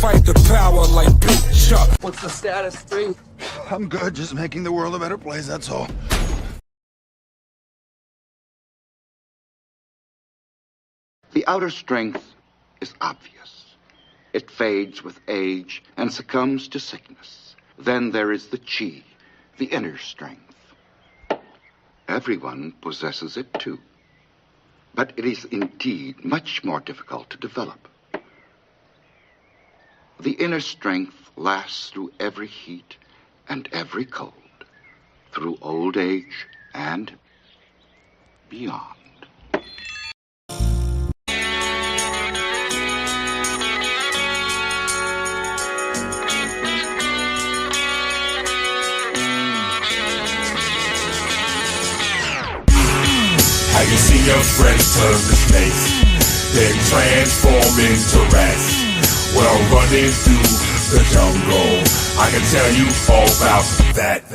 fight the power like BITCHUTE. What's the status, 3? I'm good, just making the world a better place, that's all. The outer strength is obvious. It fades with age and succumbs to sickness. Then there is the chi, the inner strength. Everyone possesses it too. But it is indeed much more difficult to develop. The inner strength lasts through every heat and every cold, through old age and beyond. Have you seen your friends turn to snakes, then transform into rats? Well, running through the jungle, I can tell you all about that.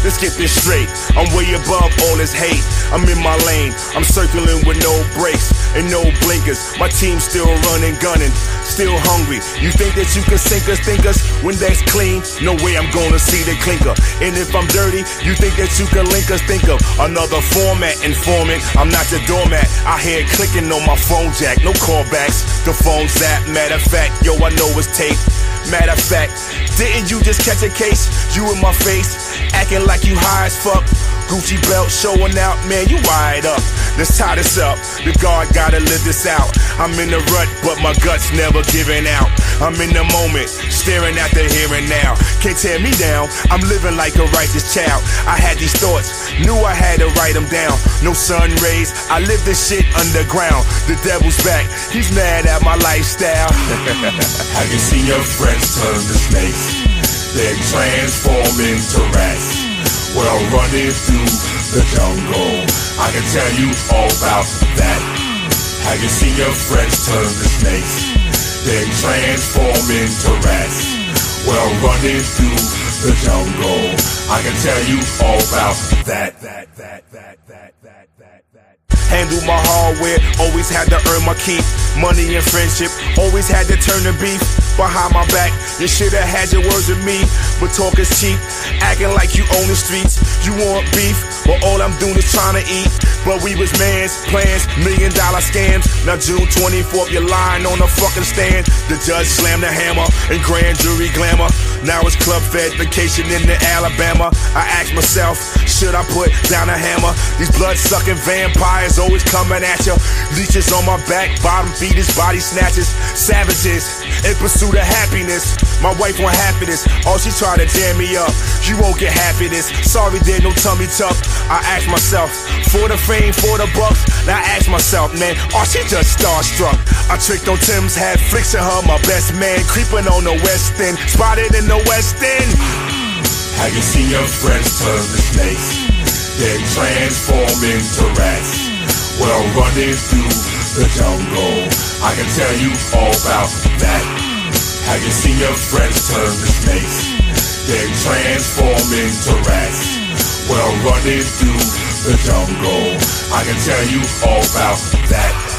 Let's get this straight, I'm way above all this hate. I'm in my lane, I'm circling with no brakes and no blinkers. My team's still running, gunning, still hungry. You think that you can sink us, think us when that's clean? No way I'm gonna see the clinker. And if I'm dirty, you think that you can link us? Think of another format, informant. I'm not your doormat. I hear it clicking on my phone jack, no callbacks. The phone's zap, matter of fact, yo, I know it's tape. Matter of fact, didn't you just catch a case? You in my face, acting like you high as fuck. Gucci belt showing out, man, you wired up. Let's tie this up, the guard gotta live this out. I'm in the rut, but my guts never giving out. I'm in the moment, staring at the here and now. Can't tear me down, I'm living like a righteous child. I had these thoughts, knew I had to write them down. No sun rays, I live this shit underground. The devil's back, he's mad at my lifestyle. Have you seen your friends turn to snakes, then transform into rats? Well, running through the jungle, I can tell you all about that. Have you seen your friends turn to snakes, then transform into rats? Well, running through the jungle, I can tell you all about that. Handle my hardware, always had to earn my keep. Money and friendship, always had to turn to beef. Behind my back, you should've had your words with me, but talk is cheap, acting like you own the streets. You want beef, but all I'm doing is trying to eat. But we was mans, plans, $1 million scams. Now June 24th, you're lying on the fucking stand. The judge slammed the hammer and grand jury glamour. Now it's club fed vacation in the Alabama. I ask myself, should I put down a hammer? These blood-sucking vampires always coming at you. Leeches on my back, bottom feeders, body snatchers, savages in pursuit of happiness. My wife want happiness, all she try to jam me up. You won't get happiness, sorry there no tummy tuck. I ask myself, for the fame, for the bucks. Now I ask myself, man, oh she just starstruck. I tricked on Tim's, had flicks in her, my best man. Creeping on the West End, spotted in the West End. Have you seen your friends turn to snakes, then transform into rats? Well, running through the jungle, I can tell you all about that. Have you seen your friends turn to snakes, then transform into rats? Well, running through the jungle, I can tell you all about that.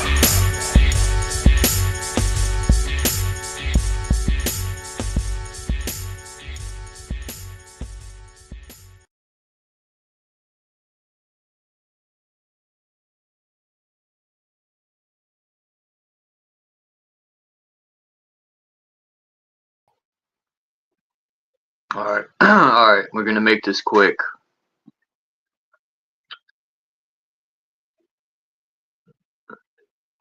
Alright, alright, we're gonna make this quick.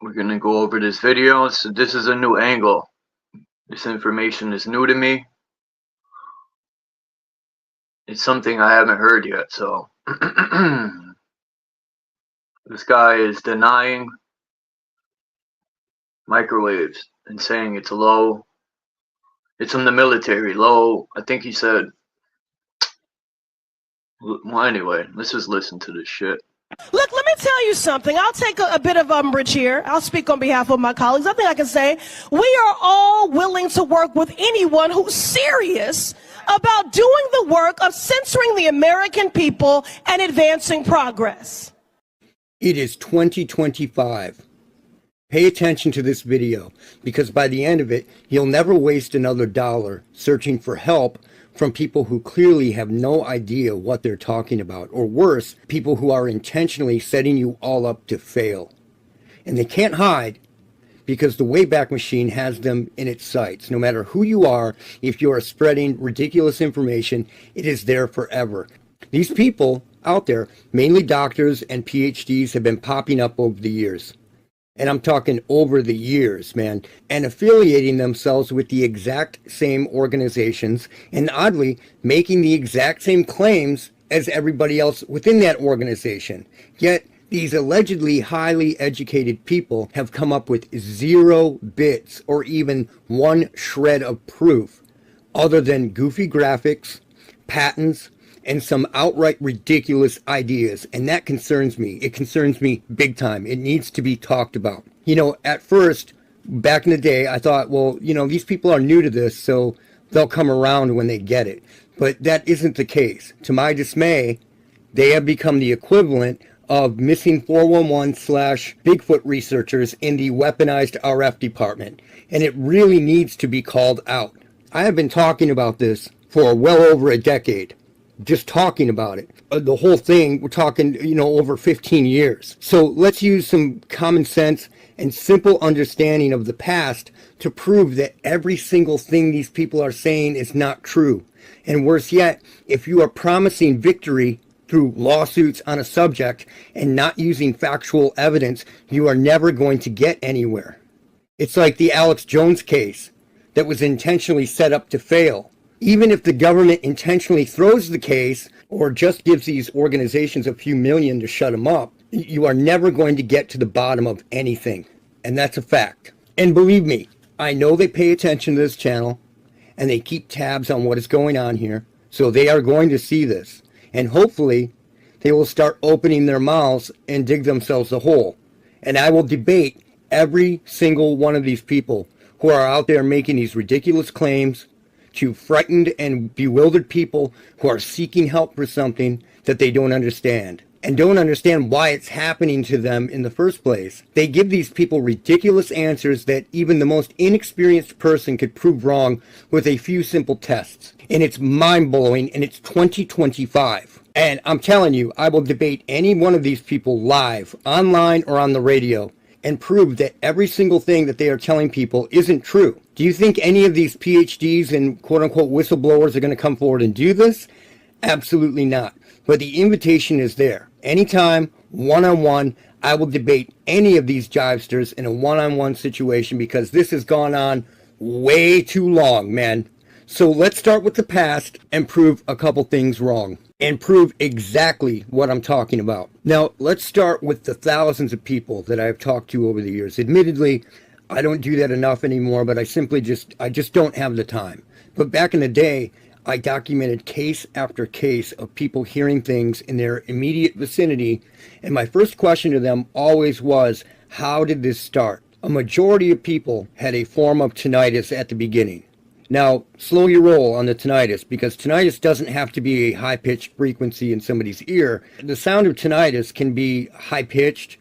We're gonna go over this video. So this is a new angle. This information is new to me. It's something I haven't heard yet, so this guy is denying microwaves and saying it's low. It's from the military, low. I think he said. Well, anyway, let's just listen to this shit. Look, let me tell you something. I'll take a bit of umbrage here. I'll speak on behalf of my colleagues. I think I can say we are all willing to work with anyone who's serious about doing the work of censoring the American people and advancing progress. It is 2025. Pay attention to this video, because by the end of it, you'll never waste another dollar searching for help from people who clearly have no idea what they're talking about, or worse, people who are intentionally setting you all up to fail. And they can't hide, because the Wayback Machine has them in its sights. No matter who you are, if you are spreading ridiculous information, it is there forever. These people out there, mainly doctors and PhDs, have been popping up over the years. And I'm talking over the years, man, and affiliating themselves with the exact same organizations, and oddly, making the exact same claims as everybody else within that organization. Yet, these allegedly highly educated people have come up with 0 bits or even 1 shred of proof other than goofy graphics, patents, and some outright ridiculous ideas. And that concerns me. It concerns me big time. It needs to be talked about. You know, at first, back in the day, I thought, well, you know, these people are new to this, so they'll come around when they get it. But that isn't the case. To my dismay, they have become the equivalent of missing 411/Bigfoot researchers in the weaponized RF department. And it really needs to be called out. I have been talking about this for well over a decade. Just talking about it. The whole thing, we're talking, you know, over 15 years. So let's use some common sense and simple understanding of the past to prove that every single thing these people are saying is not true. And worse yet, if you are promising victory through lawsuits on a subject and not using factual evidence, you are never going to get anywhere. It's like the Alex Jones case that was intentionally set up to fail. Even if the government intentionally throws the case or just gives these organizations a few million to shut them up, you are never going to get to the bottom of anything. And that's a fact. And believe me, I know they pay attention to this channel and they keep tabs on what is going on here. So they are going to see this. And hopefully they will start opening their mouths and dig themselves a hole. And I will debate every single one of these people who are out there making these ridiculous claims to frightened and bewildered people who are seeking help for something that they don't understand and don't understand why it's happening to them in the first place. They give these people ridiculous answers that even the most inexperienced person could prove wrong with a few simple tests. And it's mind-blowing, and it's 2025. And I'm telling you, I will debate any one of these people live, online, or on the radio, and prove that every single thing that they are telling people isn't true. Do you think any of these PhDs and quote-unquote whistleblowers are going to come forward and do this? Absolutely not. But the invitation is there. Anytime, one-on-one, I will debate any of these jivesters in a one-on-one situation, because this has gone on way too long, man. So let's start with the past and prove a couple things wrong. And prove exactly what I'm talking about. Now, let's start with the thousands of people that I've talked to over the years. Admittedly, I don't do that enough anymore, but I just don't have the time. But back in the day, I documented case after case of people hearing things in their immediate vicinity, and my first question to them always was, how did this start? A majority of people had a form of tinnitus at the beginning. Now, slow your roll on the tinnitus, because tinnitus doesn't have to be a high-pitched frequency in somebody's ear. The sound of tinnitus can be high-pitched,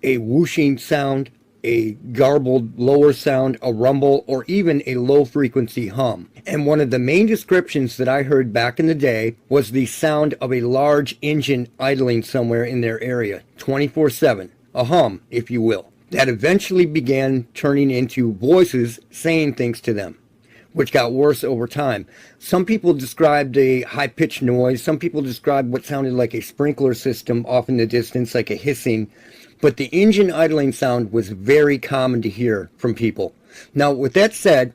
a whooshing sound, a garbled lower sound, a rumble, or even a low-frequency hum. And one of the main descriptions that I heard back in the day was the sound of a large engine idling somewhere in their area, 24/7, a hum, if you will, that eventually began turning into voices saying things to them, which got worse over time. Some people described a high-pitched noise. Some people described what sounded like a sprinkler system off in the distance, like a hissing. But the engine idling sound was very common to hear from people. Now, with that said,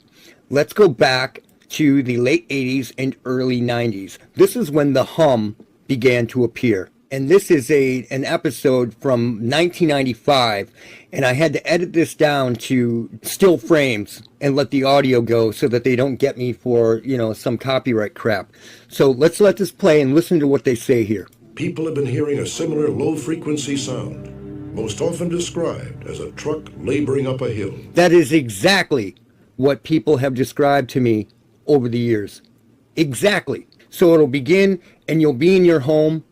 let's go back to the late 80s and early 90s. This is when the hum began to appear. And this is an episode from 1995, and I had to edit this down to still frames and let the audio go so that they don't get me for, some copyright crap. So let's let this play and listen to what they say here. People have been hearing a similar low-frequency sound, most often described as a truck laboring up a hill. That is exactly what people have described to me over the years. Exactly. So it'll begin, and you'll be in your home,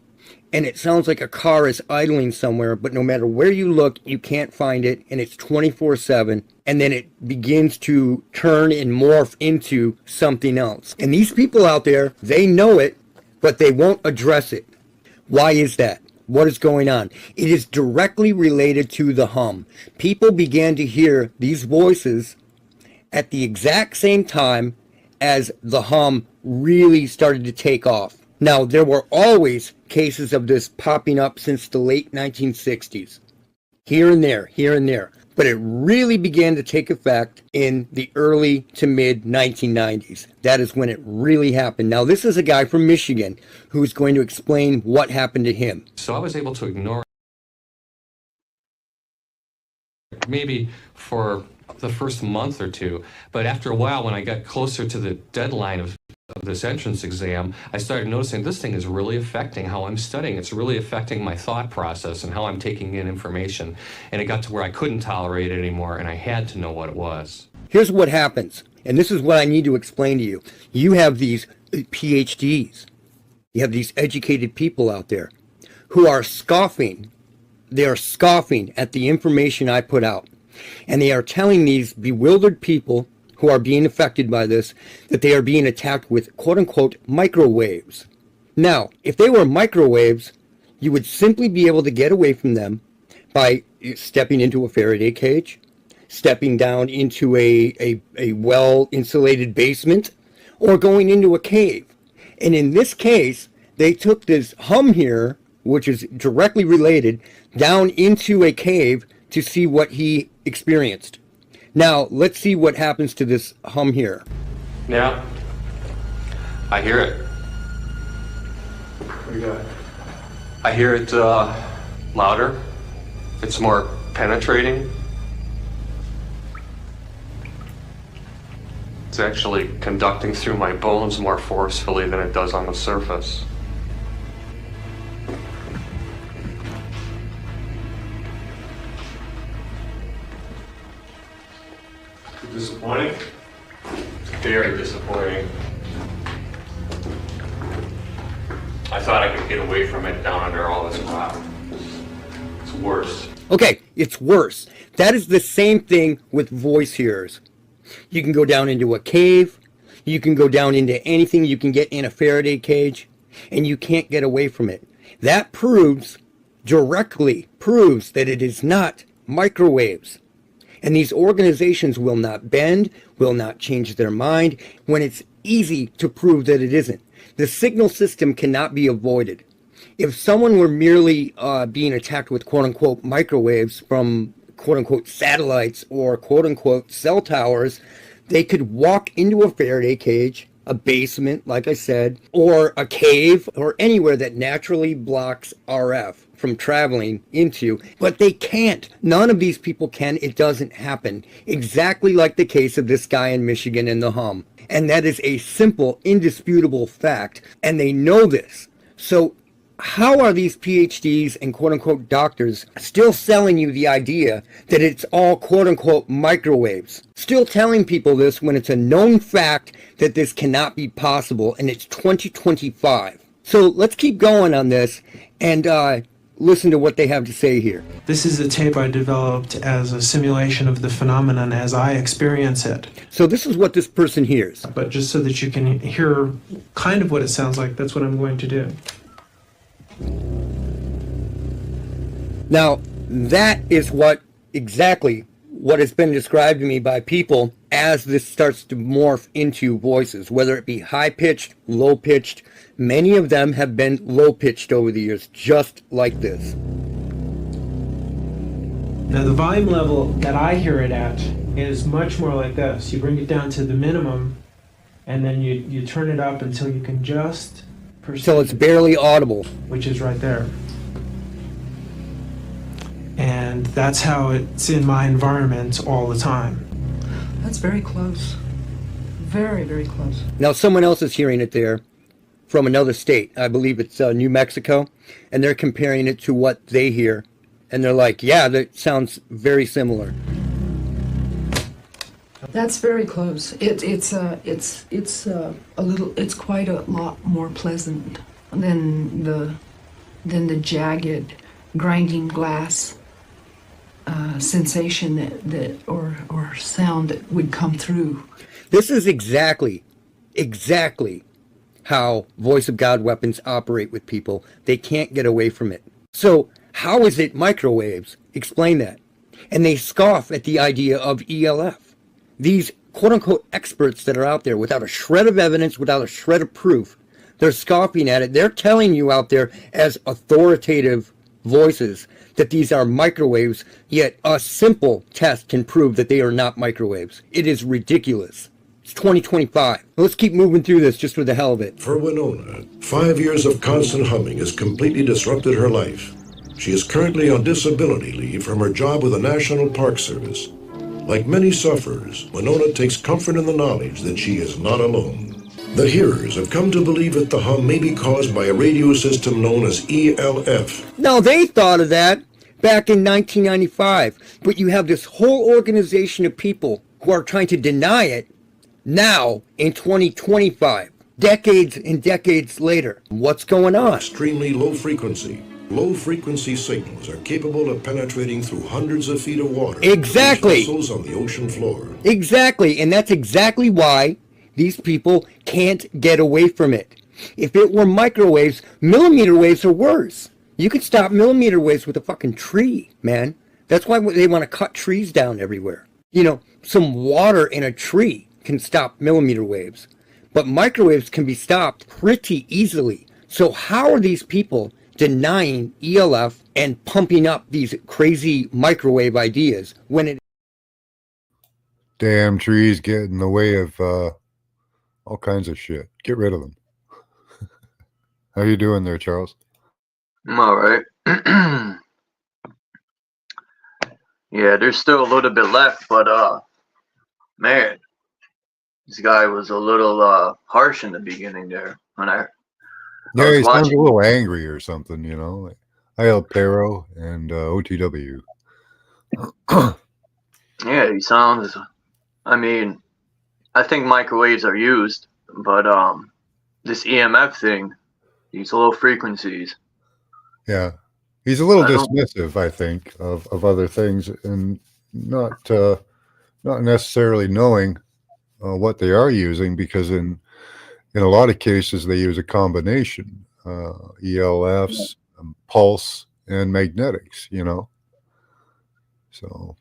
and it sounds like a car is idling somewhere, but no matter where you look, you can't find it, and it's 24/7, and then it begins to turn and morph into something else. And these people out there, they know it, but they won't address it. Why is that? What is going on? It is directly related to the hum. People began to hear these voices at the exact same time as the hum really started to take off. Now, there were always cases of this popping up since the late 1960s. Here and there. But it really began to take effect in the early to mid 1990s. That is when it really happened. Now, this is a guy from Michigan who's going to explain what happened to him. So I was able to ignore it maybe for the first month or two, but after a while, when I got closer to the deadline of this entrance exam, I started noticing this thing is really affecting how I'm studying. It's really affecting my thought process and how I'm taking in information. And it got to where I couldn't tolerate it anymore, and I had to know what it was. Here's what happens, and this is what I need to explain to you. You have these PhDs. You have these educated people out there who are scoffing. They are scoffing at the information I put out. And they are telling these bewildered people who are being affected by this that they are being attacked with quote-unquote microwaves. Now, if they were microwaves, you would simply be able to get away from them by stepping into a Faraday cage, stepping down into a well-insulated basement, or going into a cave. And in this case, they took this hum here, which is directly related, down into a cave to see what he experienced. Now, let's see what happens to this hum here. Yeah, I hear it. What do you got? I hear it louder. It's more penetrating. It's actually conducting through my bones more forcefully than it does on the surface. Disappointing? Very disappointing. I thought I could get away from it down under all this rock. It's worse. Okay, it's worse. That is the same thing with voice hearers. You can go down into a cave, you can go down into anything, you can get in a Faraday cage, and you can't get away from it. That directly proves that it is not microwaves. And these organizations will not bend, will not change their mind when it's easy to prove that it isn't. The signal system cannot be avoided. If someone were merely being attacked with quote-unquote microwaves from quote-unquote satellites or quote-unquote cell towers, they could walk into a Faraday cage, a basement, like I said, or a cave, or anywhere that naturally blocks RF from traveling into, but they can't. None of these people can. It doesn't happen. Exactly like the case of this guy in Michigan in the hum. And that is a simple, indisputable fact, and they know this. So how are these PhDs and quote-unquote doctors still selling you the idea that it's all quote-unquote microwaves? Still telling people this when it's a known fact that this cannot be possible, and it's 2025. So let's keep going on this and listen to what they have to say here. This is a tape I developed as a simulation of the phenomenon as I experience it. So this is what this person hears. But just so that you can hear kind of what it sounds like, that's what I'm going to do. Now, that is exactly what has been described to me by people as this starts to morph into voices, whether it be high-pitched, low-pitched. Many of them have been low-pitched over the years, just like this. Now, the volume level that I hear it at is much more like this. You bring it down to the minimum, and then you turn it up until you can just perceive. So it's barely audible. Which is right there. And that's how it's in my environment all the time. That's very close. Very, very close. Now someone else is hearing it there from another state. I believe it's New Mexico. And they're comparing it to what they hear. And they're like, yeah, that sounds very similar. That's very close. It's quite a lot more pleasant than the than the jagged, grinding glass sensation that or sound that would come through. This is exactly how Voice of God weapons operate with people. They can't get away from it. So how is it microwaves? Explain that. And they scoff at the idea of ELF. These quote-unquote experts that are out there without a shred of evidence, without a shred of proof, they're scoffing at it. They're telling you out there as authoritative voices that these are microwaves, yet a simple test can prove that they are not microwaves. It is ridiculous. It's 2025. Let's keep moving through this just for the hell of it. For Winona, 5 years of constant humming has completely disrupted her life. She is currently on disability leave from her job with the National Park Service. Like many sufferers, Winona takes comfort in the knowledge that she is not alone. The hearers have come to believe that the hum may be caused by a radio system known as ELF. Now, they thought of that back in 1995, but you have this whole organization of people who are trying to deny it now in 2025, decades and decades later. What's going on? Extremely low frequency. Low frequency signals are capable of penetrating through hundreds of feet of water. Exactly. Vessels on the ocean floor. Exactly, and that's exactly why these people can't get away from it. If it were microwaves, millimeter waves are worse. You could stop millimeter waves with a fucking tree, man. That's why they want to cut trees down everywhere. You know, some water in a tree can stop millimeter waves, but microwaves can be stopped pretty easily. So how are these people denying ELF and pumping up these crazy microwave ideas when it... Damn trees get in the way of all kinds of shit. Get rid of them. How you doing there, Charles? I'm all right. Yeah, there's still a little bit left, but man, this guy was a little harsh in the beginning there. When I yeah, he sounds watching. a little angry or something, you know. El Perro and OTW. Yeah, he sounds. I mean, I think microwaves are used, but this EMF thing, these low frequencies. Yeah, he's a little dismissive, I think, of other things, and not necessarily knowing what they are using, because in a lot of cases they use a combination, ELFs, pulse, and magnetics. You know, so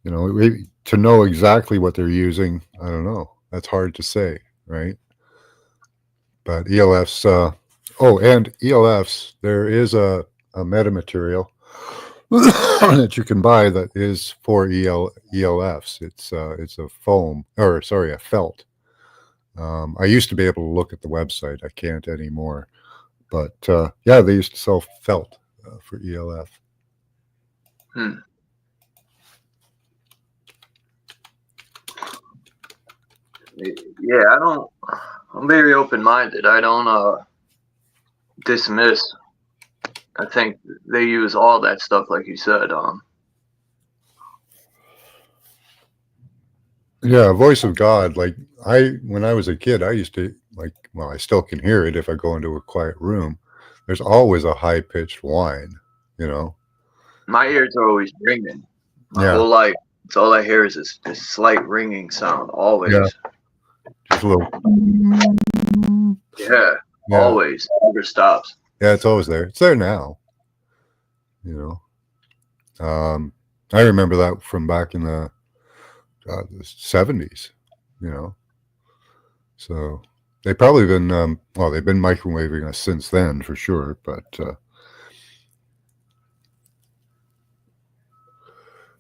you know, to know exactly what they're using, I don't know. That's hard to say, right? But ELFs. Oh, and ELFs, there is a metamaterial that you can buy that is for ELFs. It's a foam, or sorry, a felt. I used to be able to look at the website. I can't anymore. But yeah, they used to sell felt for ELF. Yeah, I'm very open-minded. I don't dismiss. I think they use all that stuff, like you said. Yeah, voice of God. Like when I was a kid, I used to well, I still can hear it if I go into a quiet room. There's always a high-pitched whine, you know. My ears are always ringing. My whole life, it's all I hear is this slight ringing sound, always. Yeah. Just a little. Yeah, always. Never stops. Yeah, it's always there. It's there now. You know. I remember that from back in the 70s, you know. So they've probably been, well, they've been microwaving us since then for sure, but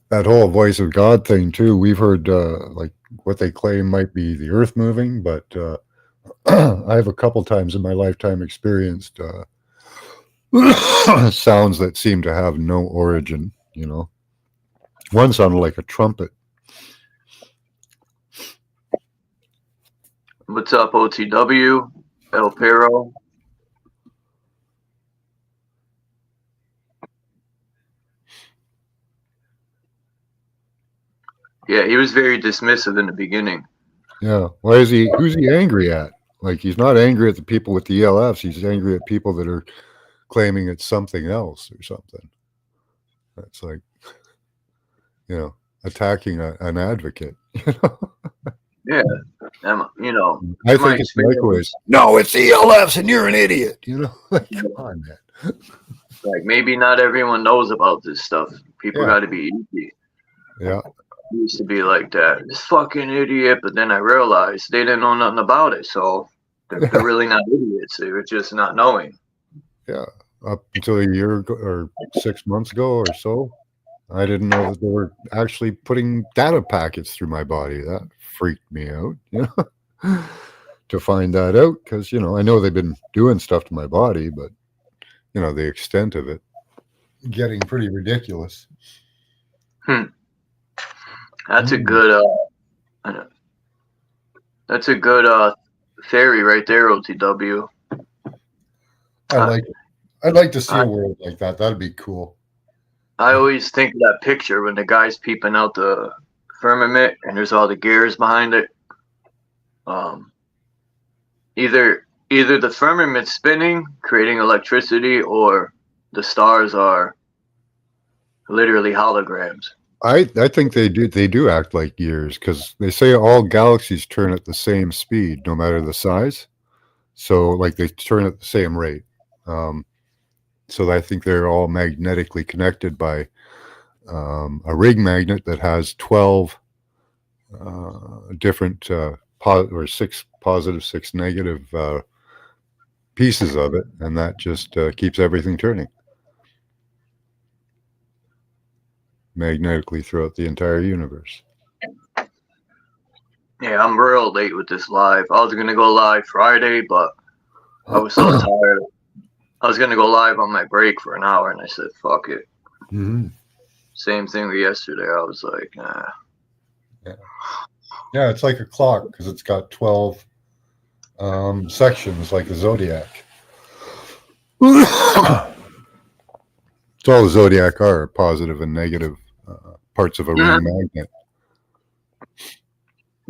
that whole voice of God thing too, we've heard like what they claim might be the earth moving, but I've a couple times in my lifetime experienced sounds that seem to have no origin, you know. One sounded like a trumpet. What's up, OTW? El Perro? Yeah, he was very dismissive in the beginning. Yeah. Why is he? Who's he angry at? Like, he's not angry at the people with the ELFs. He's angry at people that are claiming it's something else or something. That's like, you know, attacking an advocate. Yeah, you know. I think it's microwaves. No, it's ELFs, and you're an idiot. You know, like, come on, man. Like, maybe not everyone knows about this stuff. People got to be easy. Yeah. It used to be like that. This fucking idiot, but then I realized they didn't know nothing about it, so they're really not idiots. They were just not knowing. Yeah. Up until a year ago or 6 months ago or so, I didn't know that they were actually putting data packets through my body. That freaked me out, you know, to find that out, because, you know, I know they've been doing stuff to my body, but, you know, the extent of it getting pretty ridiculous. That's a good theory right there, OTW. I'd like to see a world like that. That'd be cool. I always think of that picture when the guy's peeping out the firmament and there's all the gears behind it. Either the firmament's spinning, creating electricity, or the stars are literally holograms. I think they do act like gears, because they say all galaxies turn at the same speed, no matter the size. So, like, they turn at the same rate. So I think they're all magnetically connected by a ring magnet that has 12 different or 6 positive, 6 negative pieces of it, and that just keeps everything turning magnetically throughout the entire universe. Yeah, I'm real late with this live. I was gonna go live Friday, but I was so tired. I was gonna go live on my break for an hour, and I said, "Fuck it." Mm-hmm. Same thing with yesterday. I was like, nah. Yeah, it's like a clock, because it's got 12 sections, like the zodiac. It's all the zodiac are positive and negative parts of a ring magnet.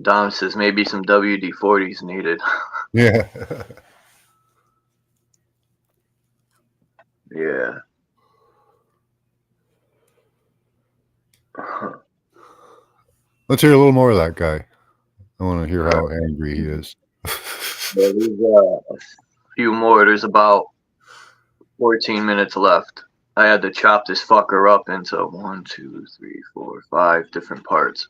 Dom says maybe some WD-40s needed. Yeah. Yeah. Let's hear a little more of that guy. I want to hear how angry he is. There's a few more. There's about 14 minutes left. I had to chop this fucker up into 1, 2, 3, 4, 5 different parts.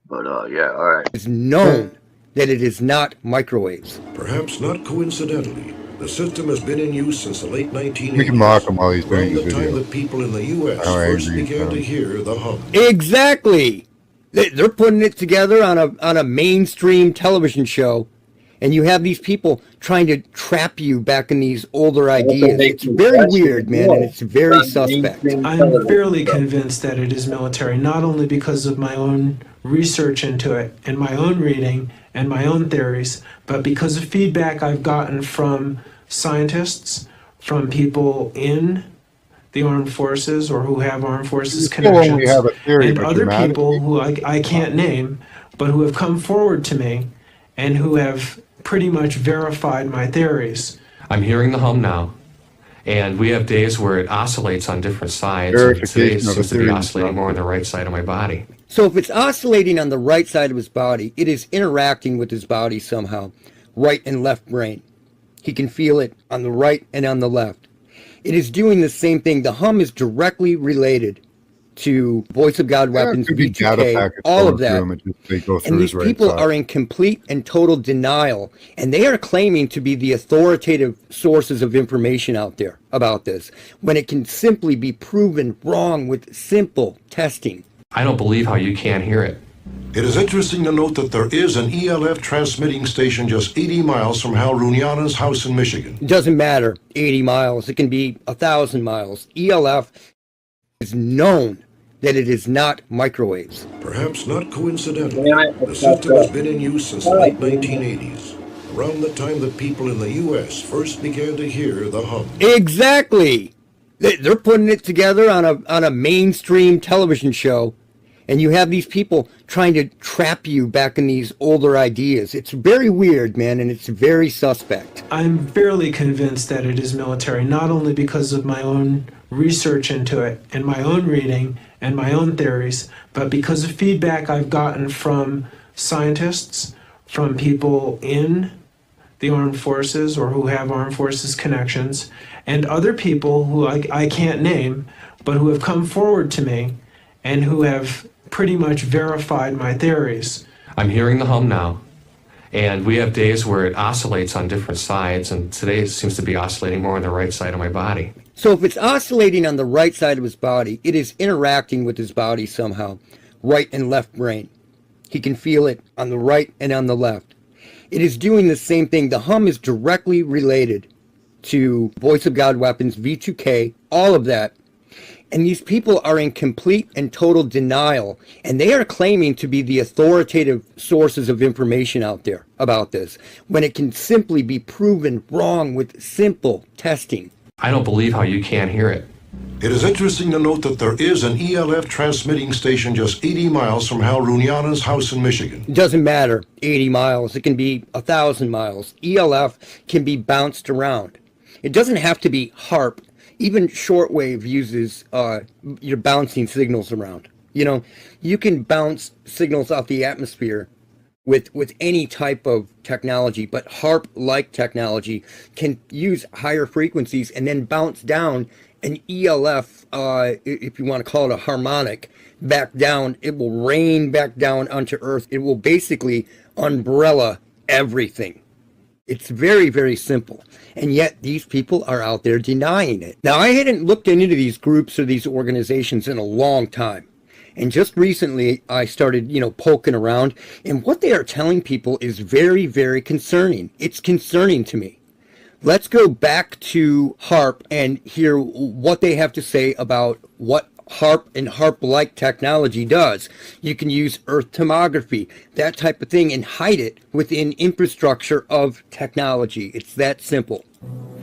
But yeah, all right. It's known that it is not microwaves. Perhaps not coincidentally, the system has been in use since the late 1980s. We can mock him while he's doing around the the time video. that people in the U.S. first began to hear the hum. Exactly. They're putting it together on a mainstream television show, and you have these people trying to trap you back in these older ideas. It's very weird, man, and it's very suspect. I'm fairly convinced that it is military, not only because of my own research into it and my own reading and my own theories, but because of feedback I've gotten from scientists, from people in the armed forces or who have armed forces connections, and other people who I can't name, but who have come forward to me and who have pretty much verified my theories. I'm hearing the hum now, and we have days where it oscillates on different sides. And today it seems to be oscillating more on the right side of my body. So if it's oscillating on the right side of his body, it is interacting with his body somehow, right and left brain. He can feel it on the right and on the left. It is doing the same thing. The hum is directly related to Voice of God weapons, BITCHUTE, all of that. And these people are in complete and total denial, and they are claiming to be the authoritative sources of information out there about this, when it can simply be proven wrong with simple testing. I don't believe how you can't hear it. It is interesting to note that there is an ELF transmitting station just 80 miles from Hal Runyana's house in Michigan. It doesn't matter, 80 miles. It can be 1,000 miles. ELF is known that it is not microwaves. Perhaps not coincidentally, the system has been in use since the late 1980s, around the time that people in the U.S. first began to hear the hum. Exactly. They're putting it together on a mainstream television show, And you have these people trying to trap you back in these older ideas. It's very weird, man, and it's very suspect. I'm fairly convinced that it is military, not only because of my own research into it and my own reading and my own theories, but because of feedback I've gotten from scientists, from people in the armed forces or who have armed forces connections, and other people who I can't name, but who have come forward to me and who have pretty much verified my theories. I'm hearing the hum now, and we have days where it oscillates on different sides, and today it seems to be oscillating more on the right side of my body. So if it's oscillating on the right side of his body, it is interacting with his body somehow, right and left brain. He can feel it on the right and on the left. It is doing the same thing. The hum is directly related to Voice of God weapons, V2K, all of that. And these people are in complete and total denial, and they are claiming to be the authoritative sources of information out there about this, when it can simply be proven wrong with simple testing. I don't believe how you can't hear it. It is interesting to note that there is an ELF transmitting station just 80 miles from Hal Runyana's house in Michigan. It doesn't matter, 80 miles, it can be 1,000 miles. ELF can be bounced around. It doesn't have to be HARP. Even shortwave uses your bouncing signals around. You know, you can bounce signals off the atmosphere with any type of technology, but HARP-like technology can use higher frequencies and then bounce down an ELF, if you want to call it a harmonic, back down. It will rain back down onto Earth. It will basically umbrella everything. It's very, very simple. And yet these people are out there denying it. Now, I hadn't looked into these groups or these organizations in a long time. And just recently, I started, poking around. And what they are telling people is very, very concerning. It's concerning to me. Let's go back to HARP and hear what they have to say about what HARP and HARP-like technology does. You can use Earth tomography, that type of thing, and hide it within infrastructure of technology. It's that simple.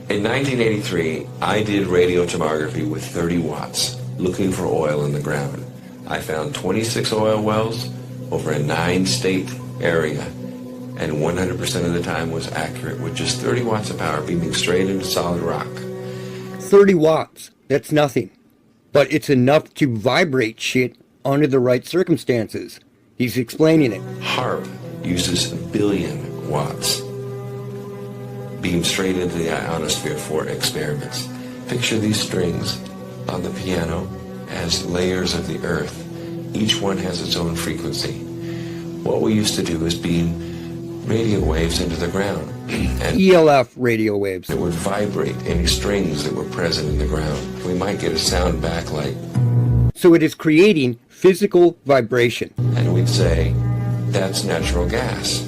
In 1983, I did radio tomography with 30 watts, looking for oil in the ground. I found 26 oil wells over a 9-state area, and 100% of the time was accurate with just 30 watts of power beaming straight into solid rock. 30 watts, that's nothing. But it's enough to vibrate shit under the right circumstances. He's explaining it. HARP uses 1 billion watts, beamed straight into the ionosphere for experiments. Picture these strings on the piano as layers of the Earth. Each one has its own frequency. What we used to do is beam radio waves into the ground. And ELF radio waves. It would vibrate any strings that were present in the ground. We might get a sound back like... So it is creating physical vibration. And we'd say, that's natural gas.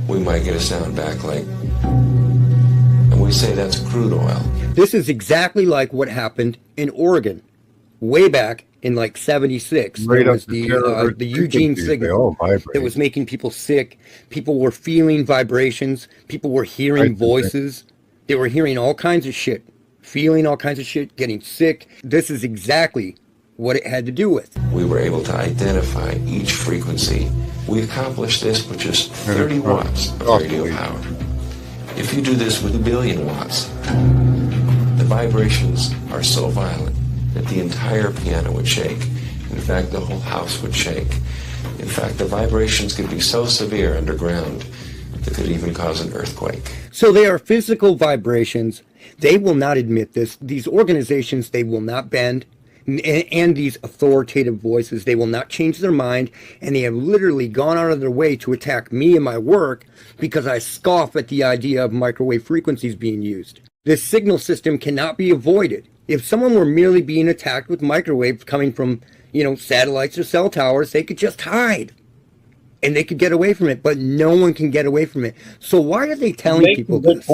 We might get a sound back like... And we say that's crude oil. This is exactly like what happened in Oregon. Way back in like 76, right, there was the Eugene signal that was making people sick. People were feeling vibrations. People were hearing voices. They were hearing all kinds of shit, feeling all kinds of shit, getting sick. This is exactly what it had to do with. We were able to identify each frequency. We accomplished this with just 30 watts of radio power. If you do this with 1 billion watts, the vibrations are so violent that the entire piano would shake. In fact, the whole house would shake. In fact, the vibrations could be so severe underground that could even cause an earthquake. So they are physical vibrations. They will not admit this. These organizations, they will not bend. And these authoritative voices, they will not change their mind. And they have literally gone out of their way to attack me and my work because I scoff at the idea of microwave frequencies being used. This signal system cannot be avoided. If someone were merely being attacked with microwaves coming from, satellites or cell towers, they could just hide. And they could get away from it, but no one can get away from it. So why are they telling people this?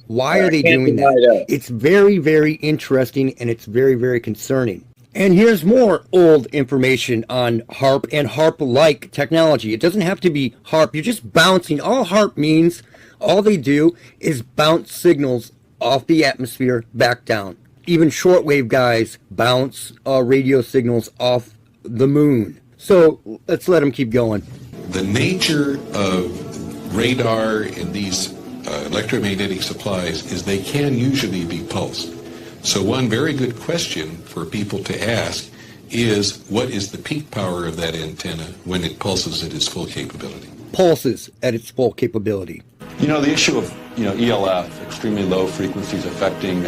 Why are they doing that? It's very, very interesting, and it's very, very concerning. And here's more old information on HARP and HARP-like technology. It doesn't have to be HARP. You're just bouncing. All HARP means, all they do is bounce signals off the atmosphere back down. Even shortwave guys bounce radio signals off the moon. So let's let him keep going. The nature of radar and these electromagnetic supplies is they can usually be pulsed. So one very good question for people to ask is, what is the peak power of that antenna when it pulses at its full capability? Pulses at its full capability. You know, the issue of, ELF, extremely low frequencies affecting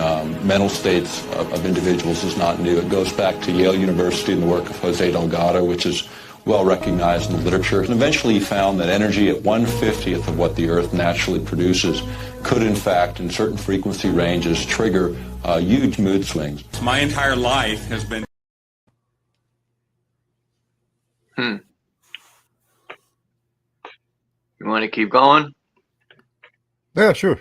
mental states of individuals is not new. It goes back to Yale University and the work of Jose Delgado, which is well recognized in the literature. And eventually he found that energy at 1/50th of what the Earth naturally produces could, in fact, in certain frequency ranges, trigger huge mood swings. My entire life has been... You want to keep going? Yeah, sure.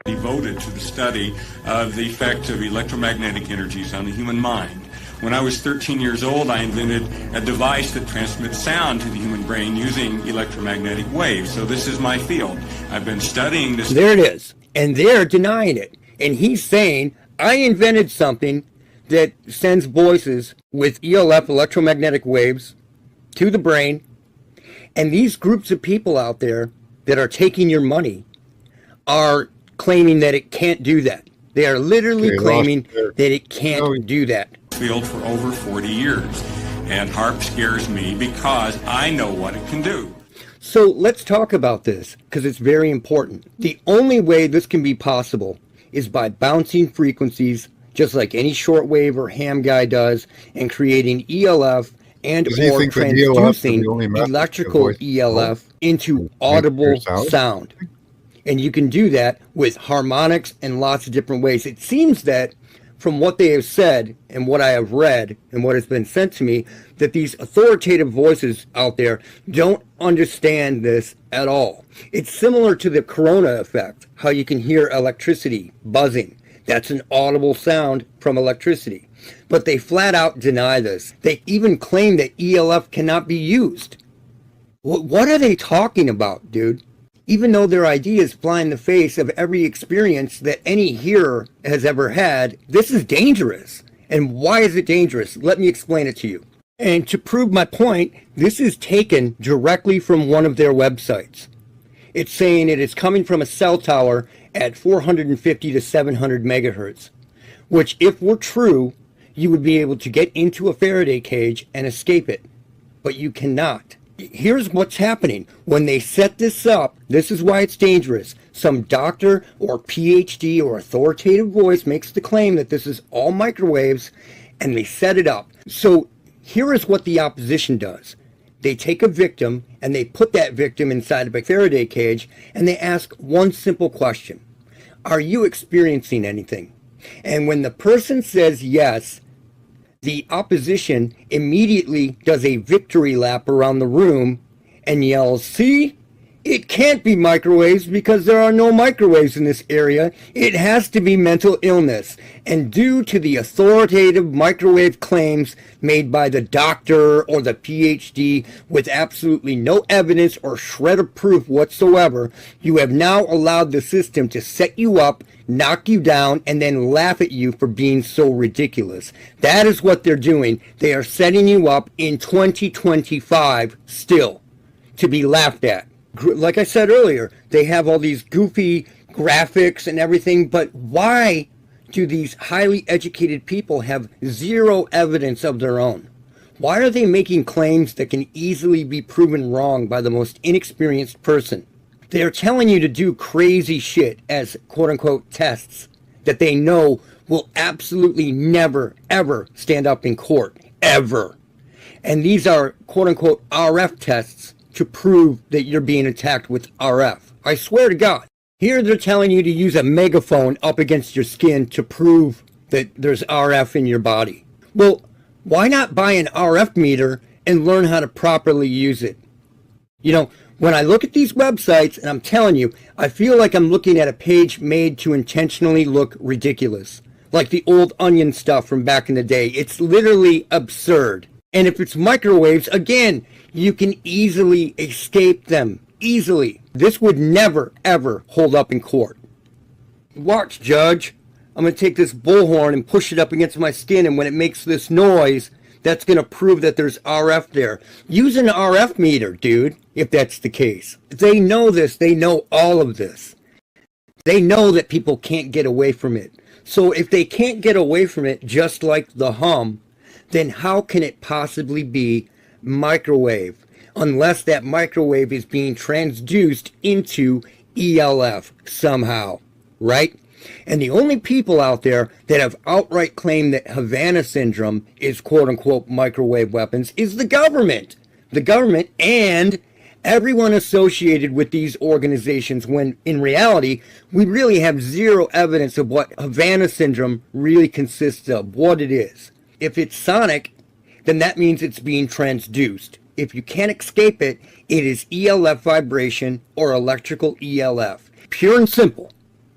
Devoted to the study of the effect of electromagnetic energies on the human mind. When I was 13 years old, I invented a device that transmits sound to the human brain using electromagnetic waves. So this is my field. I've been studying this. There it is. And they're denying it. And he's saying, I invented something that sends voices with ELF, electromagnetic waves, to the brain. And these groups of people out there that are taking your money are claiming that it can't do that. They are literally claiming that it can't do that. Field for over 40 years. And HAARP scares me because I know what it can do. So let's talk about this because it's very important. The only way this can be possible is by bouncing frequencies just like any shortwave or ham guy does and creating ELF and or transducing electrical ELF into audible sound. And you can do that with harmonics and lots of different ways. It seems that from what they have said and what I have read and what has been sent to me, that these authoritative voices out there don't understand this at all. It's similar to the corona effect, how you can hear electricity buzzing. That's an audible sound from electricity. But they flat out deny this. They even claim that ELF cannot be used. What are they talking about, dude? Even though their ideas fly in the face of every experience that any hearer has ever had, this is dangerous. And why is it dangerous? Let me explain it to you. And to prove my point, this is taken directly from one of their websites. It's saying it is coming from a cell tower at 450 to 700 megahertz, which if were true, you would be able to get into a Faraday cage and escape it. But you cannot. Here's what's happening. When they set this up, this is why it's dangerous. Some doctor or PhD or authoritative voice makes the claim that this is all microwaves, and they set it up. So here is what the opposition does. They take a victim, and they put that victim inside of a Faraday cage, and they ask one simple question. Are you experiencing anything? And when the person says yes, the opposition immediately does a victory lap around the room and yells, see, it can't be microwaves because there are no microwaves in this area. It has to be mental illness. And due to the authoritative microwave claims made by the doctor or the PhD with absolutely no evidence or shred of proof whatsoever, you have now allowed the system to set you up, knock you down, and then laugh at you for being so ridiculous. That is what they're doing. They are setting you up in 2025 still to be laughed at. Like I said earlier, they have all these goofy graphics and everything, but why do these highly educated people have zero evidence of their own? Why are they making claims that can easily be proven wrong by the most inexperienced person? They are telling you to do crazy shit as quote-unquote tests that they know will absolutely never, ever stand up in court. Ever. And these are quote-unquote RF tests to prove that you're being attacked with RF. I swear to God. Here they're telling you to use a megaphone up against your skin to prove that there's RF in your body. Well, why not buy an RF meter and learn how to properly use it? You know, when I look at these websites, and I'm telling you, I feel like I'm looking at a page made to intentionally look ridiculous. Like the old Onion stuff from back in the day. It's literally absurd. And if it's microwaves, again, you can easily escape them. Easily. This would never, ever hold up in court. Watch, Judge. I'm going to take this bullhorn and push it up against my skin, and when it makes this noise, that's going to prove that there's RF there. Use an RF meter, dude, if that's the case. They know this. They know all of this. They know that people can't get away from it. So if they can't get away from it, just like the hum, then how can it possibly be microwave? Unless that microwave is being transduced into ELF somehow, right? And the only people out there that have outright claimed that Havana syndrome is quote-unquote microwave weapons is the government. The government and everyone associated with these organizations, when in reality, we really have zero evidence of what Havana syndrome really consists of, what it is. If it's sonic, then that means it's being transduced. If you can't escape it, it is ELF vibration or electrical ELF. Pure and simple.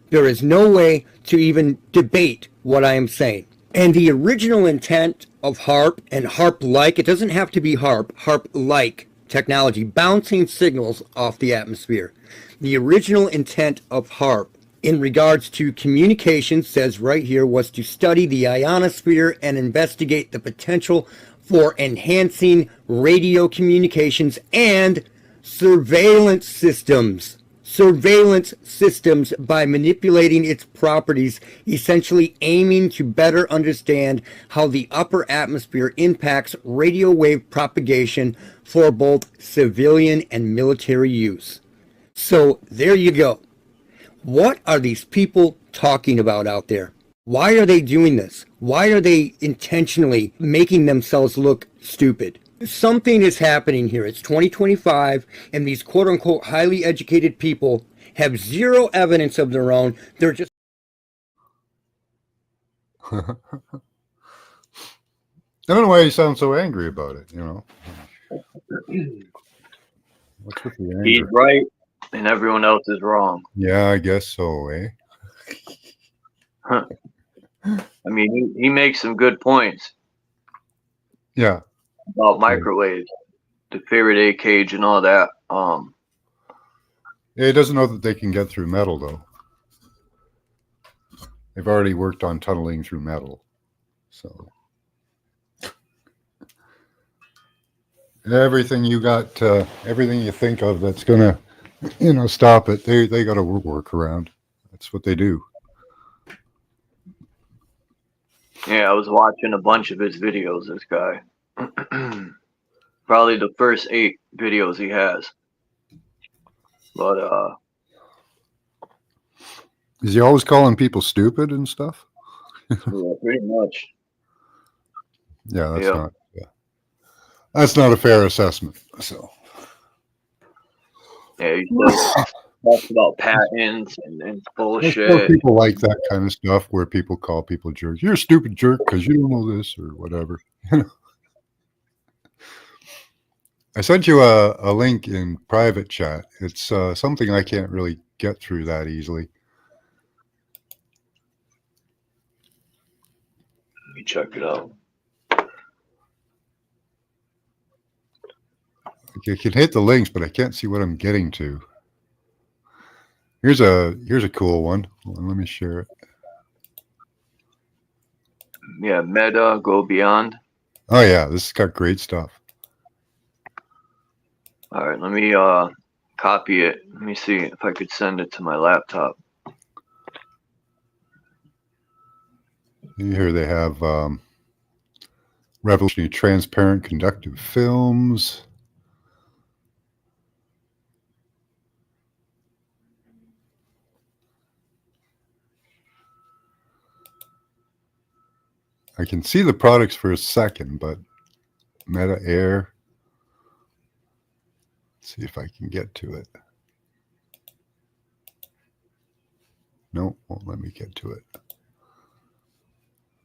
There is no way to even debate what I am saying. And the original intent of HAARP and HAARP-like, it doesn't have to be HAARP, HAARP-like technology, bouncing signals off the atmosphere. The original intent of HAARP in regards to communication, says right here, was to study the ionosphere and investigate the potential for enhancing radio communications and surveillance systems. Surveillance systems by manipulating its properties, essentially aiming to better understand how the upper atmosphere impacts radio wave propagation for both civilian and military use. So there you go. What are these people talking about out there? Why are they doing this? Why are they intentionally making themselves look stupid? Something is happening here. It's 2025, and these quote-unquote highly educated people have zero evidence of their own. They're just... I don't know why you sound so angry about it, you know. What's with the anger? He's right, and everyone else is wrong. Yeah, I guess so, eh? Huh. I mean, he makes some good points. Yeah. About microwaves, the Faraday cage and all that. Yeah, he doesn't know that they can get through metal, though. They've already worked on tunneling through metal. So everything you got, everything you think of that's gonna, you know, stop it, they got to work around. That's what they do. Yeah, I was watching a bunch of his videos, this guy. Probably the first 8 videos he has. But is he always calling people stupid and stuff? yeah, pretty much. Yeah, that's not a fair assessment. So yeah, he talks about patents and bullshit. People like that kind of stuff where people call people jerks. You're a stupid jerk because you don't know this or whatever. I sent you a link in private chat. It's something I can't really get through that easily. Let me check it out. You can hit the links, but I can't see what I'm getting to. Here's a cool one. Let me share it. Yeah, Meta, Go Beyond. Oh yeah, this has got great stuff. All right, let me copy it. Let me see if I could send it to my laptop. Here they have revolutionary transparent conductive films. I can see the products for a second, but Meta Air. Let's see if I can get to it. No, won't let me get to it.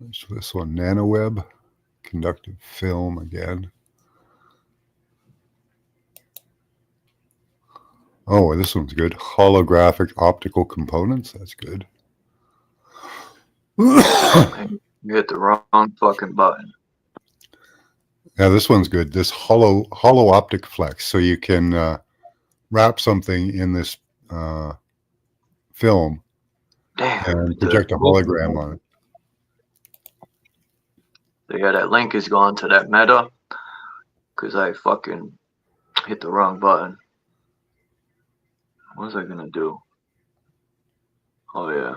There's this one, NanoWeb, conductive film again. Oh, this one's good. Holographic optical components. That's good. You hit the wrong fucking button. Yeah, this one's good. This hollow optic flex. So you can wrap something in this film and project a hologram on it. So yeah, that link is going to that Meta, because I fucking hit the wrong button. What was I gonna do? Oh yeah.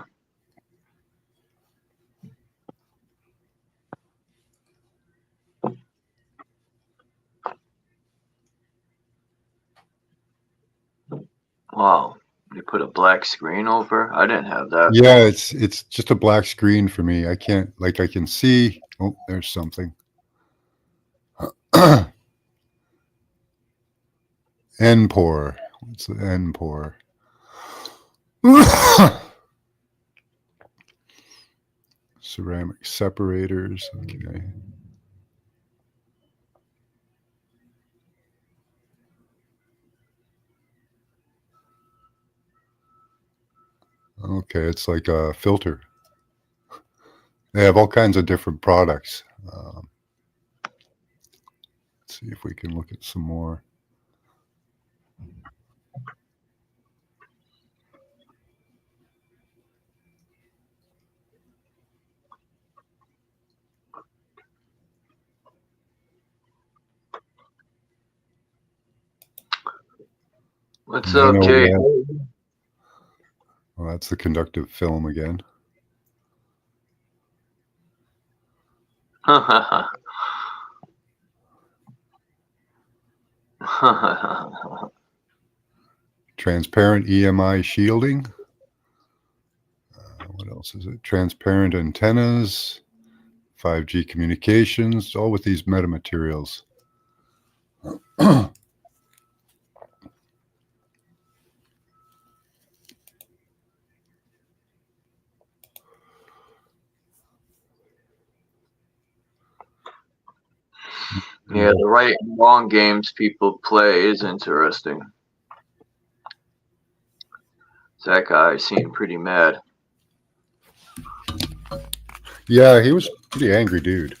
Wow, you put a black screen over? I didn't have that. Yeah, it's just a black screen for me. I can't, like, I can see. Oh, there's something. NPOR. What's the NPOR? Ceramic separators. Okay. Okay, it's like a filter. They have all kinds of different products. Let's see if we can look at some more. What's up, Jay? Well, that's the conductive film again. Transparent EMI shielding. What else is it? Transparent antennas, 5G communications, all with these metamaterials. Yeah, the right and wrong games people play is interesting. That guy seemed pretty mad. Yeah, he was a pretty angry dude.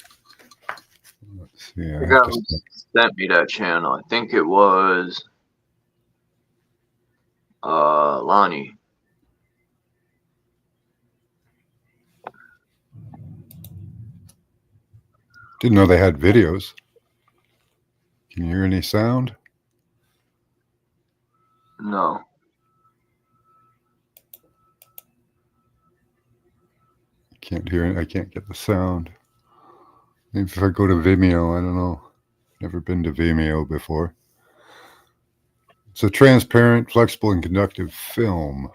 Let's see, The guy who sent me that channel, I think it was Lonnie. Didn't know they had videos. Can you hear any sound? No. Can't hear it. I can't get the sound. Maybe if I go to Vimeo, I don't know. Never been to Vimeo before. It's a transparent, flexible, and conductive film.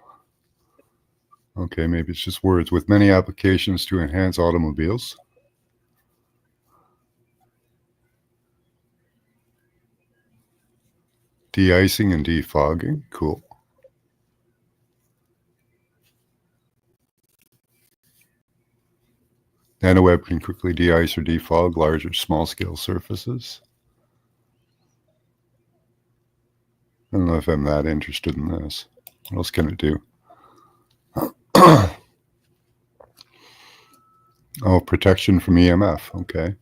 Okay, maybe it's just words. With many applications to enhance automobiles. De-icing and defogging. Cool. NanoWeb can quickly de-ice or defog large or small-scale surfaces. I don't know if I'm that interested in this. What else can it do? Oh, protection from EMF. Okay.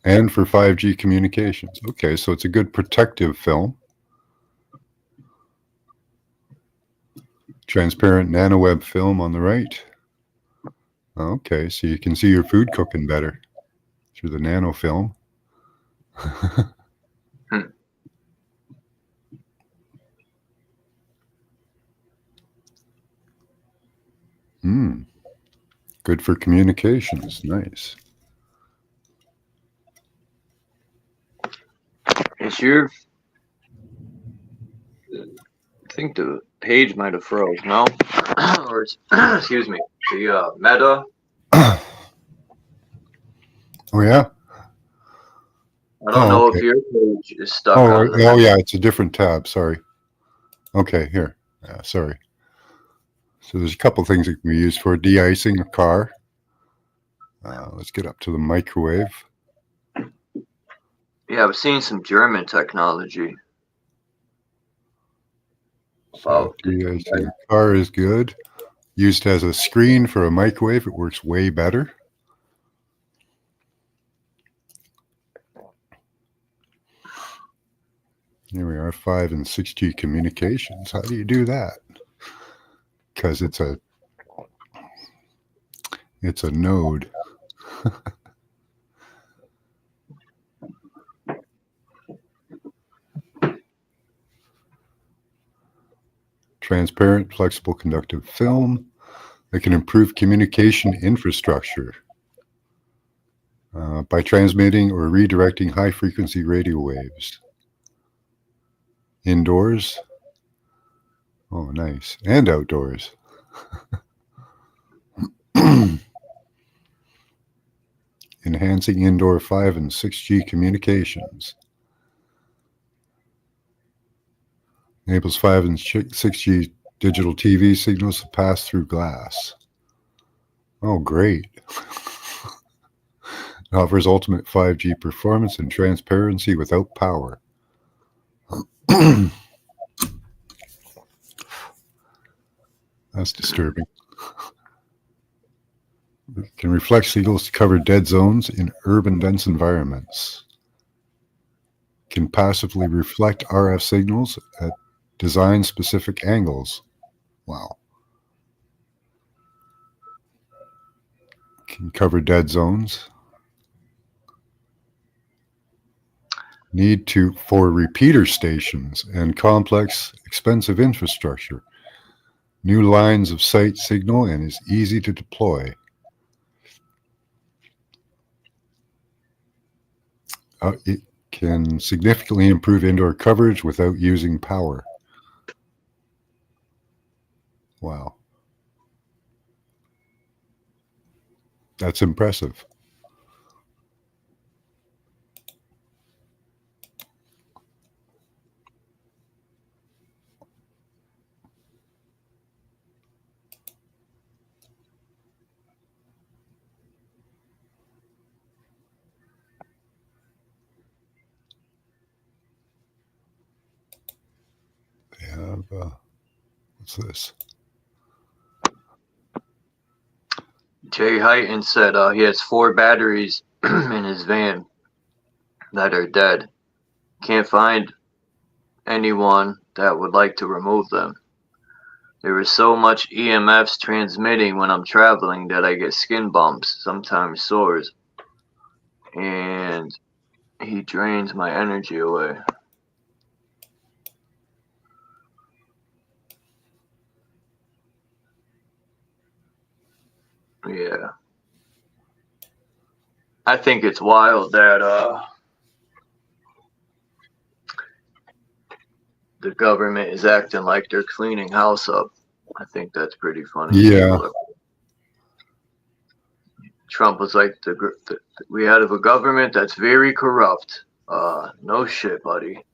And for 5G communications. Okay, so it's a good protective film. Transparent nanoweb film on the right. Okay, so you can see your food cooking better through the nanofilm. Good for communications. Nice. Is your... I think the page might have froze, no? Or it's, excuse me, the Meta. Oh, yeah? I don't know if your page is stuck on the... Oh, yeah, it's a different tab. Sorry. Okay, here. Sorry. So there's a couple things that can be used for de-icing a car. Let's get up to the microwave. Yeah, I've seen some German technology. So de-icing a car is good. Used as a screen for a microwave, it works way better. Here we are, 5 and 6G communications. How do you do that? Because it's a node. transparent, flexible, conductive film that can improve communication infrastructure by transmitting or redirecting high-frequency radio waves. Indoors. Oh, nice. And outdoors. Enhancing indoor 5 and 6G communications. Enables 5 and 6G digital TV signals to pass through glass. Oh, great. It offers ultimate 5G performance and transparency without power. That's disturbing. It can reflect signals to cover dead zones in urban dense environments. Can passively reflect RF signals at design-specific angles. Wow. Can cover dead zones. Need for repeater stations and complex, expensive infrastructure. New lines of sight signal and is easy to deploy. It can significantly improve indoor coverage without using power. Wow. That's impressive. They have, what's this? Jay Heighton said he has 4 batteries in his van that are dead. Can't find anyone that would like to remove them. There is so much EMFs transmitting when I'm traveling that I get skin bumps, sometimes sores, and he drains my energy away. Yeah. I think it's wild that the government is acting like they're cleaning house up. I think that's pretty funny. Yeah. Trump was like, we have a government that's very corrupt. No shit, buddy.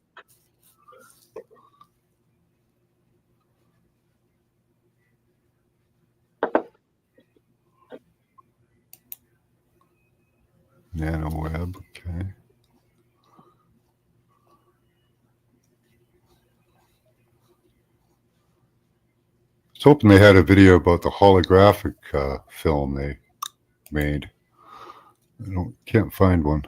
Nanoweb, okay. I was hoping they had a video about the holographic film they made. Can't find one.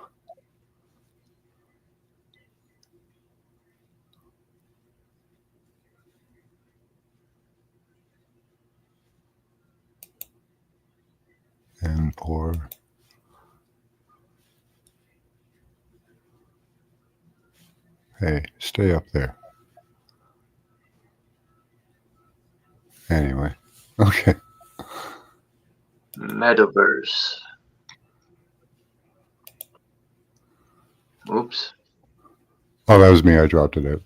And pour. Hey, stay up there. Anyway, okay. Metaverse. Oops. Oh, that was me. I dropped it out.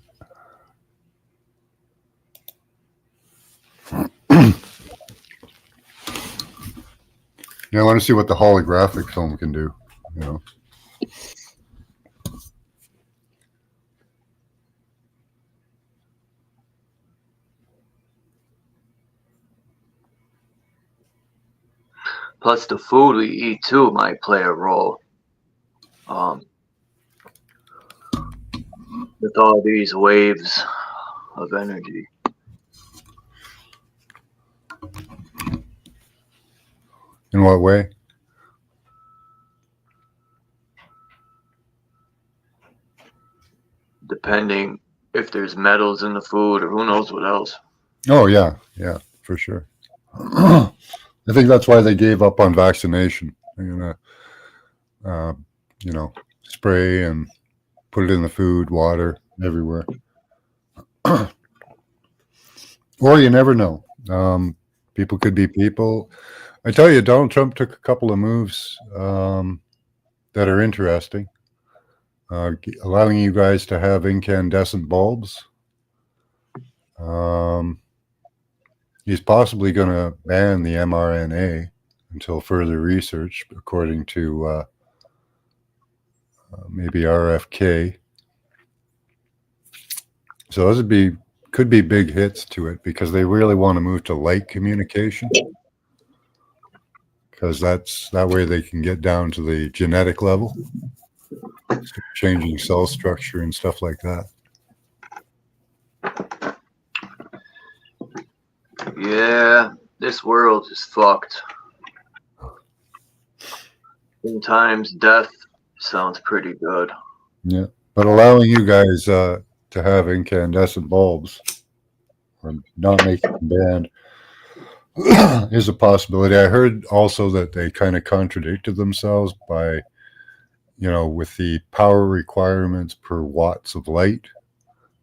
Yeah, I want to see what the holographic film can do, you know. Plus the food we eat too might play a role. With all these waves of energy. In what way? Depending if there's metals in the food or who knows what else. Oh, yeah. Yeah, for sure. I think that's why they gave up on vaccination. They're going to, spray and put it in the food, water, everywhere. Or you never know. People could be people. I tell you, Donald Trump took a couple of moves that are interesting. Allowing you guys to have incandescent bulbs. He's possibly going to ban the mRNA until further research, according to maybe RFK. So those could be big hits to it because they really want to move to light communication, because that way they can get down to the genetic level, changing cell structure and stuff like that. Yeah, this world is fucked. Sometimes death sounds pretty good. Yeah, but allowing you guys to have incandescent bulbs or not making them banned is a possibility. I heard also that they kind of contradicted themselves by, with the power requirements per watts of light,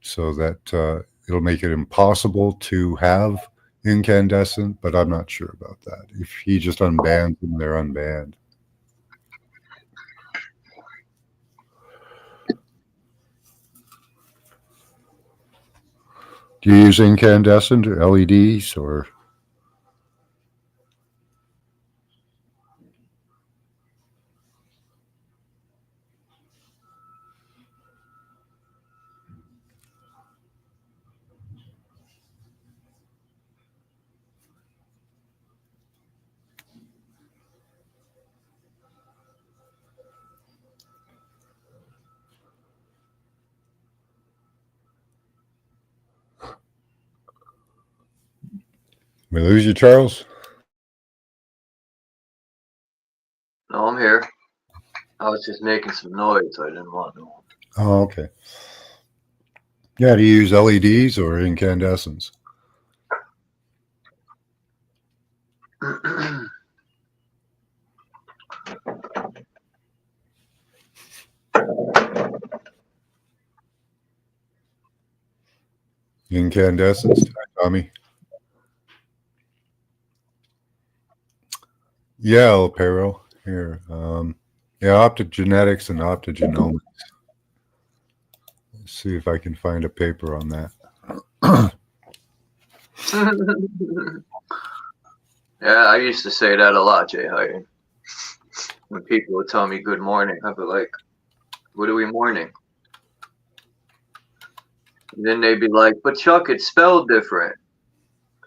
so that it'll make it impossible to have incandescent, but I'm not sure about that. If he just unbans them, they're unbanned. Do you use incandescent or LEDs or? We lose you, Charles? No, I'm here. I was just making some noise. I didn't want to. Oh, okay. Yeah, do you use LEDs or incandescents? Incandescents, Tommy? Yeah, El Perro here. Yeah, optogenetics and optogenomics. Let's see if I can find a paper on that. Yeah, I used to say that a lot, Jay Hyden. When people would tell me good morning, I'd be like, what are we mourning? And then they'd be like, but Chuck, it's spelled different.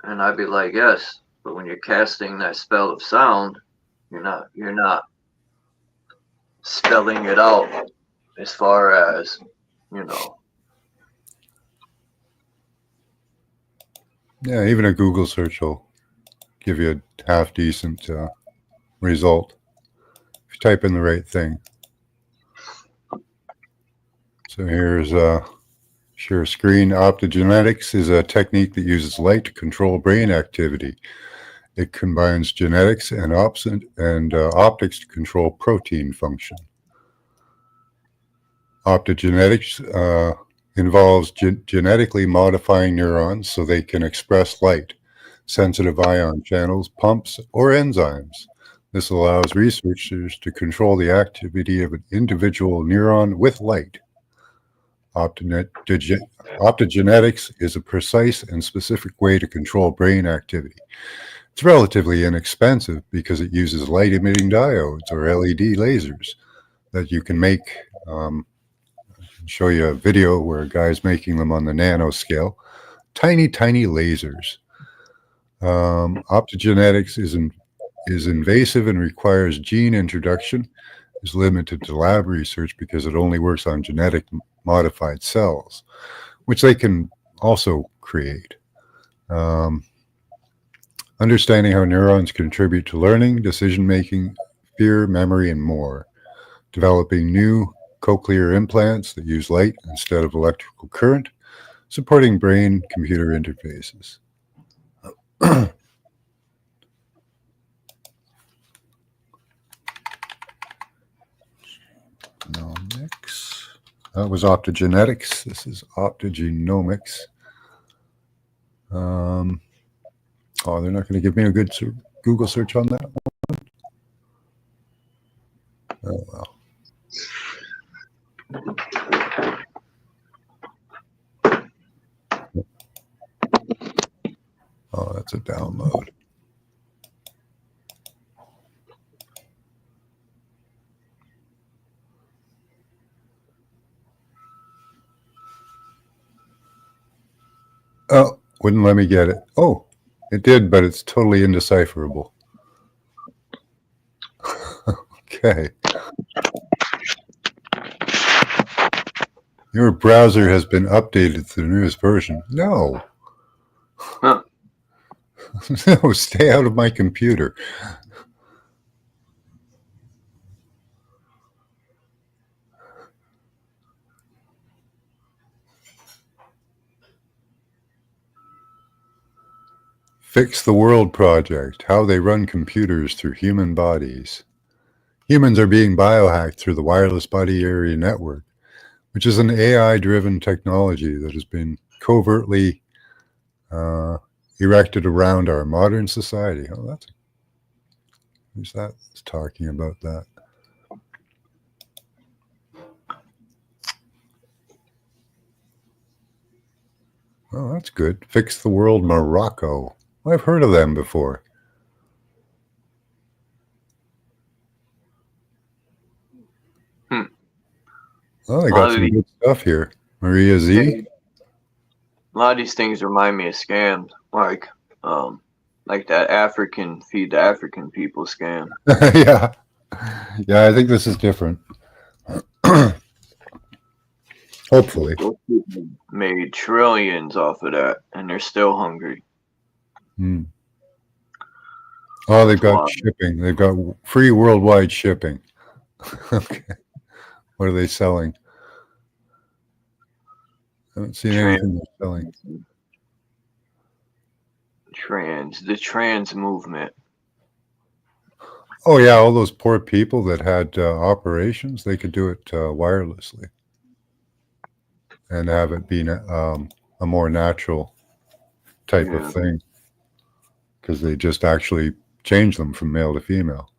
And I'd be like, yes, but when you're casting that spell of sound, you're not spelling it out as far as, Yeah, even a Google search will give you a half decent result if you type in the right thing. So here's share screen. Optogenetics is a technique that uses light to control brain activity. It combines genetics and optics to control protein function. Optogenetics involves genetically modifying neurons so they can express light, sensitive ion channels, pumps, or enzymes. This allows researchers to control the activity of an individual neuron with light. Optogenetics is a precise and specific way to control brain activity. It's relatively inexpensive because it uses light-emitting diodes or LED lasers that you can make. I'll show you a video where a guy's making them on the nanoscale. Tiny, tiny lasers. Optogenetics is invasive and requires gene introduction. Is limited to lab research because it only works on genetic modified cells, which they can also create. Understanding how neurons contribute to learning, decision-making, fear, memory, and more. Developing new cochlear implants that use light instead of electrical current. Supporting brain-computer interfaces. That was optogenetics. This is optogenomics. Oh, they're not going to give me a good Google search on that one. Oh well. Oh, that's a download. Oh, wouldn't let me get it. Oh, it did, but it's totally indecipherable. Okay. Your browser has been updated to the newest version. No. Huh. No, stay out of my computer. Fix the World Project, how they run computers through human bodies. Humans are being biohacked through the Wireless Body Area Network, which is an AI-driven technology that has been covertly erected around our modern society. Oh, that's who's that talking about that? Oh, that's good. Fix the World Morocco. I've heard of them before. Oh, they got some good stuff here. Maria Z. A lot of these things remind me of scams, like that African feed the African people scam. Yeah, I think this is different. Hopefully. Those people made trillions off of that, and they're still hungry. Hmm. Oh, they've got shipping. They've got free worldwide shipping. Okay. What are they selling? I haven't seen anything they're selling. The trans movement. Oh, yeah, all those poor people that had operations, they could do it wirelessly and have it be a more natural type of thing because they just actually change them from male to female.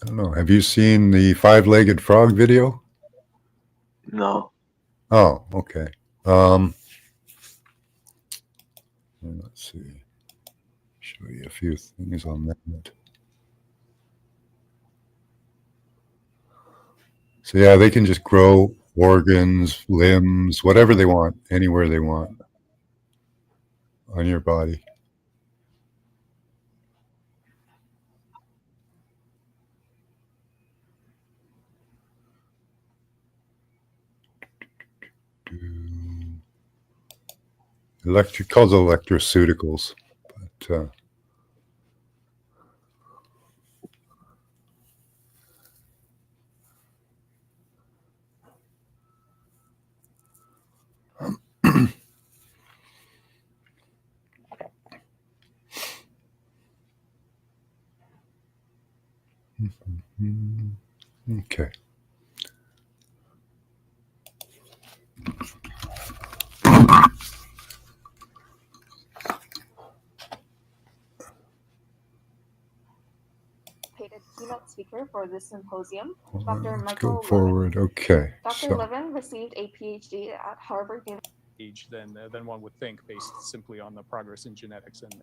I don't know. Have you seen the 5-legged frog video? No. Oh, okay. Let's see. Show you a few things on that. So yeah, they can just grow organs, limbs, whatever they want, anywhere they want on your body. Calls electroceuticals, but okay. Keynote speaker for this symposium, Dr. Let's Michael go forward. Okay. Dr. Levin received a PhD at Harvard University. Than one would think, based simply on the progress in genetics and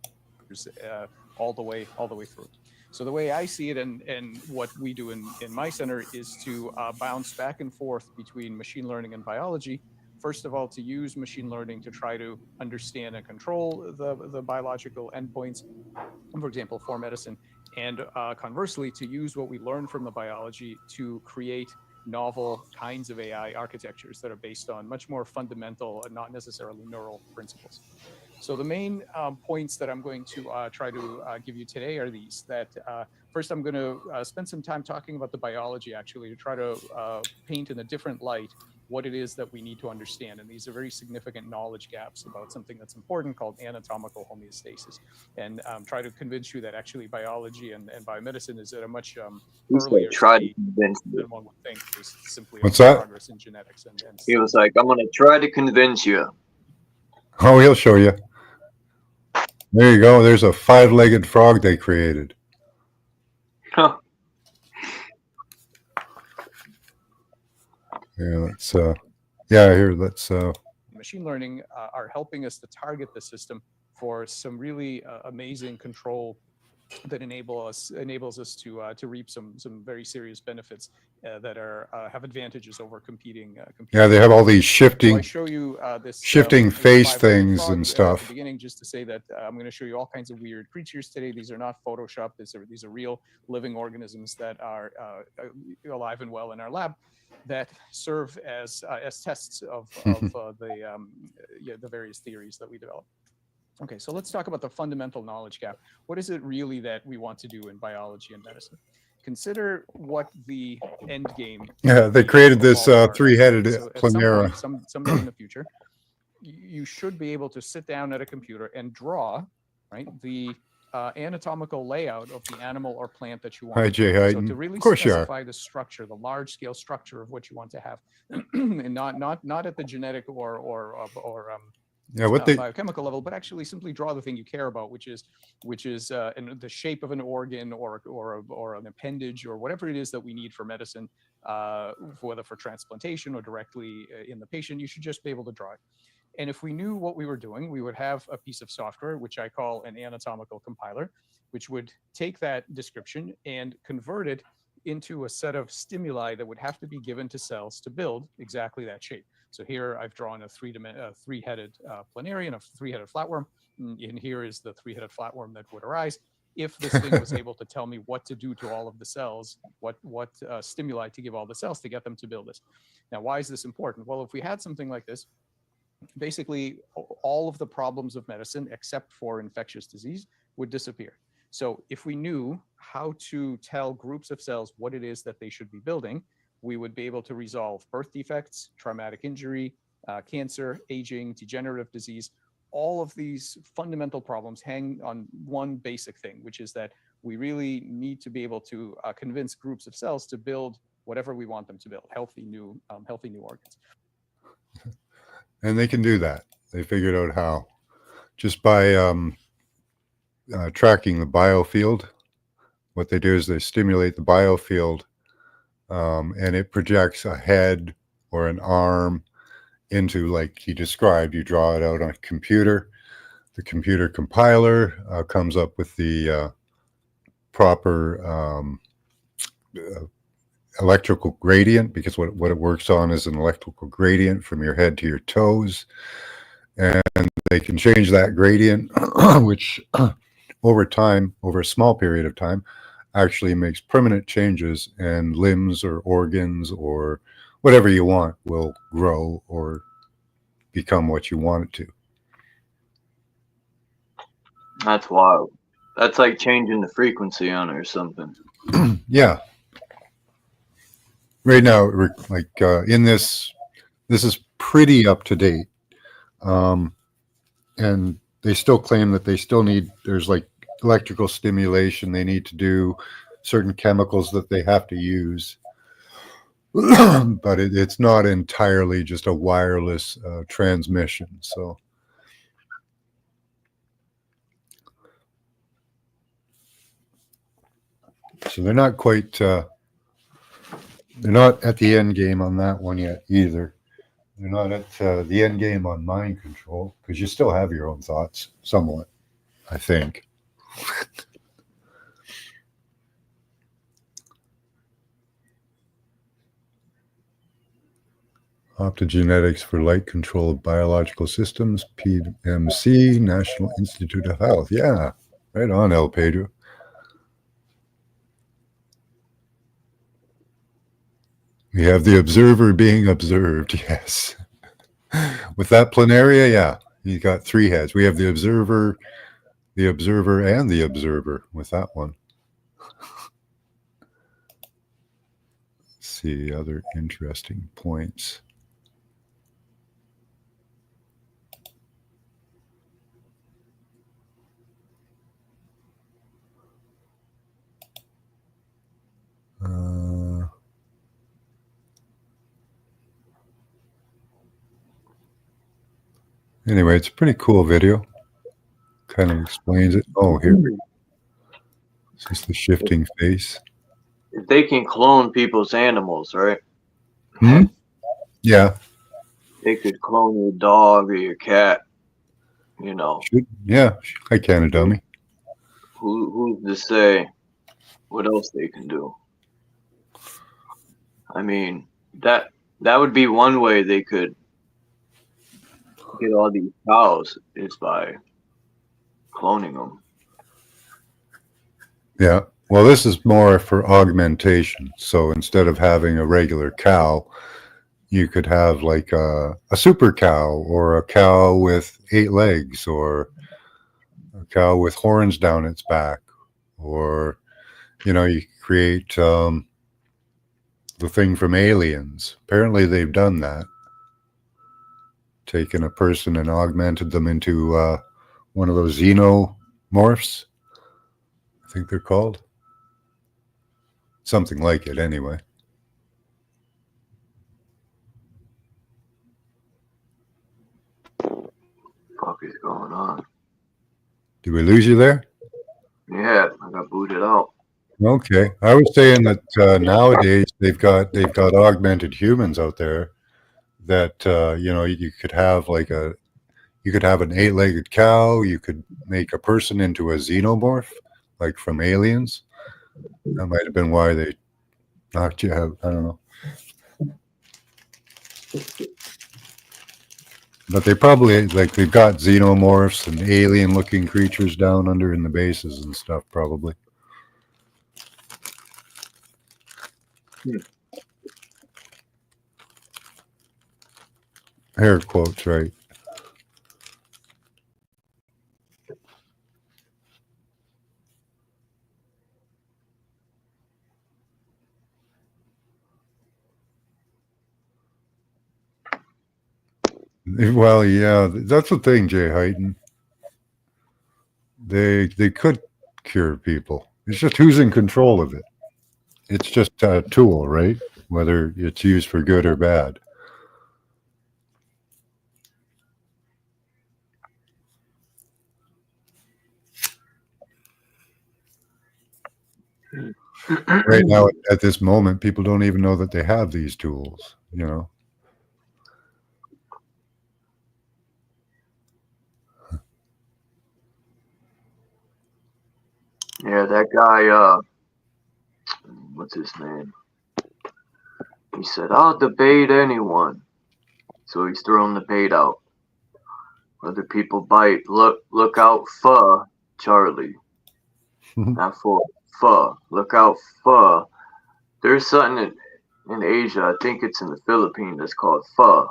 all the way through. So the way I see it, and what we do in my center, is to bounce back and forth between machine learning and biology. First of all, to use machine learning to try to understand and control the biological endpoints, for example, for medicine, and conversely, to use what we learn from the biology to create novel kinds of AI architectures that are based on much more fundamental and not necessarily neural principles. So the main points that I'm going to try to give you today are these. That first, I'm going to spend some time talking about the biology, actually, to try to paint in a different light what it is that we need to understand. And these are very significant knowledge gaps about something that's important called anatomical homeostasis. And try to convince you that actually biology and biomedicine is at a much earlier stage than one would think, based simply on progress in genetics. And he was like, I'm going to try to convince you. Oh, he'll show you. There you go. There's a 5-legged frog they created. Huh. Yeah, let's here, let's machine learning are helping us to target the system for some really amazing control that enables us to reap some very serious benefits that have advantages over competing. Yeah, they have all these shifting. So I show you this shifting face things frog, and stuff. At the beginning, just to say that I'm going to show you all kinds of weird creatures today. These are not Photoshop. These are real living organisms that are alive and well in our lab, that serve as tests of the various theories that we develop. Okay, so let's talk about the fundamental knowledge gap. What is it really that we want to do in biology and medicine? Consider what the end game. Yeah, they created this 3-headed planera. Someday in the future, you should be able to sit down at a computer and draw, right, the anatomical layout of the animal or plant that you want. Hi, Jay Hayden. So to really of course specify the structure, the large-scale structure of what you want to have, and not at the genetic or biochemical level, but actually simply draw the thing you care about, which is the shape of an organ or an appendage or whatever it is that we need for medicine, whether for transplantation or directly in the patient. You should just be able to draw it. And if we knew what we were doing, we would have a piece of software, which I call an anatomical compiler, which would take that description and convert it into a set of stimuli that would have to be given to cells to build exactly that shape. So here I've drawn a three-headed planarian, a three-headed flatworm, and here is the three-headed flatworm that would arise if this thing was able to tell me what to do to all of the cells, what stimuli to give all the cells to get them to build this. Now, why is this important? Well, if we had something like this, basically all of the problems of medicine, except for infectious disease, would disappear. So if we knew how to tell groups of cells what it is that they should be building, we would be able to resolve birth defects, traumatic injury, cancer, aging, degenerative disease. All of these fundamental problems hang on one basic thing, which is that we really need to be able to convince groups of cells to build whatever we want them to build, healthy new organs. And they can do that. They figured out how, just by tracking the biofield. What they do is they stimulate the biofield, and it projects a head or an arm into, like he described, you draw it out on a computer. The computer compiler comes up with the proper electrical gradient, because what it works on is an electrical gradient from your head to your toes, and they can change that gradient which over time, over a small period of time, actually makes permanent changes, and limbs or organs or whatever you want will grow or become what you want it to. That's wild. That's like changing the frequency on it or something. Yeah. Right now, like in this is pretty up to date, and they still claim that they still need, there's like electrical stimulation, they need to do certain chemicals that they have to use, but it's not entirely just a wireless transmission. So they're not quite they're not at the end game on that one yet either. They're not at the end game on mind control, because you still have your own thoughts somewhat, I think. Optogenetics for Light Control of Biological Systems, PMC, National Institute of Health. Yeah, right on, El Pedro. We have the observer being observed, yes. With that planaria, yeah, you got 3 heads. We have the observer, and the observer with that one. Let's see other interesting points. Anyway, it's a pretty cool video. Kind of explains it. Oh, here. It's just the shifting face. If they can clone people's animals, right? Hmm? Yeah. They could clone your dog or your cat. You know. Yeah, I can a dummy. Who's to say what else they can do? I mean, that would be one way they could get all these cows is by cloning them. Yeah. Well, this is more for augmentation. So instead of having a regular cow, you could have like a super cow or a cow with 8 legs or a cow with horns down its back, or, you know, you create the thing from Aliens. Apparently they've done that. Taken a person and augmented them into one of those xenomorphs, I think they're called. Something like it, anyway. Fuck is going on? Did we lose you there? Yeah, I got booted out. Okay, I was saying that nowadays they've got augmented humans out there that you know, you could have like an 8-legged cow. You could make a person into a xenomorph, like from Aliens. That might have been why they knocked you out. I don't know. But they probably, like, they've got xenomorphs and alien-looking creatures down under in the bases and stuff, probably. Air quotes, right? Well, yeah, that's the thing, Jay Heighton. They could cure people. It's just who's in control of it. It's just a tool, right? Whether it's used for good or bad. Right now, at this moment, people don't even know that they have these tools, you know? Yeah, that guy, what's his name? He said, I'll debate anyone. So he's throwing the bait out. Other people bite. Look out for Charlie. Not for pho. Look out for. There's something in Asia, I think it's in the Philippines, that's called pho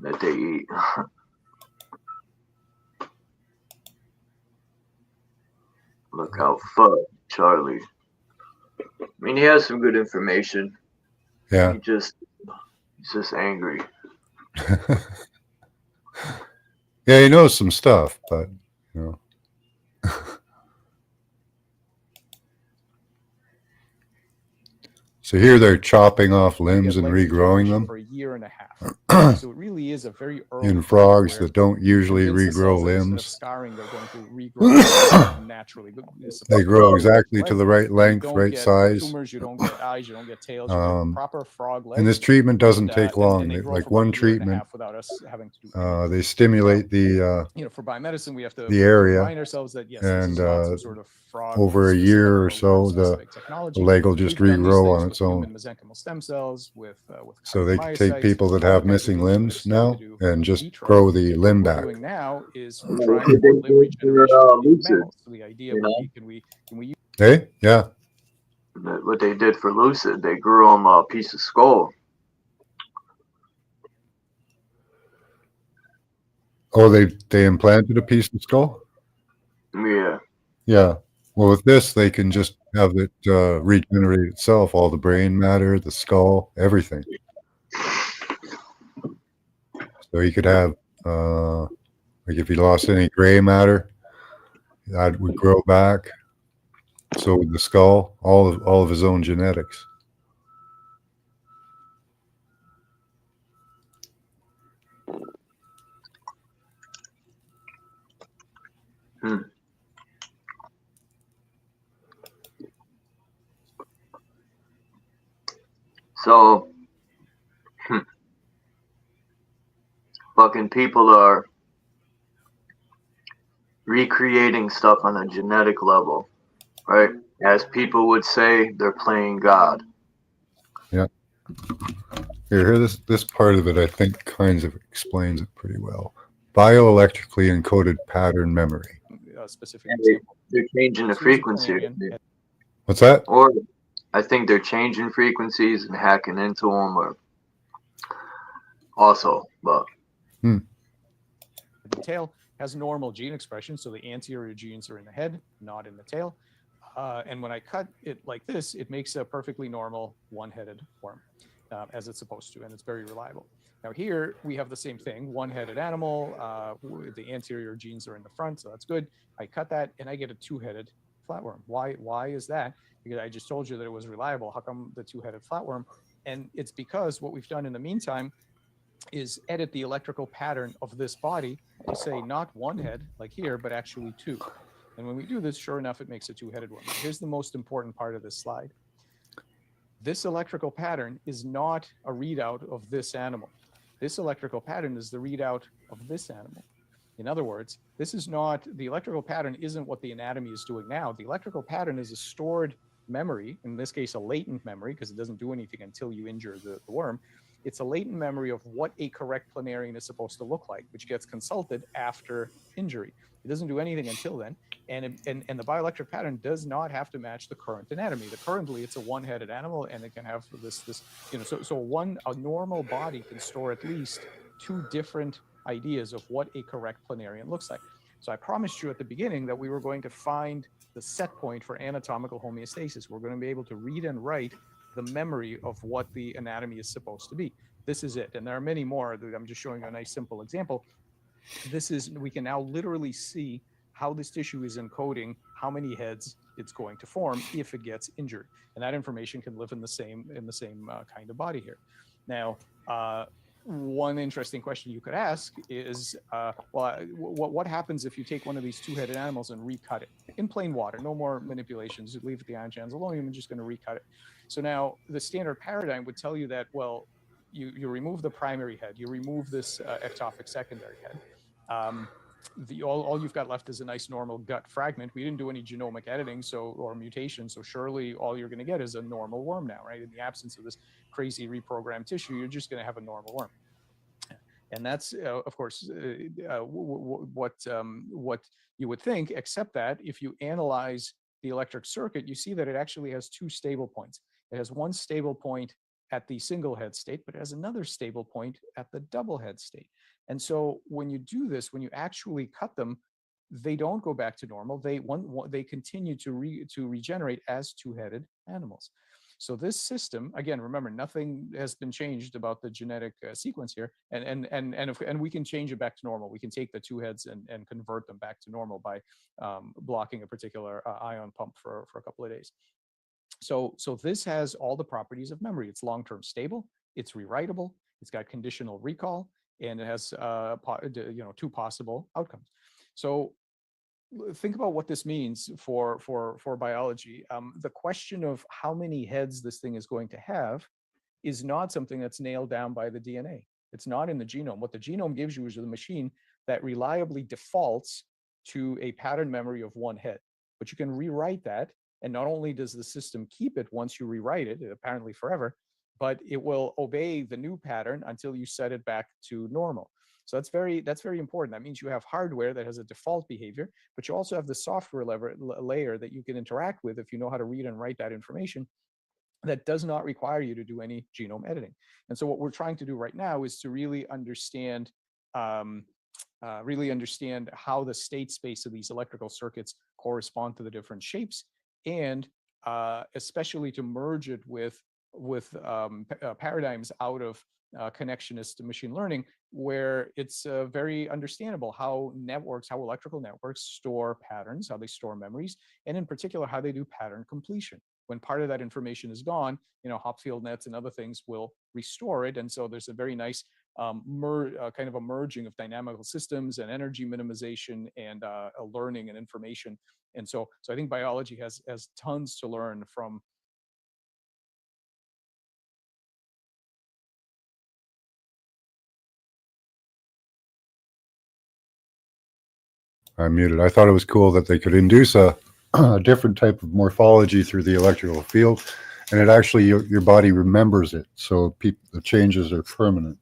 that they eat. Look out for Charlie. I mean, he has some good information. Yeah. He's just angry. Yeah, he knows some stuff, but, you know. So here they're chopping off limbs and regrowing them. For a year and a half. So it really is a very early in frogs that don't usually regrow limbs. Scarring, they're going to regrow naturally. They grow exactly to the right length, right size. Tumors, you don't get eyes, you don't get tails, you get proper frog legs. And this treatment doesn't take long. Like one treatment, they stimulate the for biomedicine, we have to the area, remind ourselves that yes, and sort of frog over a year or so, the leg will just regrow on its own. Stem cells with so they can take people that have missing limbs now and just grow the limb back. What we're doing now is we're trying to do limb regeneration in mammals. So the idea can we use Hey, yeah. What they did for Lucid, they grew him a piece of skull. Oh, they implanted a piece of skull? Yeah. Yeah. Well, with this, they can just have it regenerate itself, all the brain matter, the skull, everything. So he could have, like if he lost any gray matter, that would grow back. So with the skull, all of his own genetics. So, fucking people are recreating stuff on a genetic level, right? As people would say, they're playing God. Yeah. Here, this part of it, I think, kind of explains it pretty well. Bioelectrically encoded pattern memory. A specific example. They're changing the frequency. What's that? Or I think they're changing frequencies and hacking into them, or also, but. The tail has normal gene expression, so the anterior genes are in the head, not in the tail. And when I cut it like this, it makes a perfectly normal one-headed worm, as it's supposed to, and it's very reliable. Now here we have the same thing, one-headed animal, the anterior genes are in the front, so that's good. I cut that and I get a two-headed flatworm. Why is that? Because I just told you that it was reliable. How come the two-headed flatworm? And it's because what we've done in the meantime is edit the electrical pattern of this body to say not one head like here, but actually two. And when we do this, sure enough, it makes a two-headed one. Here's the most important part of this slide. This electrical pattern is not a readout of this animal. This electrical pattern is the readout of this animal. In other words, this is not, the electrical pattern isn't what the anatomy is doing now. The electrical pattern is a stored memory, in this case, a latent memory, because it doesn't do anything until you injure the worm. It's a latent memory of what a correct planarian is supposed to look like, which gets consulted after injury. It doesn't do anything until then. And the bioelectric pattern does not have to match the current anatomy. Currently, it's a one-headed animal, and it can have this a normal body can store at least two different ideas of what a correct planarian looks like. So I promised you at the beginning that we were going to find the set point for anatomical homeostasis. We're going to be able to read and write the memory of what the anatomy is supposed to be. This is it. And there are many more. I'm just showing you a nice simple example. We can now literally see how this tissue is encoding how many heads it's going to form if it gets injured. And that information can live in the same kind of body here. Now, one interesting question you could ask is, what happens if you take one of these two-headed animals and recut it in plain water? No more manipulations. You leave the ion channels alone. You're just going to recut it. So now the standard paradigm would tell you that, well, you remove the primary head, you remove this ectopic secondary head. All you've got left is a nice normal gut fragment. We didn't do any genomic editing or mutation, so surely all you're going to get is a normal worm now, right? In the absence of this crazy reprogrammed tissue, you're just going to have a normal worm. And that's, of course, what you would think, except that if you analyze the electric circuit, you see that it actually has two stable points. It has one stable point at the single head state, but it has another stable point at the double head state. And so when you do this, when you actually cut them, they don't go back to normal. They continue to regenerate as two-headed animals. So this system, again, remember, nothing has been changed about the genetic sequence here, and we can change it back to normal. We can take the two heads and convert them back to normal by blocking a particular ion pump for a couple of days. So this has all the properties of memory. It's long-term stable, it's rewritable, it's got conditional recall, and it has two possible outcomes. So think about what this means for biology. The question of how many heads this thing is going to have is not something that's nailed down by the DNA. It's not in the genome. What the genome gives you is a machine that reliably defaults to a pattern memory of one head. But you can rewrite that, and not only does the system keep it once you rewrite it, apparently forever, but it will obey the new pattern until you set it back to normal. So that's very important. That means you have hardware that has a default behavior, but you also have the software layer that you can interact with if you know how to read and write that information, that does not require you to do any genome editing. And so what we're trying to do right now is to really understand how the state space of these electrical circuits correspond to the different shapes, and especially to merge it with paradigms out of connectionist machine learning, where it's very understandable how electrical networks store patterns, how they store memories, and in particular, how they do pattern completion. When part of that information is gone, Hopfield nets and other things will restore it. And so there's a very nice kind of a merging of dynamical systems and energy minimization and learning and information. And so I think biology has tons to learn from. I'm muted. I thought it was cool that they could induce a different type of morphology through the electrical field, and it actually your body remembers it. So the changes are permanent.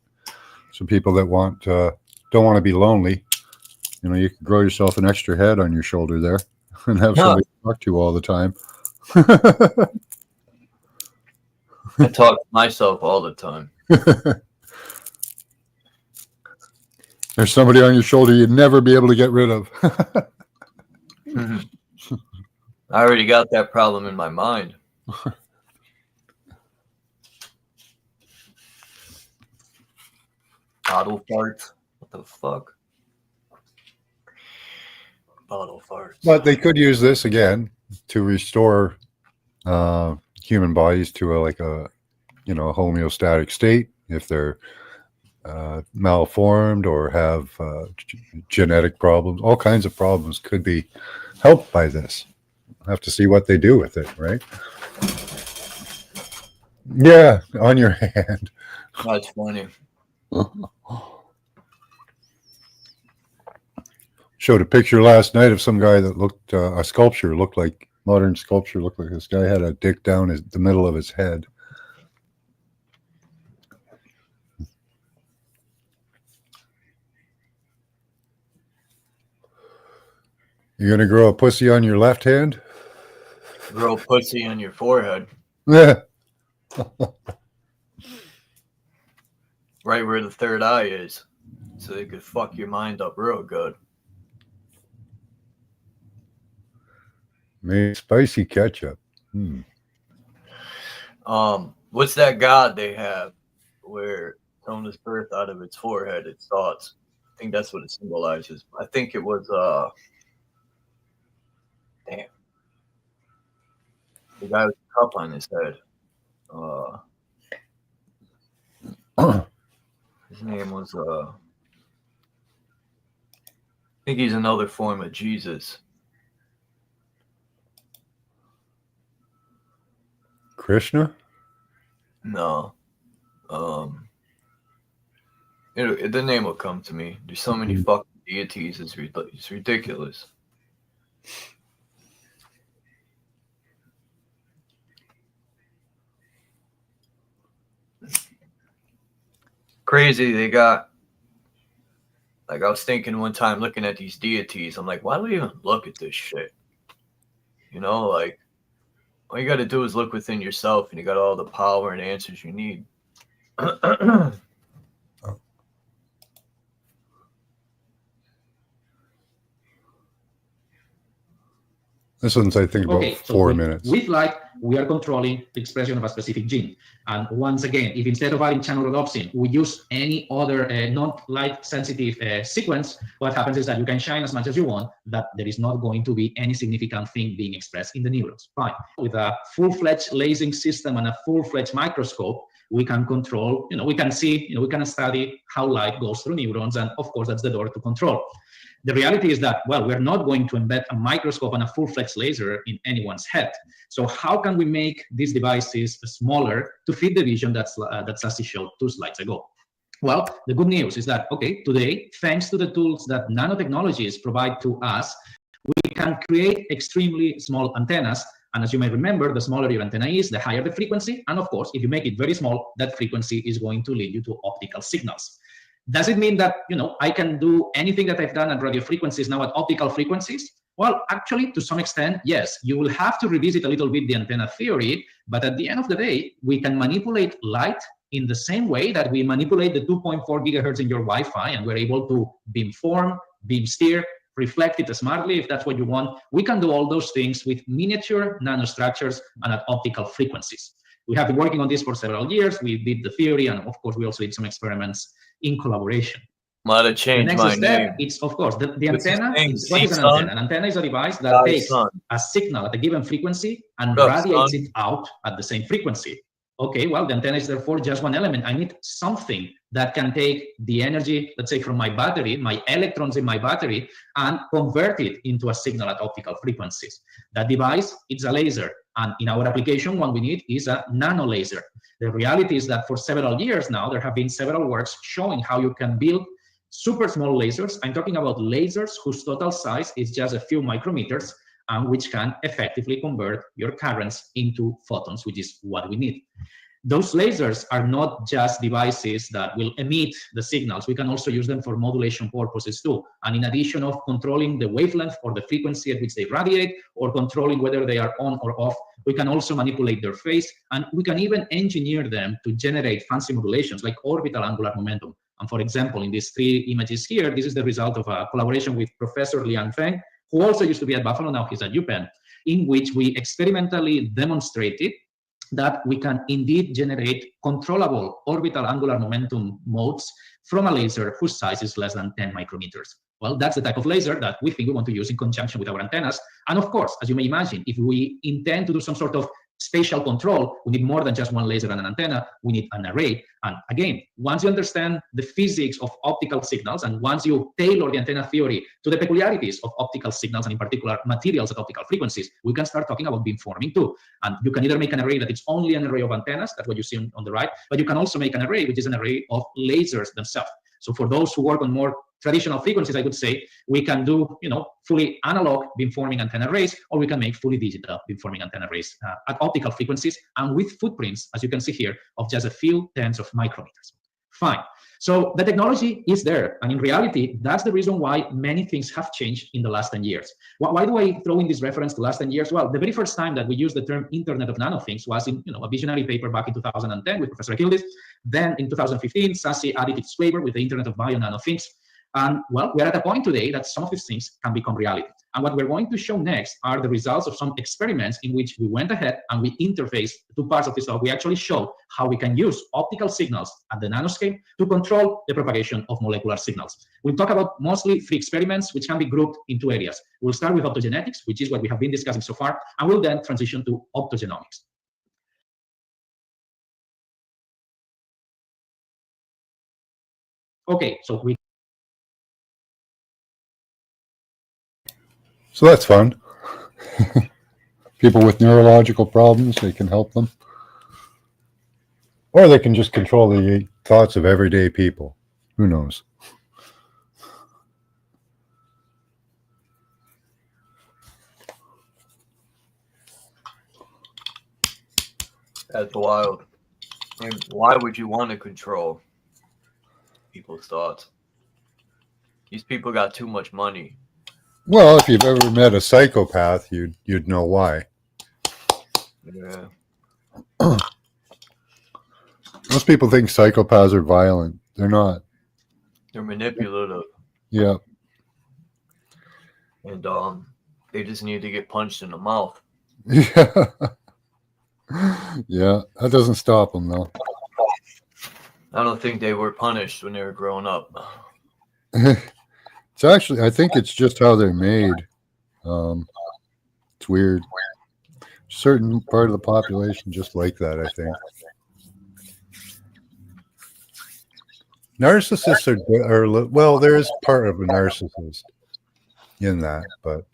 So people that don't want to be lonely, you can grow yourself an extra head on your shoulder there and have somebody talk to all the time. I talk to myself all the time. There's somebody on your shoulder you'd never be able to get rid of. I already got that problem in my mind. Bottle farts. What the fuck? Bottle farts. But they could use this again to restore human bodies to a homeostatic state if they're malformed or have genetic problems. All kinds of problems could be helped by this. We'll have to see what they do with it, right? Yeah, on your hand. That's funny. Showed a picture last night of some guy that looked a sculpture looked like modern sculpture looked like this guy had a dick down the middle of his head. You're gonna grow a pussy on your left hand? Grow a pussy on your forehead. Yeah. Right where the third eye is. So they could fuck your mind up real good. Made spicy ketchup. What's that god they have where thrown his birth out of its forehead, its thoughts? I think that's what it symbolizes. I think it was damn. The guy with the cup on his head. His name was I think he's another form of Jesus. Krishna? No. The name will come to me. There's so many fucking deities, it's ridiculous. Crazy, they got, like, I was thinking one time looking at these deities, I'm like, why do we even look at this shit? Like, all you got to do is look within yourself and you got all the power and answers you need. This one's, I think, about 4 minutes. With light, we are controlling the expression of a specific gene. And once again, if instead of adding channel rhodopsin, we use any other non-light sensitive sequence, what happens is that you can shine as much as you want, that there is not going to be any significant thing being expressed in the neurons. Fine. With a full-fledged lasing system and a full-fledged microscope, we can control, we can see, we can study how light goes through neurons. And of course, that's the door to control. The reality is that, well, we're not going to embed a microscope and a full-fledged laser in anyone's head. So how can we make these devices smaller to fit the vision that Sassy showed 2 slides ago? Well, the good news is that, okay, today, thanks to the tools that nanotechnologies provide to us, we can create extremely small antennas. And as you may remember, the smaller your antenna is, the higher the frequency. And of course, if you make it very small, that frequency is going to lead you to optical signals. Does it mean that, I can do anything that I've done at radio frequencies now at optical frequencies? Well, actually, to some extent, yes. You will have to revisit a little bit the antenna theory, but at the end of the day, we can manipulate light in the same way that we manipulate the 2.4 gigahertz in your Wi-Fi, and we're able to beamform, beam steer, reflect it smartly if that's what you want. We can do all those things with miniature nanostructures and at optical frequencies. We have been working on this for several years. We did the theory, and of course, we also did some experiments in collaboration. Might have changed my name. It's, of course, the antenna. What is an antenna? An antenna is a device that takes a signal at a given frequency and radiates it out at the same frequency. Okay, well, the antenna is therefore just one element. I need something that can take the energy, let's say, from my battery, my electrons in my battery, and convert it into a signal at optical frequencies. That device, it's a laser. And in our application, what we need is a nano laser. The reality is that for several years now, there have been several works showing how you can build super small lasers. I'm talking about lasers whose total size is just a few micrometers, and which can effectively convert your currents into photons, which is what we need. Those lasers are not just devices that will emit the signals. We can also use them for modulation purposes too. And in addition of controlling the wavelength or the frequency at which they radiate, or controlling whether they are on or off, we can also manipulate their phase, and we can even engineer them to generate fancy modulations like orbital angular momentum. And for example, in these 3 images here, this is the result of a collaboration with Professor Liang Feng, who also used to be at Buffalo, now he's at UPenn, in which we experimentally demonstrated that we can indeed generate controllable orbital angular momentum modes from a laser whose size is less than 10 micrometers. Well, that's the type of laser that we think we want to use in conjunction with our antennas. And of course, as you may imagine, if we intend to do some sort of spatial control, we need more than just one laser and an antenna. We need an array. And again, once you understand the physics of optical signals, and once you tailor the antenna theory to the peculiarities of optical signals, and in particular materials at optical frequencies, we can start talking about beamforming too. And you can either make an array that it's only an array of antennas, that's what you see on the right, but you can also make an array which is an array of lasers themselves. So for those who work on more traditional frequencies, I would say we can do, fully analog beamforming antenna arrays, or we can make fully digital beamforming antenna arrays at optical frequencies, and with footprints, as you can see here, of just a few tens of micrometers. Fine. So the technology is there, and in reality, that's the reason why many things have changed in the last 10 years. Why do I throw in this reference to last 10 years? Well, the very first time that we used the term Internet of Nanothings was in a visionary paper back in 2010 with Professor Achilles. Then in 2015, SASI added its flavor with the Internet of Bio-Nanothings. And well, we're at a point today that some of these things can become reality. And what we're going to show next are the results of some experiments in which we went ahead and we interfaced 2 parts of this law. We actually showed how we can use optical signals at the nanoscale to control the propagation of molecular signals. We'll talk about mostly 3 experiments, which can be grouped in 2 areas. We'll start with optogenetics, which is what we have been discussing so far, and we'll then transition to optogenomics. Okay, so So that's fun. People with neurological problems, they can help them. Or they can just control the thoughts of everyday people. Who knows? That's wild. And why would you want to control people's thoughts? These people got too much money. Well, if you've ever met a psychopath, you'd know why. Yeah. Most people think psychopaths are violent. They're not. They're manipulative. Yeah. And they just need to get punched in the mouth. Yeah. Yeah, that doesn't stop them though. I don't think they were punished when they were growing up. It's actually, I think it's just how they're made. It's weird. Certain part of the population just like that, I think. Narcissists are well, there is part of a narcissist in that, but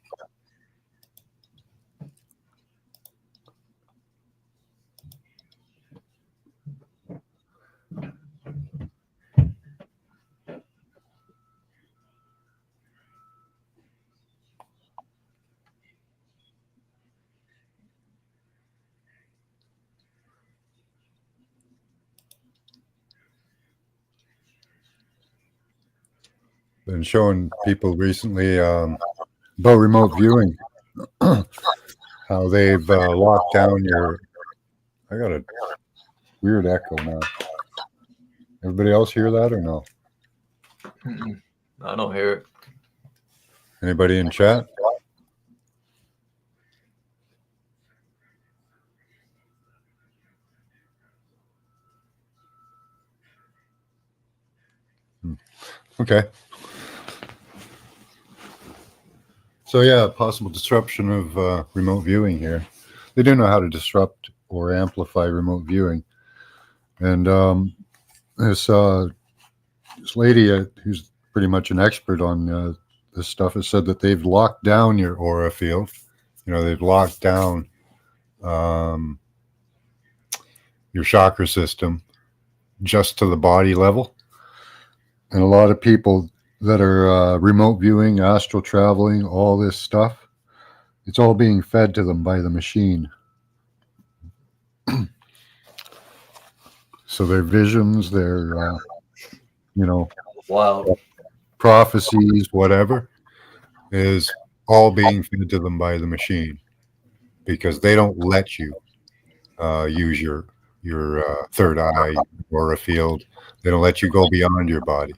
been showing people recently about remote viewing, how they've locked down your. I got a weird echo now. Everybody else hear that or no? I don't hear it. Anybody in chat? Okay. So yeah, possible disruption of remote viewing here. They do know how to disrupt or amplify remote viewing. And this lady who's pretty much an expert on this stuff has said that they've locked down your aura field. They've locked down your chakra system just to the body level. And a lot of people that are remote viewing, astral traveling, all this stuff, it's all being fed to them by the machine. So their visions, their, Wow. prophecies, whatever, is all being fed to them by the machine, because they don't let you use your third eye or a field. They don't let you go beyond your body.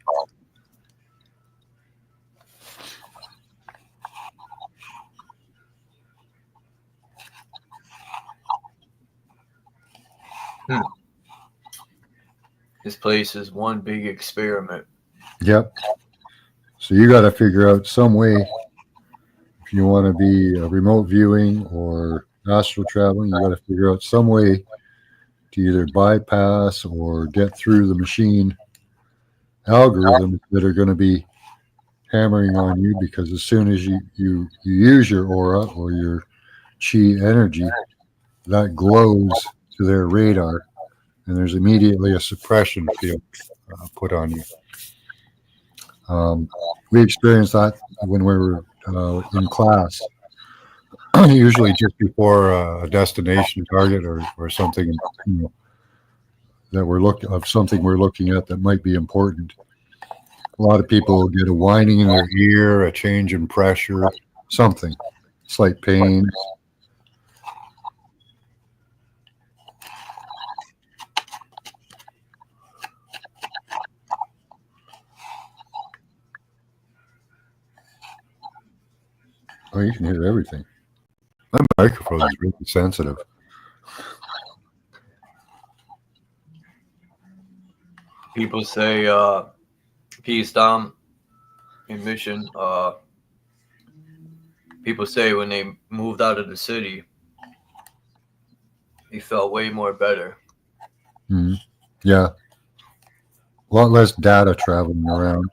This place is one big experiment. Yep. So you got to figure out some way, if you want to be remote viewing or astral traveling, you got to figure out some way to either bypass or get through the machine algorithms that are going to be hammering on you, because as soon as you use your aura or your chi energy, that glows to their radar, and there's immediately a suppression field put on you. We experienced that when we were in class, usually just before a destination target or something, that something we're looking at that might be important. A lot of people will get a whining in their ear, a change in pressure, something, slight pain. Oh, you can hear everything. My microphone is really sensitive. People say, peace, Dom, in Mission. People say when they moved out of the city, they felt way more better. Mm-hmm. Yeah. A lot less data traveling around.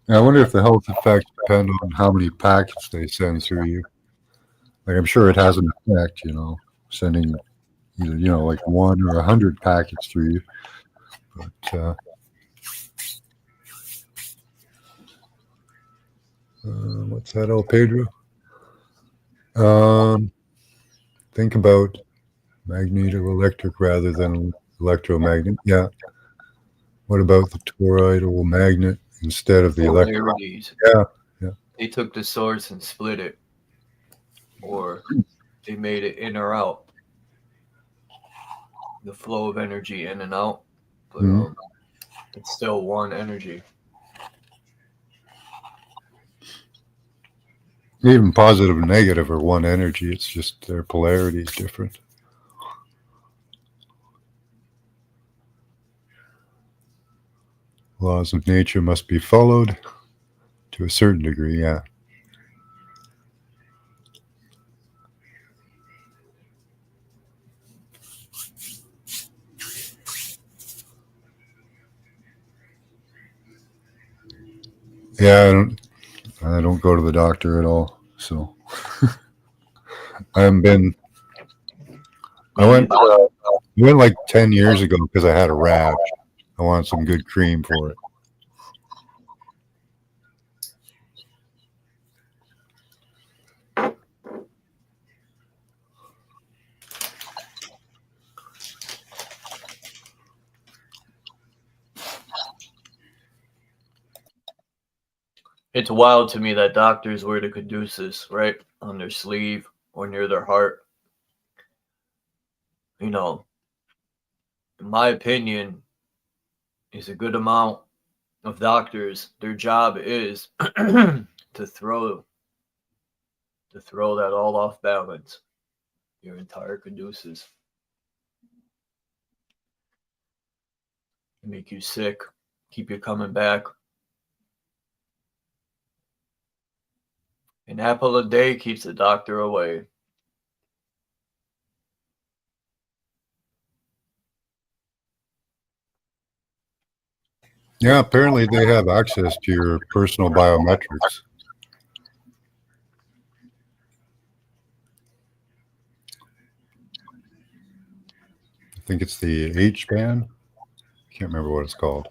I wonder if the health effects depend on how many packets they send through you. Like, I'm sure it has an effect, sending either, like 1 or 100 packets through you. But what's that, El Pedro? Think about magnetoelectric rather than electromagnet. Yeah. What about the toroidal magnet instead of the electron? Yeah. They took the source and split it, or they made it in or out. The flow of energy in and out, but it's still one energy. Even positive and negative are one energy. It's just their polarity is different. Laws of nature must be followed to a certain degree, yeah. Yeah, I don't go to the doctor at all, so I went like 10 years ago because I had a rash. I wanted some good cream for it. It's wild to me that doctors wear the caduceus, right, on their sleeve or near their heart. In my opinion, is a good amount of doctors, their job is to throw that all off balance, your entire caduceus. Make you sick, keep you coming back. An apple a day keeps the doctor away. Yeah, apparently they have access to your personal biometrics. I think it's the H band. Can't remember what it's called.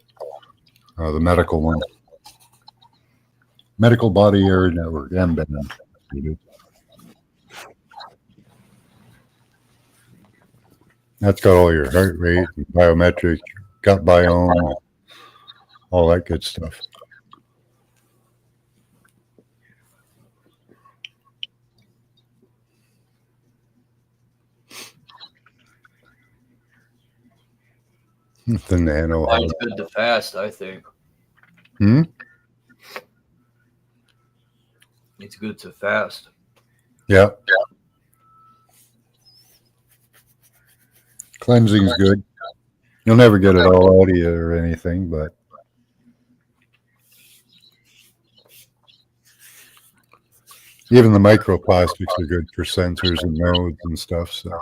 The medical one. Medical Body Area Network, M band. That's got all your heart rate, biometric, gut biome, all that good stuff. The nano. It's good to fast, I think. Hmm? It's good to fast. Yeah. Cleansing's good. You'll never get it all out of you or anything, but even the microplastics are good for sensors and nodes and stuff. So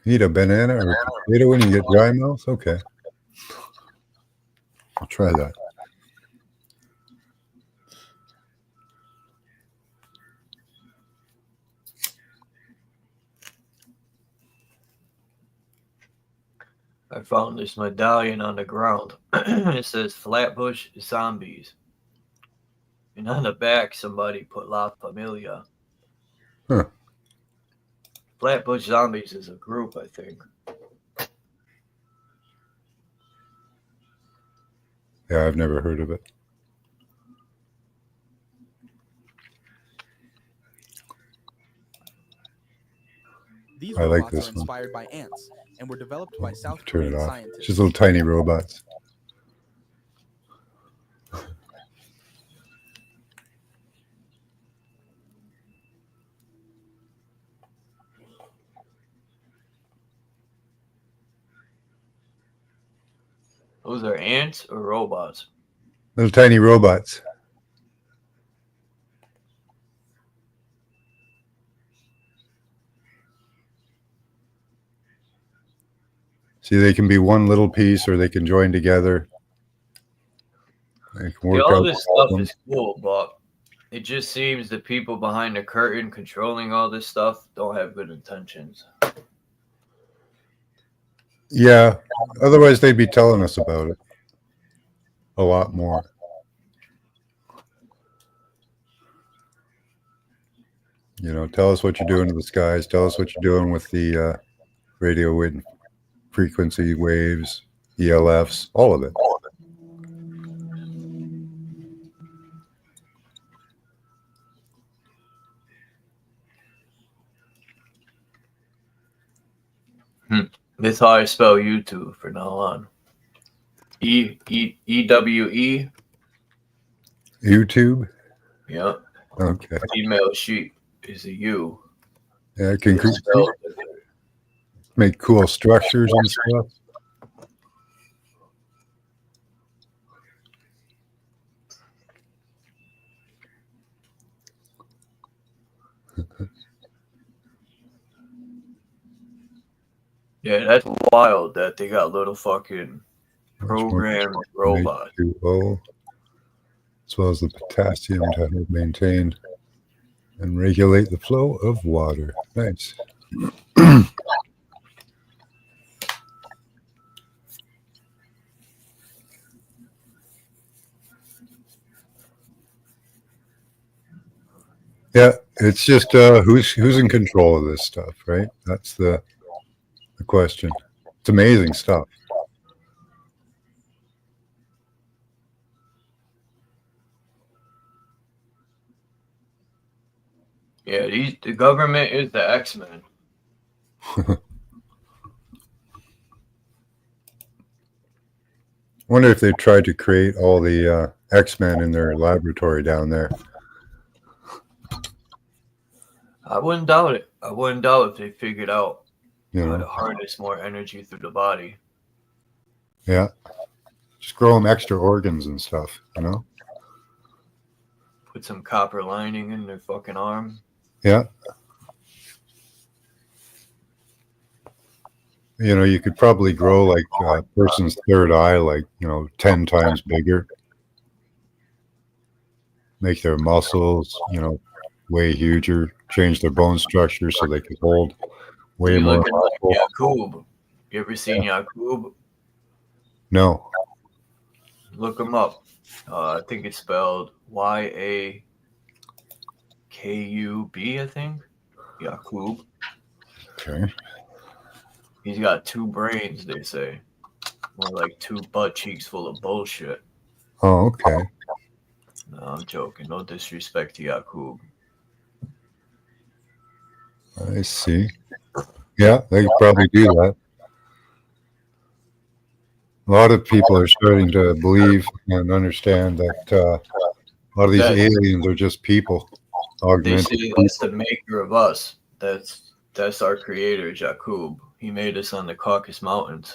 eat a banana or a potato when you get dry mouth? Okay. I'll try that. I found this medallion on the ground. It says Flatbush Zombies. And on the back, somebody put La Familia. Huh. Flatbush Zombies is a group, I think. Yeah, I've never heard of it. These I like robots this are one. inspired by ants and were developed by South Turn it Korean off. scientists. Just little tiny robots. Those are ants or robots? Little tiny robots. See, they can be one little piece or they can join together. They can work all out this stuff is cool, but it just seems the people behind the curtain controlling all this stuff don't have good intentions. Yeah, otherwise they'd be telling us about it a lot more. You know, tell us what you're doing to the skies. Tell us what you're doing with the radio frequency waves, ELFs, all of it. That's how I spell YouTube from now on. E-W-E. YouTube? Yep. Okay. Female sheep is a U. Yeah, it can make cool structures and stuff. Yeah, that's wild that they got little fucking programmed robots. H2O, as well as the potassium to help maintain and regulate the flow of water. Nice. Yeah, it's just who's in control of this stuff, right? That's the question. It's amazing stuff. Yeah, the government is the X-Men. Wonder if they tried to create all the X-Men in their laboratory down there. I wouldn't doubt it. I wouldn't doubt if they figured out You how know, to harness more energy through the body. yeah, just grow them extra organs and stuff. You know. Put some copper lining in their fucking arm. Yeah. You know, you could probably grow like a person's third eye, like, 10 times bigger. Make their muscles, way huger. Change their bone structure so they could hold way You more looking like muscle. Yakub. You ever seen Yakub? No. Look him up. I think it's spelled Yakub, I think. Yakub. Okay. He's got 2 brains, they say. More like 2 butt cheeks full of bullshit. Oh, okay. No, I'm joking. No disrespect to Yakub. I see. Yeah, they could probably do that. A lot of people are starting to believe and understand that a lot of these aliens are just people. They Augmented say people. that's the maker of us. That's our creator, Jakub. He made us on the Caucasus Mountains.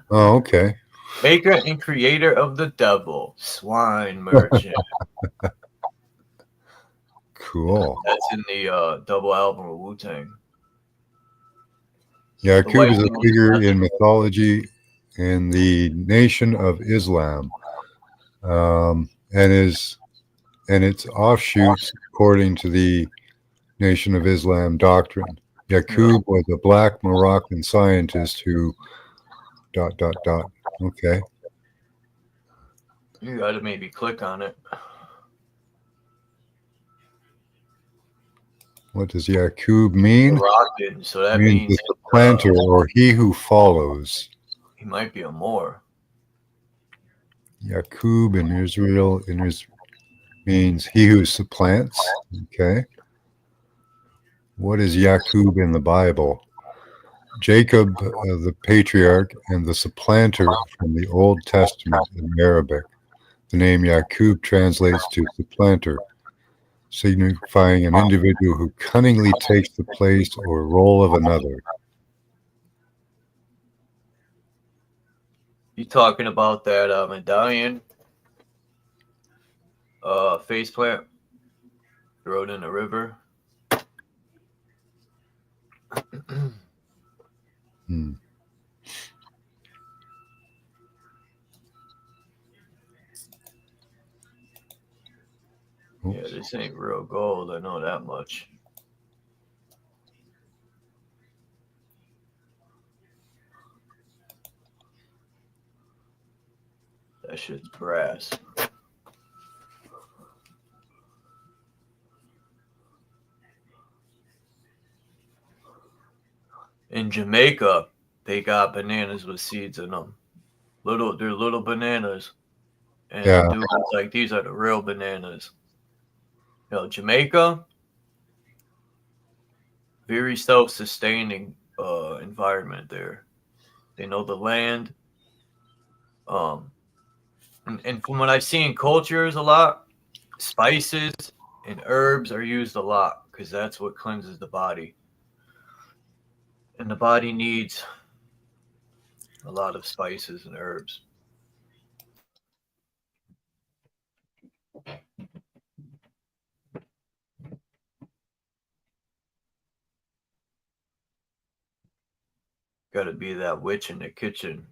Oh, okay. Maker and creator of the devil, swine merchant. Cool. That's in the double album of Wu-Tang. Yakub is a figure in mythology in the Nation of Islam, and its offshoots according to the Nation of Islam doctrine. Yakub was a black Moroccan scientist who ... Okay. You gotta maybe click on it. What does Yakub mean? Moroccan, so that Means means the supplanter or he who follows. he might be a Moor. Yakub in Israel means he who supplants. Okay. What is Yakub in the Bible? Jacob, the patriarch, and the supplanter from the Old Testament in Arabic. The name Yakub translates to supplanter, signifying an individual who cunningly takes the place or role of another. You talking about that medallion faceplant thrown in the river? Hmm. Yeah, this ain't real gold. I know that much. That shit's brass. In Jamaica, they got bananas with seeds in them. They're little bananas. And Yeah. the dude was like, these are the real bananas. You know, Jamaica, very self-sustaining environment there. They know the land. And from what I've seen, cultures a lot, spices and herbs are used a lot because that's what cleanses the body. And the body needs a lot of spices and herbs. Got to be that witch in the kitchen.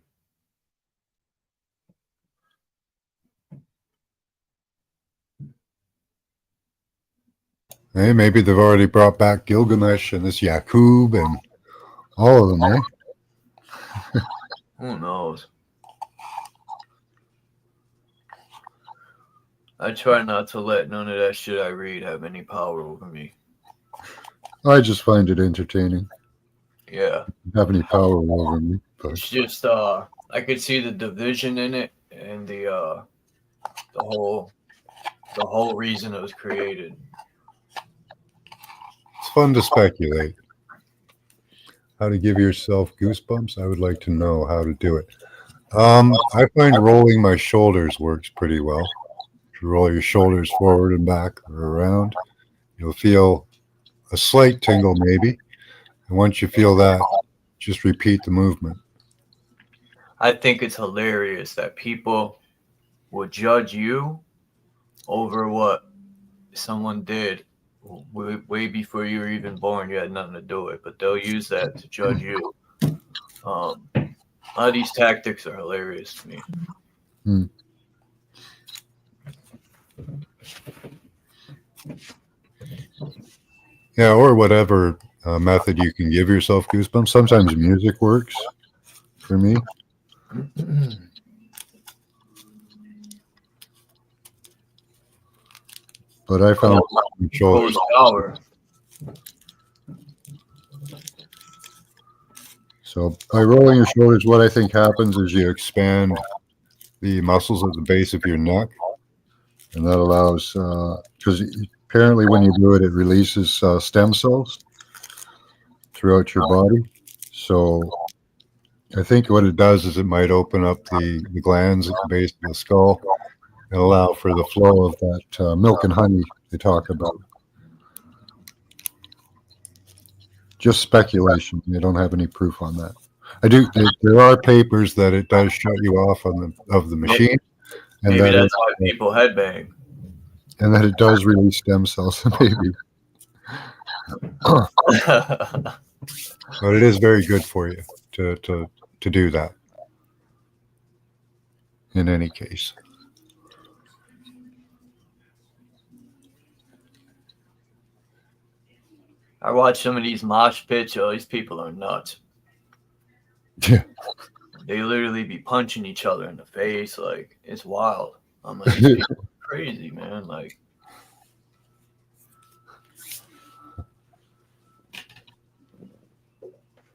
Hey, maybe they've already brought back Gilgamesh and this Yakub and all of them, eh? Who knows? I try not to let none of that shit I read have any power over me. I just find it entertaining. Yeah. Have any power over me. But It's just I could see the division in it and the whole reason it was created. it's fun to speculate. How to give yourself goosebumps? I would like to know how to do it. I find rolling my shoulders works pretty well. If you roll your shoulders forward and back or around, you'll feel a slight tingle maybe. And once you feel that, just repeat the movement. I think it's hilarious that people would judge you over what someone did way before you were even born. You had nothing to do with it, but they'll use that to judge you. A lot of these tactics are hilarious to me. Yeah, or whatever method you can give yourself goosebumps. Sometimes music works for me. But I found shoulders. So by rolling your shoulders, what I think happens is you expand the muscles at the base of your neck, and that allows, because apparently when you do it, it releases stem cells throughout your body. So I think what it does is it might open up the glands at the base of the skull and allow for the flow of that milk and honey they talk about. Just speculation. You don't have any proof on that. There are papers that it does shut you off of the machine, and Maybe that that's why people headbang. And that it does release stem cells, maybe. But it is very good for you to do that. In any case. I watch some of these mosh pits. Oh, these people are nuts. Yeah. They literally be punching each other in the face. Like, it's wild. I'm like, these people are crazy, man. Like,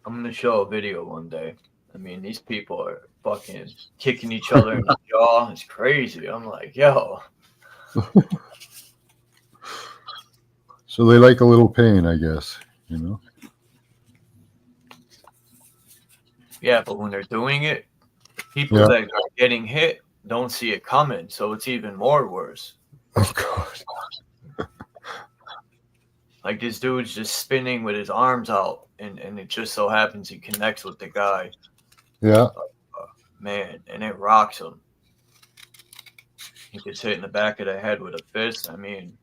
I'm going to show a video one day. I mean, these people are fucking kicking each other in the jaw. It's crazy. I'm like, yo. So they like a little pain, I guess, you know? Yeah, but when they're doing it, people that are getting hit don't see it coming. So it's even more worse. Oh, God. Like, this dude's just spinning with his arms out, and it just so happens he connects with the guy. Yeah. Man, and it rocks him. He gets hit in the back of the head with a fist. I mean,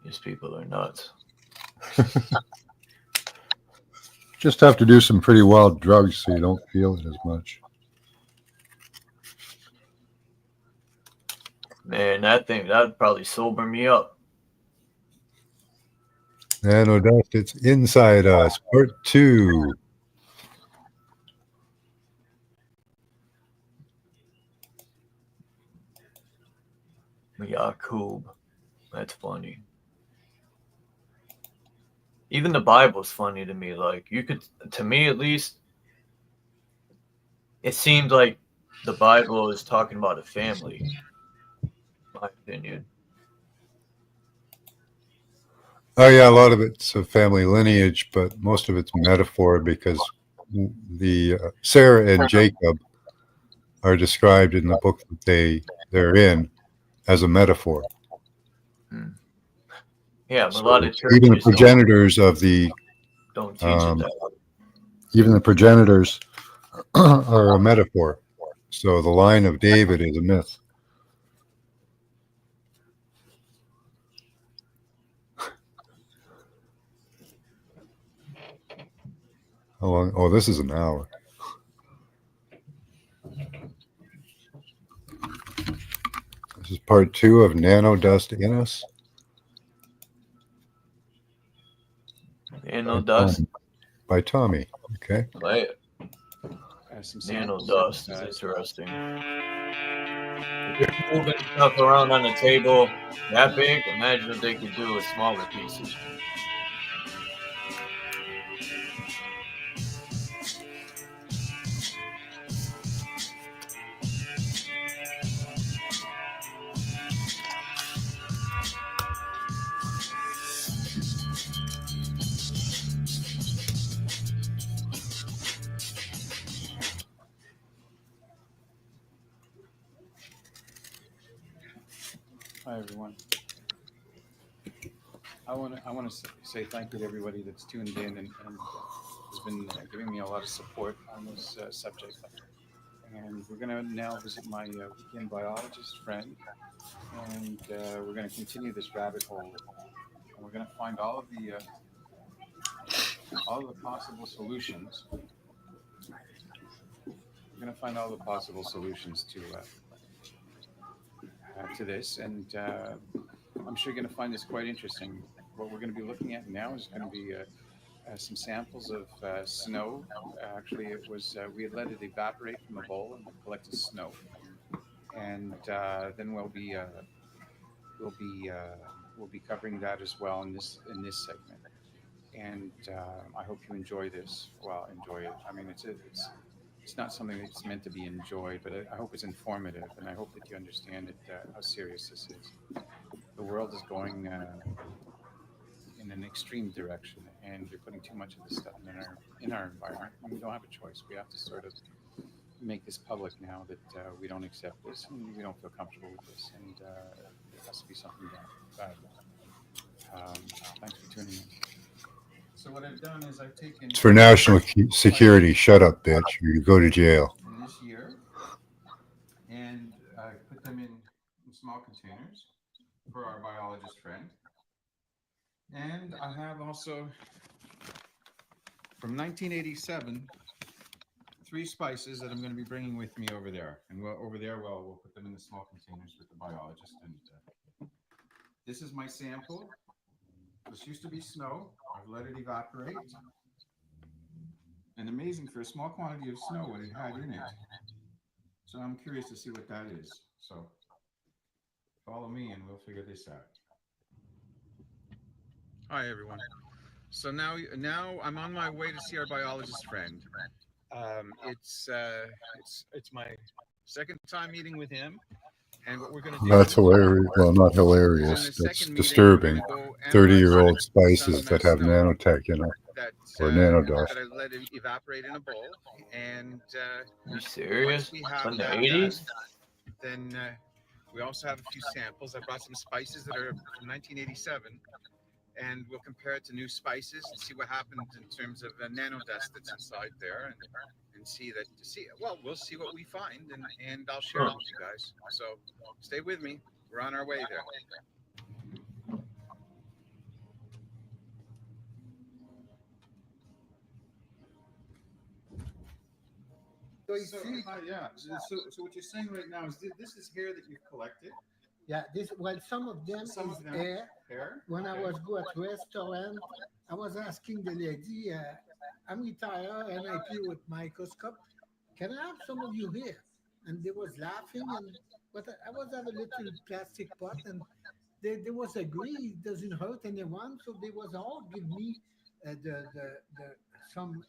these people are nuts. Just have to do some pretty wild drugs so you don't feel it as much. Man, that'd probably sober me up. Nano dust, it's inside us. Part 2. Yakub. That's funny. Even the Bible's funny to me. Like, to me at least, it seemed like the Bible is talking about a family, in my opinion. Oh, yeah, a lot of it's a family lineage, but most of it's metaphor because the Sarah and Jacob are described in the book that they're in as a metaphor. Yeah, but a lot of churches even the progenitors of the don't teach it that way. even the progenitors are a metaphor. So the line of David is a myth. How long? Oh, this is an hour. This is part 2 of Nano Dust in Us. Nano Dust? By Tommy. Okay. Play it. Nano Dust is interesting. If you're moving stuff around on the table that big, imagine what they could do with smaller pieces. Hi, everyone. I want to say thank you to everybody that's tuned in and has been giving me a lot of support on this subject. And we're going to now visit my weekend biologist friend, and we're going to continue this rabbit hole. And we're going to find all of the possible solutions. We're going to find all the possible solutions to this, and I'm sure you're going to find this quite interesting. What we're going to be looking at now is going to be some samples of snow. Actually, it was we had let it evaporate from a bowl and collected snow, and then we'll be covering that as well in this segment. And I hope you enjoy this. Well, enjoy it. I mean, it's not something that's meant to be enjoyed, but I hope it's informative, and I hope that you understand it, how serious this is. The world is going in an extreme direction, and they're putting too much of this stuff in our environment. And we don't have a choice. We have to sort of make this public now that we don't accept this and we don't feel comfortable with this, and there has to be something done about it. Thanks for tuning in. So what I've done is I've taken... It's for national security. Shut up, bitch, or you go to jail. In this year, and I put them in small containers for our biologist friend. And I have also, from 1987, 3 spices that I'm going to be bringing with me over there. And over there, we'll put them in the small containers with the biologist. And this is my sample. This used to be snow. I've let it evaporate. And amazing for a small quantity of snow what it had in it. So I'm curious to see what that is. So follow me and we'll figure this out. Hi everyone. So now I'm on my way to see our biologist friend. It's my second time meeting with him. And what we're going to do... That's hilarious. Well, not hilarious. That's disturbing. 30-year-old spices that have nanotech in it, or nanodust. That I let it evaporate in a bowl. And you serious? We have From the that 80s? Done, then we also have a few samples. I brought some spices that are from 1987. And we'll compare it to new spices and see what happens in terms of nanodust that's inside there, and see. Well, we'll see what we find, and I'll share it with you guys. So stay with me. We're on our way there. So what you're saying right now is this is hair that you've collected. Yeah, some of them is hair. When I was go at restaurant, I was asking the lady, I'm retired and I play with microscope. Can I have some of your hair? And they was laughing, but I was have a little plastic pot, and they was agree it doesn't hurt anyone, so they was all give me some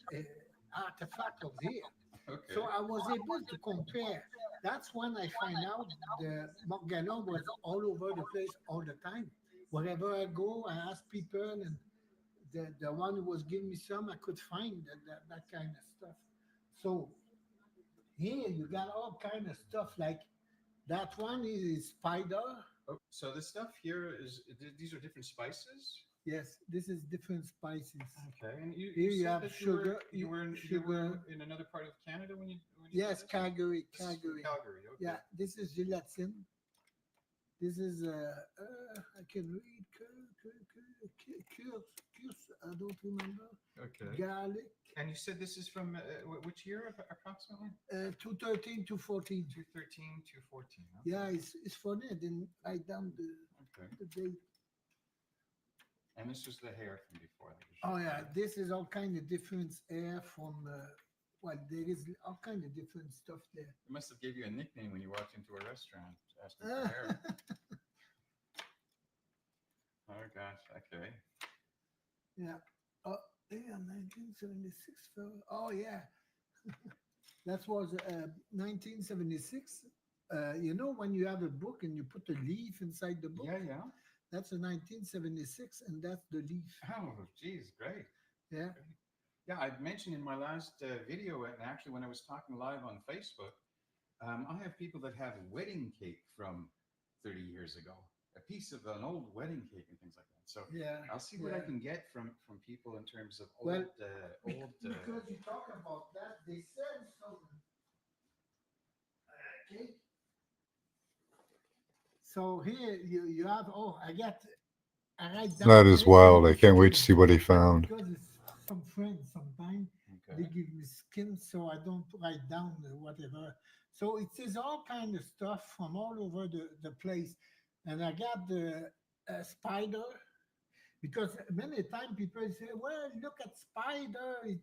artifact of hair. Okay. So I was able to compare. That's when I find out the Morgellon was all over the place all the time. Wherever I go, I ask people, and the one who was giving me some, I could find that kind of stuff. So here you got all kind of stuff, like that one is spider. So the stuff here these are different spices? Yes, this is different spices. Okay, and here you have sugar. You were in another part of Canada when you yes, Calgary. Calgary, okay. Yeah, this is gelatin. This is I can read. I don't remember. Okay. Garlic. And you said this is from which year approximately? 2013 to 14. 2013 to 14. Okay. Yeah, it's funny. I didn't write down the date. And this was the hair from before. Oh yeah, this is all kind of different hair from. There is all kind of different stuff there. It must have gave you a nickname when you walked into a restaurant asking for hair. Oh gosh, okay. Yeah. Oh yeah, 1976. Oh yeah, that was 1976. You know when you have a book and you put a leaf inside the book. Yeah. That's a 1976, and that's the leaf. Oh, geez, great. Yeah. Yeah, I mentioned in my last video, and actually when I was talking live on Facebook, I have people that have wedding cake from 30 years ago. a piece of an old wedding cake and things like that. So Yeah, I'll see what I can get from people in terms of old, well, old. because you talk about that, they sell some cake. So here you have. Oh, I write down. That is wild. I can't wait to see what he found. Because it's some friends sometimes they give me skin, so I don't write down whatever. So it is all kind of stuff from all over the place, and I got the spider. Because many times people say, "Well, look at spider. It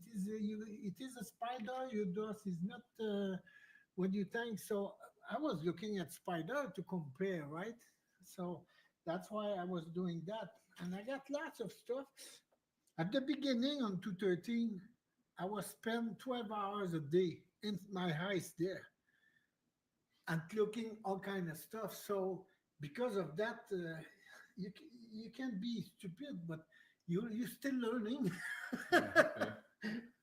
is a spider. Your dust is not what you think." So I was looking at spider to compare, right? So that's why I was doing that, and I got lots of stuff. At the beginning on 213, I was spend 12 hours a day in my house there and looking all kind of stuff. So because of that, you can't be stupid, but you're still learning.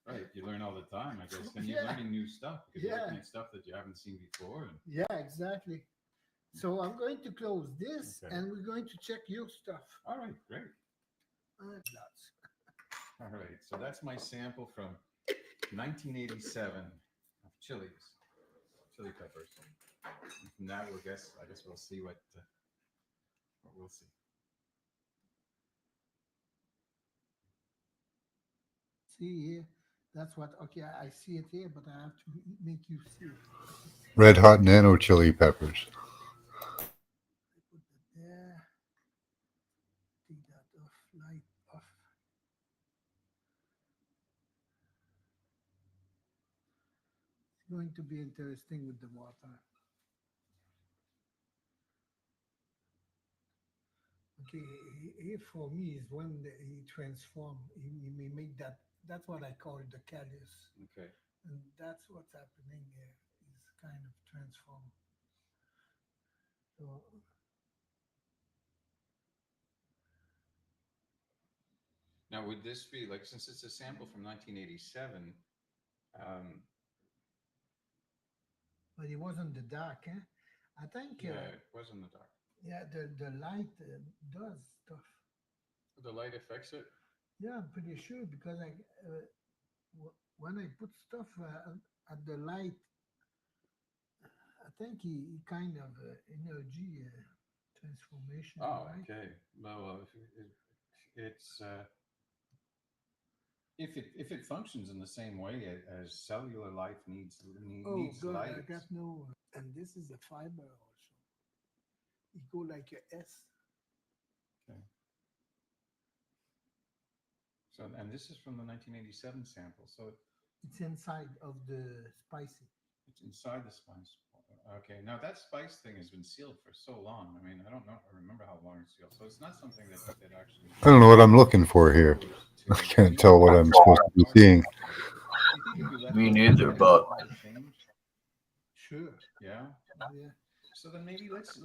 Right, you learn all the time, I guess, and you're learning new stuff because you're looking at stuff that you haven't seen before. And... Yeah, exactly. So I'm going to close this, and we're going to check your stuff. All right, great. Lots. All right, so that's my sample from 1987 of chili peppers. And from that, I guess we'll see what we'll see. See here, that's what. Okay, I see it here, but I have to make you see it. Red hot nano chili peppers. Put that there. Take that off, light off. It's going to be interesting with the water. Okay, here for me is when he transform. He may make that. That's what I call the callus. Okay. And that's what's happening here. Is kind of transform. So now, would this be like, since it's a sample from 1987? But it wasn't the dark, eh? I think. Yeah, it was in the dark. Yeah, the light does stuff. The light affects it? Yeah, I'm pretty sure because when I put stuff at the light, I think he kind of energy transformation. Oh, right? okay. Well, it's if it functions in the same way as cellular life needs God, light. I got no. And this is a fiber also. It go like a S. Okay. So, and this is from the 1987 sample. So it's inside of the spicy. It's inside the spice. Okay. Now that spice thing has been sealed for so long. I mean, I don't know. I remember how long it's sealed. So it's not something that actually. I don't know what I'm looking for here. I can't tell what I'm supposed to be seeing. Me neither, but sure. Yeah. Yeah. So then maybe let's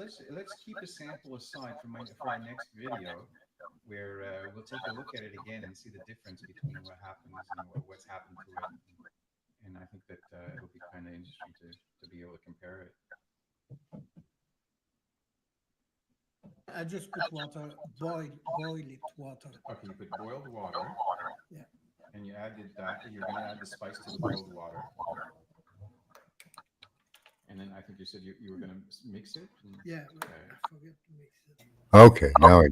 keep a sample aside for our next video, where we'll take a look at it again and see the difference between what happens and what's happened to it. And I think that it'll be kind of interesting to be able to compare it. I just put water, boil it water. Okay, you put boiled water. Yeah. And you added that. You're going to add the spice to the boiled water. And then I think you said you were going to mix it. Yeah. Okay. I forget to mix it. Okay, now I.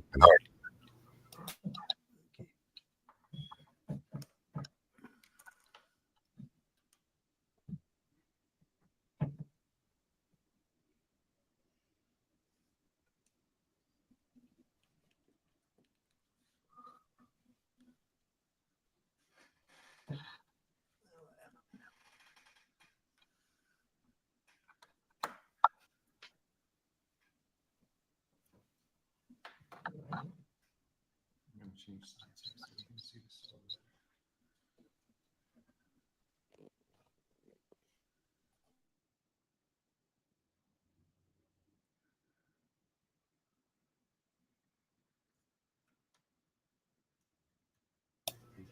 I'm going to change sides here so we can see this.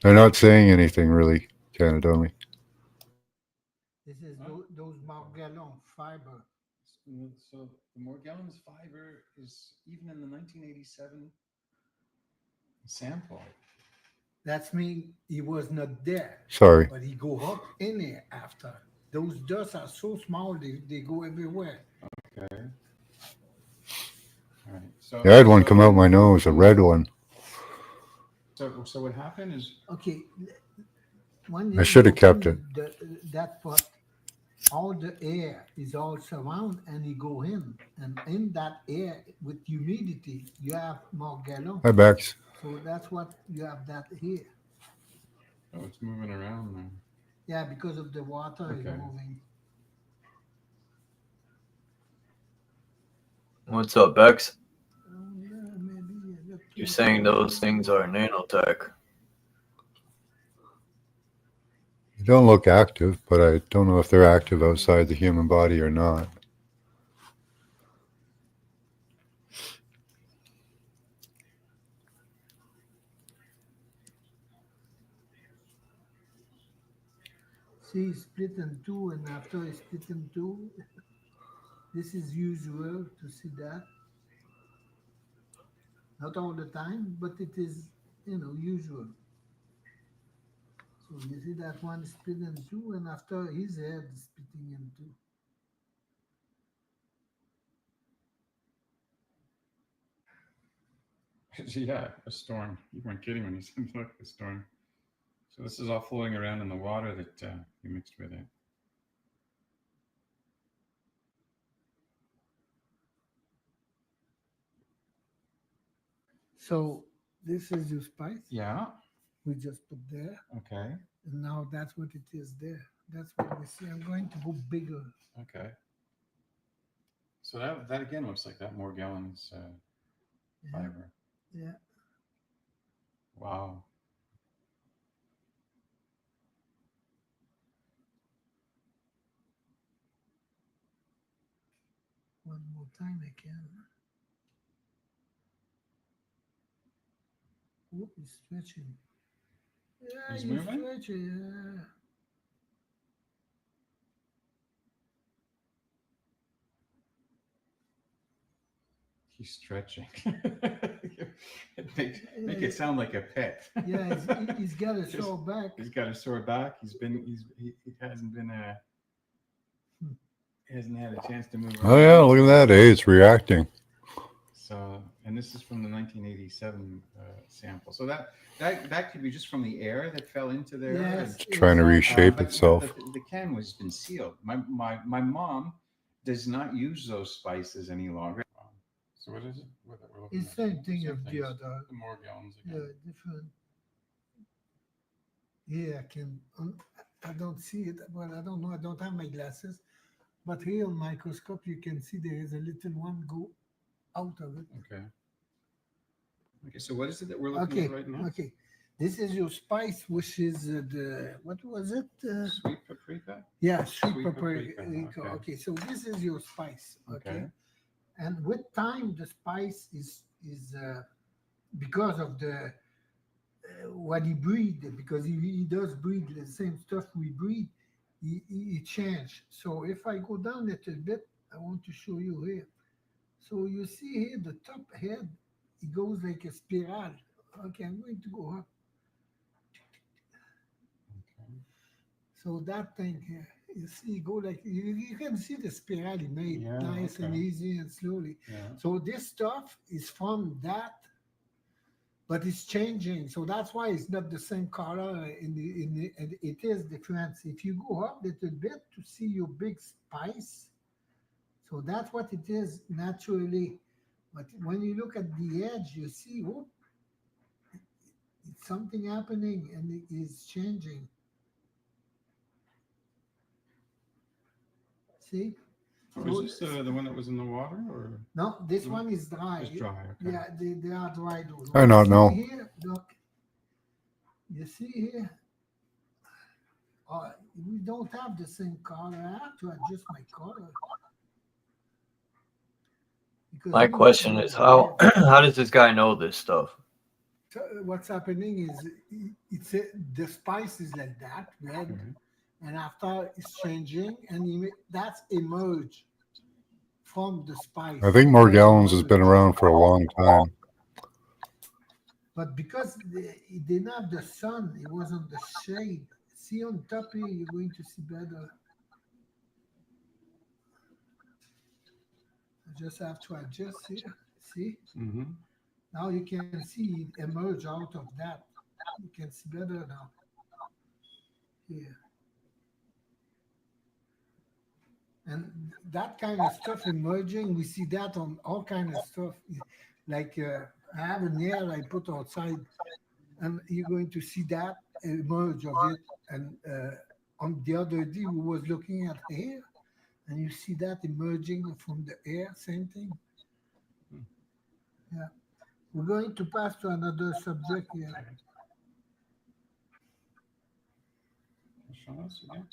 They're not saying anything really, Canadomi. This is those margalon fiber. So the Morgellons fiber is even in the 1987 sample. That's mean he was not there. Sorry. But he go up in there after. Those dust are so small, they go everywhere. Okay. All right. So Yeah, I had one come out my nose, a red one. So what happened is okay. When I should have kept open it. that pot, all the air is all surround and you go in. And in that air with humidity, you have Morgellon. Hi, Bex. So that's what you have that here. oh, it's moving around there. Yeah, because of the water is Okay. moving. What's up, Bex? Maybe You're saying those things are nanotech. They don't look active, but I don't know if they're active outside the human body or not. See, split in two, and after it's split in two, this is usual to see that. Not all the time, but it is, usual. So you see that one split in two, and after his head is splitting in two. Yeah, a storm. You weren't kidding when you said, look, a storm. So this is all floating around in the water that you mixed with it. So this is your spice. Yeah. We just put there. Okay. And now that's what it is there. That's what we see. I'm going to go bigger. Okay. So that again looks like that Morgellons fiber. Yeah. Wow. One more time I can. Whoop, he's stretching. Yeah, He's moving? stretching, yeah. He's stretching. make it sound like a pet. Yeah, he's got a sore back. He's got a sore back. He hasn't been he hasn't had a chance to move around. Oh, yeah, look at that. Hey, it's reacting. So, and this is from the 1987 sample. So that could be just from the air that fell into there. Yes, it's trying to reshape itself. The can was been sealed. My mom does not use those spices any longer. So what is it? It's the same thing of the other. The Morgellons again. Yeah, different. Yeah, I don't see it. Well, I don't know. I don't have my glasses. But here on microscope, you can see there is a little one go out of it. Okay. Okay, so what is it that we're looking at right now? Okay. This is your spice, which is what was it? Sweet paprika? Yeah, sweet paprika. Okay. Okay, so this is your spice. Okay. And with time, the spice is because of the what he breathed, because he does breathe the same stuff we breathe, he changed. So if I go down a little bit, I want to show you here. So you see here, the top head, it goes like a spiral. Okay, I'm going to go up. Okay. So that thing here, you see, go like, you can see the spiral he made, Yeah, nice and okay. easy and slowly. Yeah. So this stuff is from that, but it's changing. So that's why it's not the same color. It is different. If you go up a little bit to see your big spice, so that's what it is naturally. But when you look at the edge, you see, oh, it's something happening and it is changing. See? Oh, is this the one that was in the water, or no? This one is dry. It's dry. Okay. Yeah, they are dry. Those I don't know. Here, look. You see here? We don't have the same color. I have to adjust my color. Because My question is how does this guy know this stuff? So what's happening is the spice is like that, red, and after it's changing, and that's emerge. from the spice. I think Morgellons has been around for a long time. But because it didn't have the sun, it was on the shade. See on top here, you're going to see better. I just have to adjust here. See? Mm-hmm. Now you can see it emerge out of that. You can see better now. Here. And that kind of stuff emerging, we see that on all kind of stuff. Like I have an air I put outside, and you're going to see that emerge of it. And on the other day, we was looking at hair, and you see that emerging from the air, same thing. Yeah. We're going to pass to another subject here. Show us again.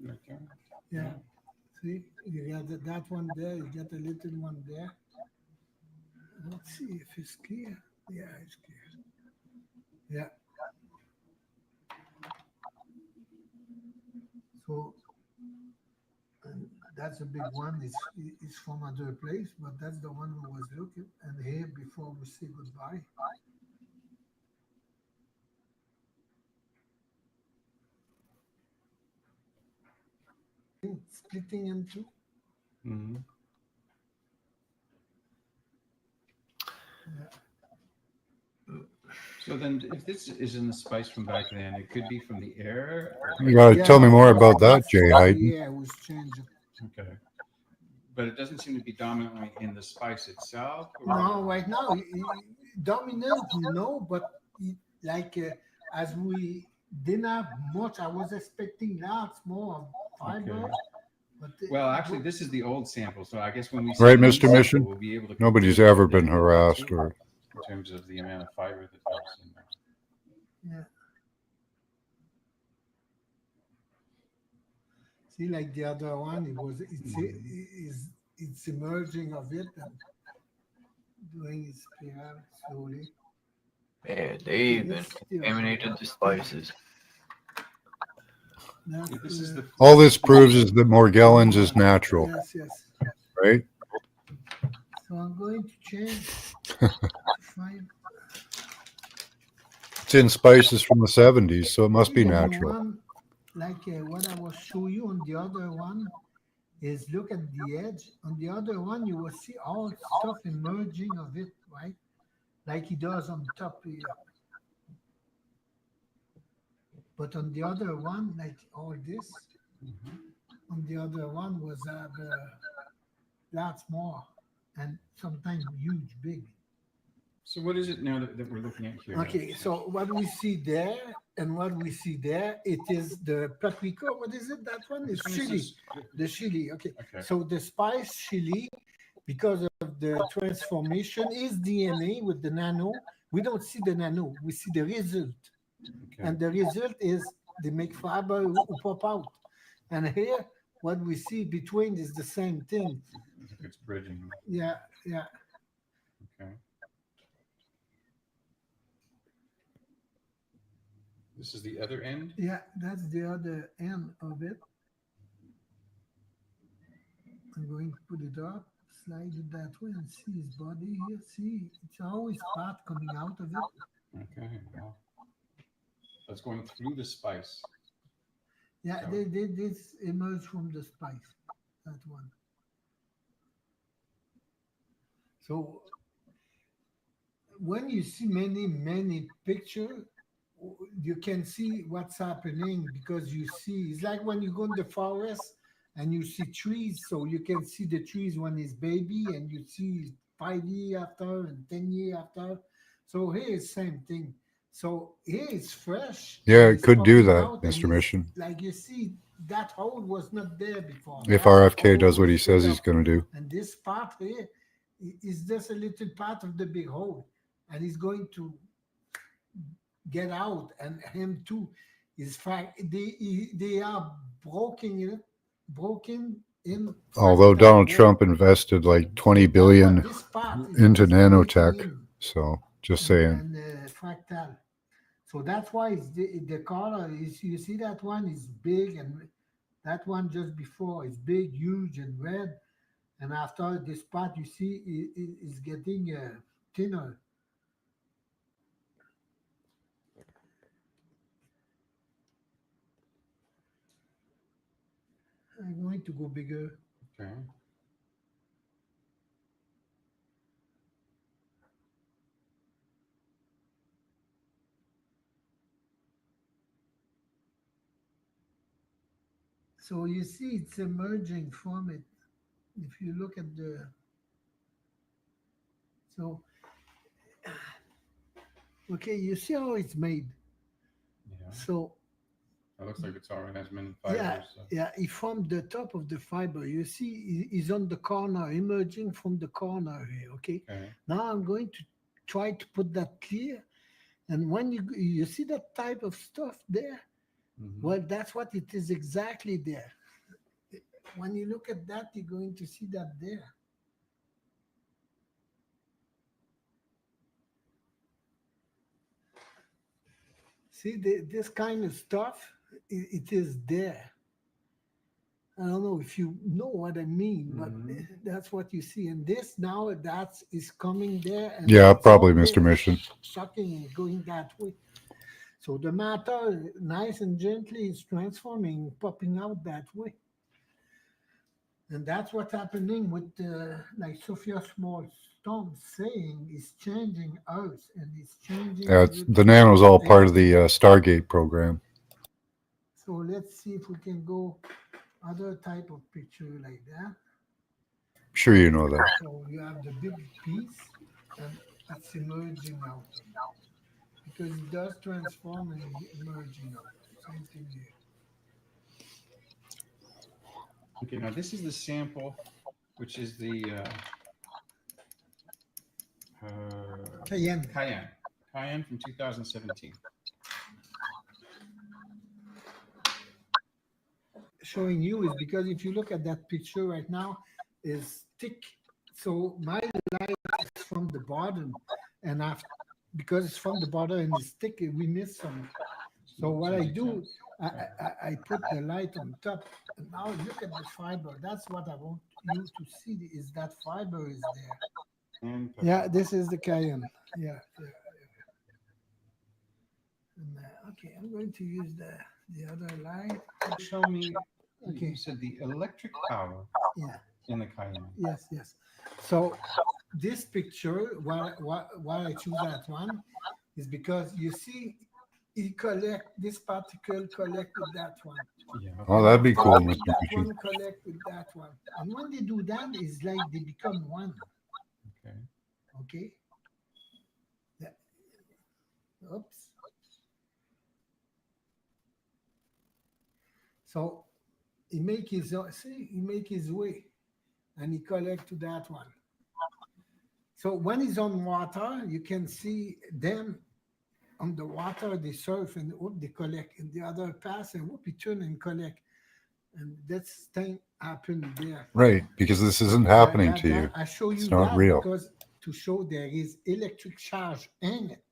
Right there. Yeah. See, you got that one there, you got a little one there. Let's see if it's clear. Yeah, it's clear. Yeah. So that's a big one. It's from another place, but that's the one who was looking. And here, before we say goodbye. Splitting in two. Mm-hmm. Yeah. So then, if this is in the spice from back then, it could be from the air. You gotta tell me more about that, Jay Hayden. Yeah, it was changed. Okay. But it doesn't seem to be dominantly in the spice itself. No, right now, dominant, no, but like as we didn't have much, I was expecting lots more fiber. Okay. But Well, actually, this is the old sample, so I guess when we Right, see the Mr. sample, Mission? we'll be able to Nobody's compare ever it been harassed or. in terms of the amount of fiber that there's in there. Yeah. See, like the other one, it's emerging of it and doing its PR slowly. Man, they even contaminated the spices. All this proves is that Morgellons is natural. Yes, yes. Right? So I'm going to change. It's in spices from the 70s, so it must be natural. One, like what I was showing you on the other one is look at the edge. On the other one, you will see all stuff emerging of it, right? Like he does on top here. But on the other one, like all this, on the other one was lots more and sometimes huge, big. So what is it now that we're looking at here? Okay, so what we see there and what we see there, it is the paprika. What is it? That one is chili. The chili. Okay. So the spice chili, because of the transformation, is DNA with the nano. We don't see the nano. We see the result. Okay. And the result is they make fiber who pop out. And here, what we see between is the same thing. It's bridging. Yeah, yeah. Okay. This is the other end? Yeah, that's the other end of it. I'm going to put it up, slide it that way, and see his body here. See, it's always part coming out of it. Okay, well, that's going through the spice. Yeah, so this emerged from the spice, that one. So when you see many pictures, you can see what's happening because you see, it's like when you go in the forest and you see trees, so you can see the trees when it's baby and you see 5 years after and 10 years after. So here is same thing. So here it's fresh. Yeah, it could do that, Mr. Mission. Like you see, that hole was not there before. If RFK does what he says he's going to do. And this part here is just a little part of the big hole. And he's going to get out, and him too is they are broken in. Although Donald Trump invested like $20 billion into nanotech, so just saying. And fractal, so that's why it's the color is. You see that one is big, and that one just before is big, huge, and red. And after this part, you see, is getting thinner. I'm going to go bigger. Okay. So you see it's emerging from it. If you look at the, so, okay, you see how it's made. Yeah. So It looks like it's already has been fibers. yeah, So. yeah, he formed the top of the fiber. You see, he's on the corner, emerging from the corner here, okay? Now I'm going to try to put that clear. And when you see that type of stuff there, well, that's what it is exactly there. When you look at that, you're going to see that there. See, this kind of stuff, it is there. I don't know if you know what I mean, but that's what you see. And this now, that is coming there. And Yeah, it's probably, up Mr. there, Mission. sucking and going that way. So the matter, nice and gently, is transforming, popping out that way. And that's what's happening with, like Sophia Small-Stone saying, is changing Earth and it's changing. Yeah, the nano's all part of the Stargate program. So let's see if we can go other type of picture like that. Sure, you know that. So you have the big piece and it's emerging out. Because it does transform and emerging out. Same thing here. Okay, now this is the sample, which is the Cayenne from 2017. Showing you is because if you look at that picture right now, is thick. So my light is from the bottom, and after, because it's from the bottom and it's thick, we miss some. So what I do, I put the light on top. And now look at the fiber. That's what I want you to see, is that fiber is there. Yeah, this is the cayenne. Yeah. And, okay, I'm going to use the other light. Show me. Okay. You said the electric power. Yeah. In the cayenne. Yes. So this picture, why I choose that one, is because you see, this particle collect with that one. Yeah. Oh, that'd be cool, Mr. That one collect with that one. And when they do that, it's like they become one. Okay. Yeah. Oops. So he make his way and he collect to that one. So when he's on water, you can see them on the water, they surf and they collect, and the other pass and he turn and collect. And that's thing happened there. Right, because this isn't happening to you. I show you it's not real. Because to show there is electric charge in it.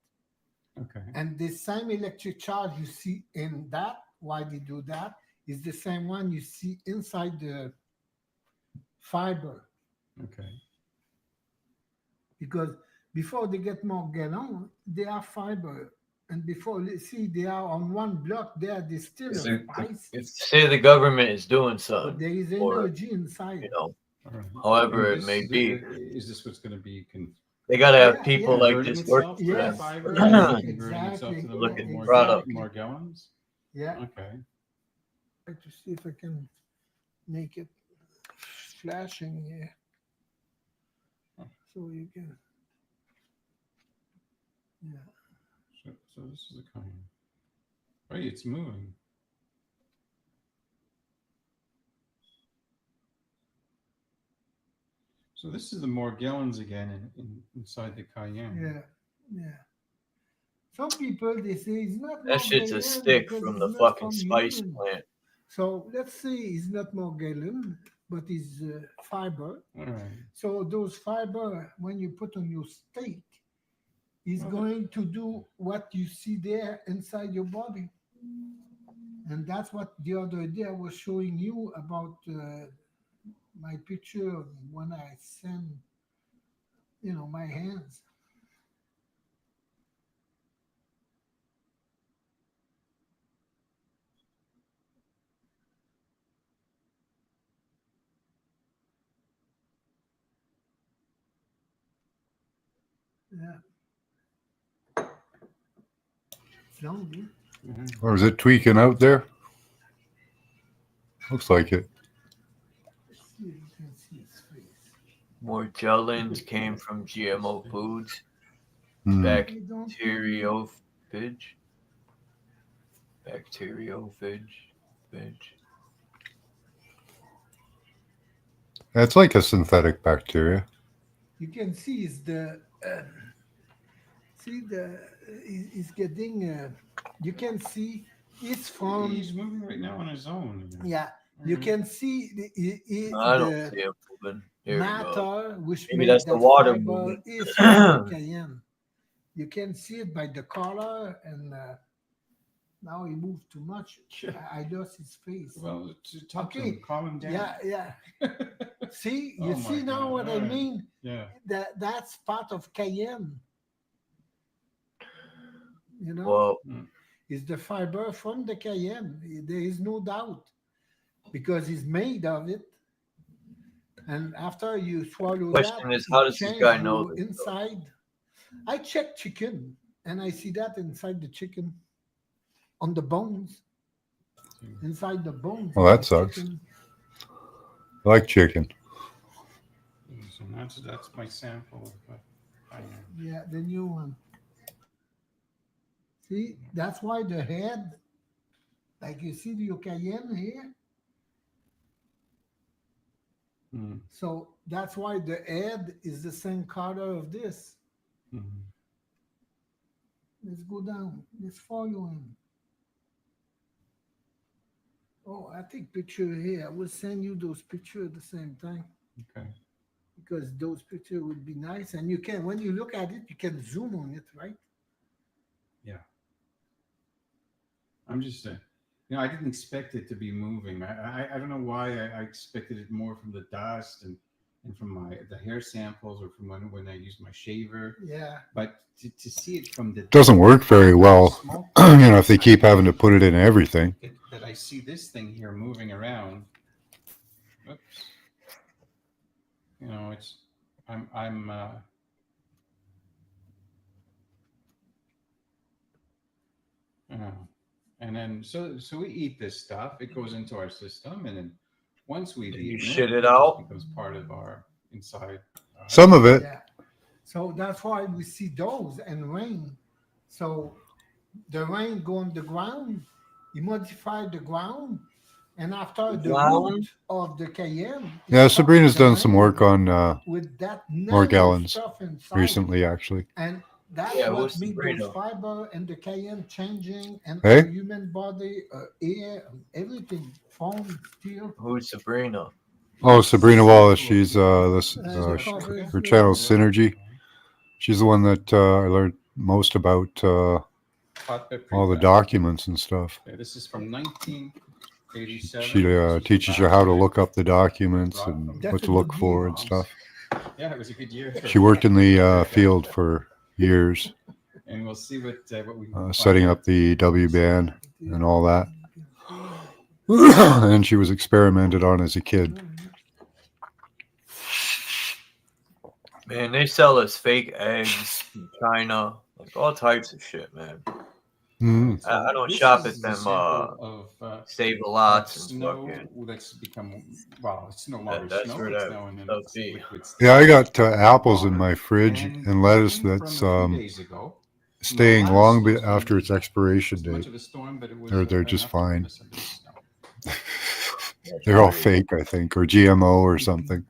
Okay. And the same electric charge you see in that, why they do that, is the same one you see inside the fiber. Okay. Because before they get more gallon, they are fiber. And before, see, they are on one block there, they still spice. Say the government is doing something. But there is energy inside. You know, however it may be. Is this what's going to be? They got to have people like this work. Yes, exactly. Look at product. More gallons? Yeah. Okay. Try to see if I can make it flashing here. So you can, yeah. So this is a cayenne. Right, it's moving. So this is the Morgellons again inside the cayenne. Yeah. Some people, they say it's not. That shit's a stick from the fucking spice plant. So let's say it's not Morgellon, but it's fiber. All right. So those fiber, when you put on your steak, is going to do what you see there inside your body. And that's what the other day I was showing you about my picture of when I send, my hands. Yeah. It's long, dude. Or is it tweaking out there? Looks like it. You can see his face. Morgellons came from GMO foods. Bacteriophage. It's like a synthetic bacteria. You can see is the he's getting you can see it's from He's moving right now on his own. yeah you can see No, I don't the see it moving. Here we go. matter which Maybe made that's the that water fiber moving. is from the cayenne. You can see it by the color and now he moved too much. I lost his face. Well, to talk to him, calm him down. Yeah. See, you Oh see my now God. what I Alright. mean? Yeah. That's part of cayenne. Well, It's the fiber from the cayenne. There is no doubt because it's made of it. And after you swallow question that, is, how it does this change guy know your this, inside. I check chicken and I see that inside the chicken, on the bones, inside the bones. Well, that sucks. Chicken. I like chicken. So that's my sample. Yeah, the new one. See, that's why the head, like you see the cayenne here. So that's why the head is the same color of this. Let's go down. Let's follow him. Oh, I take picture here. I will send you those pictures at the same time. Okay. Because those pictures would be nice. And you can, when you look at it, you can zoom on it, right? Yeah. I'm just, I didn't expect it to be moving. I don't know why I expected it more from the dust and from the hair samples or from when I used my shaver. Yeah. But to see it from the Doesn't work very well, if they keep having to put it in everything. That I see this thing here moving around. Oops. It's I'm and then so we eat this stuff. It goes into our system, and then once we've eaten shit it just out. becomes part of our inside. Some of it. Yeah. So that's why we see those and rain. So the rain go on the ground, you modify the ground, and after the root of the cayenne. Yeah, Sabrina's done some work on with that Morgellons stuff inside. recently, actually. And that's what made those fiber and the cayenne changing and Hey? our human body, air, everything formed still. Who's Sabrina? Oh, Sabrina Wallace. She's her channel's Synergy. She's the one that I learned most about all the documents and stuff. Okay, this is from 1987. She teaches you how to look up the documents and what to look for and stuff. Yeah, it was a good year. She worked in the field for years, and we'll see what we setting up the W band and all that. And she was experimented on as a kid. Man, they sell us fake eggs from China, like all types of shit, man. I don't shop at them Save-A-Lots and fucking. That's become it's no longer that's snow. where It's that now in stuff be. liquid state. Yeah, I got apples in my fridge and lettuce that's staying long after its expiration date. They're just fine. They're all fake, I think, or GMO or something.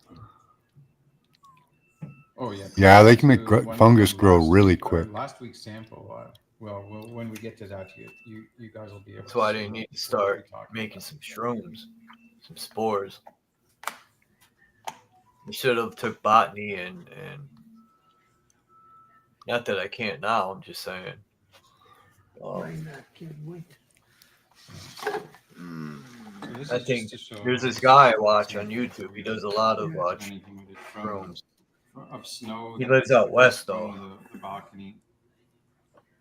Oh yeah. Yeah, they can make fungus grow really quick. Last week's sample. Well, when we get to that, you guys will be able. That's why they need to start making some shrooms, some spores. We should have took botany and not that I can't now. I'm just saying. I can't wait. this I is think just to show there's how this guy I it's watch on moving. YouTube. He does a lot of Anything with it rooms. of snow. He that lives out west thrown though. to the balcony.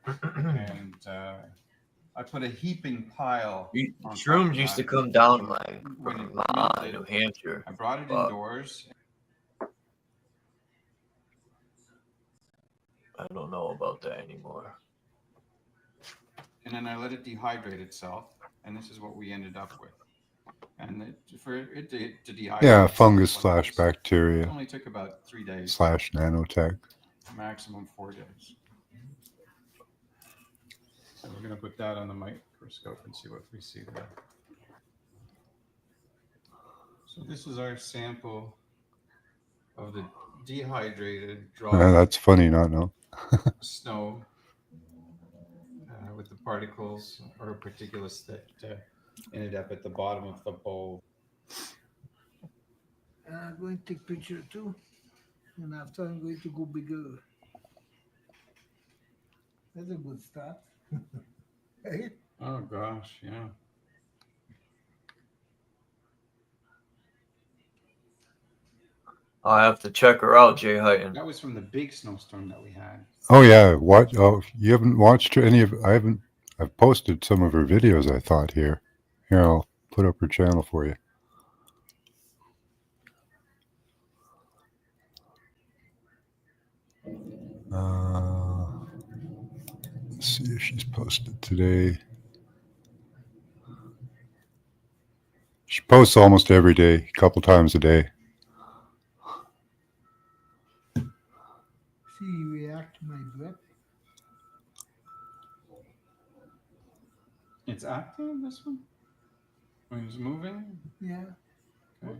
And I put a heaping pile. On top Shrooms of used to that come down when it from melted. New Hampshire. I brought it but indoors. I don't know about that anymore. And then I let it dehydrate itself, and this is what we ended up with. And for it to dehydrate, Yeah, fungus slash it bacteria only took about 3 days. slash nanotech. Maximum 4 days. So we're going to put that on the microscope and see what we see there. So this is our sample of the dehydrated, dry That's funny, not know. snow with the particles or particulates that ended up at the bottom of the bowl. I'm going to take picture too, and after I'm going to go bigger. That's a good start. Hey? Oh gosh, yeah. I have to check her out, Jay Huyton. That was from the big snowstorm that we had. Oh yeah, what? Oh, you haven't watched any of? I've posted some of her videos. I thought here. Here, I'll put up her channel for you. Let's see if she's posted today. She posts almost every day, a couple times a day. See, you react to my breath. It's active, this one? When it's moving? Yeah. Okay.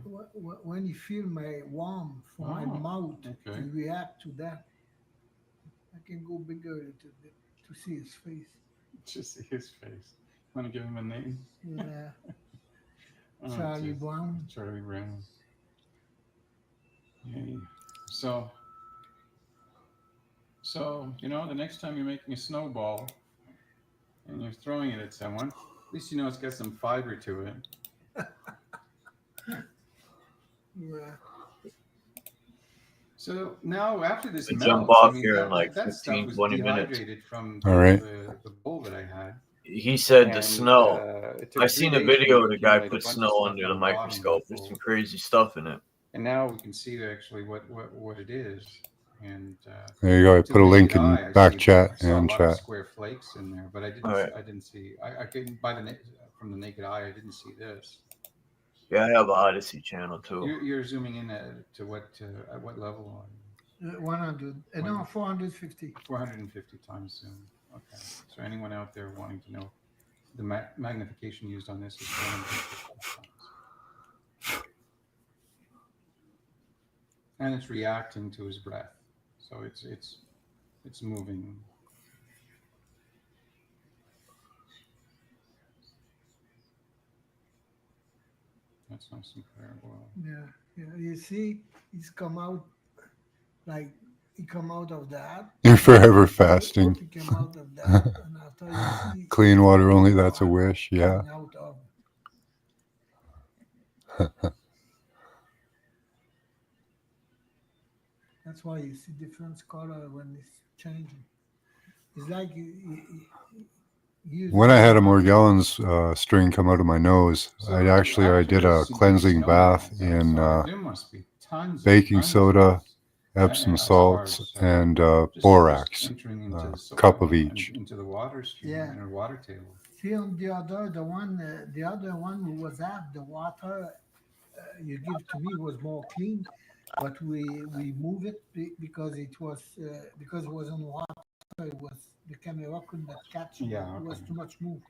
When you feel my warm from my mouth, okay. you react to that. I can go bigger a little bit to see his face. Just see his face. Want to give him a name? Yeah. Oh, Charlie Brown. Charlie Brown. Yay. So, you know, the next time you're making a snowball and you're throwing it at someone, at least you know it's got some fiber to it. Yeah. So now after this We melts, jump off I mean, here in like that 15, stuff was 20 minutes. dehydrated from All right. the bowl that I had. He said the And, snow. it took I 3 seen a days video to of the guy accumulate a put bunch of snow stuff under on the the bottom microscope. There's before- some crazy stuff in it. And now we can see actually what it is. And There you go. I to put a the link naked in eye, I back see- chat I saw and a lot of chat. square flakes in there, but I didn't. Alright. I didn't see. I couldn't from the naked eye. I didn't see this. Yeah, I have an Odyssey channel too. You're zooming in to what? At what level are you? 100. No, 450. 450 times zoom. Okay. So anyone out there wanting to know the magnification used on this is 450 times. And it's reacting to his breath, so it's moving. That's nice and clear. Well, Yeah. You see, he's come out like he come out of that. You're forever fasting. He came out of that, and after you see Clean water only. That's a wish. Yeah. coming out of. That's why you see different color when it's changing. It's like you When I had a Morgellons string come out of my nose, I did a cleansing bath in there must be tons baking of soda, Epsom as salts, far as, and just borax, entering into the soil cup of and each. into the water stream Yeah. and our water table. see on the other one who was at the water you give to me was more clean, but we move it because it was on water. It was the camera could not catch. Yeah, It was okay. too much move.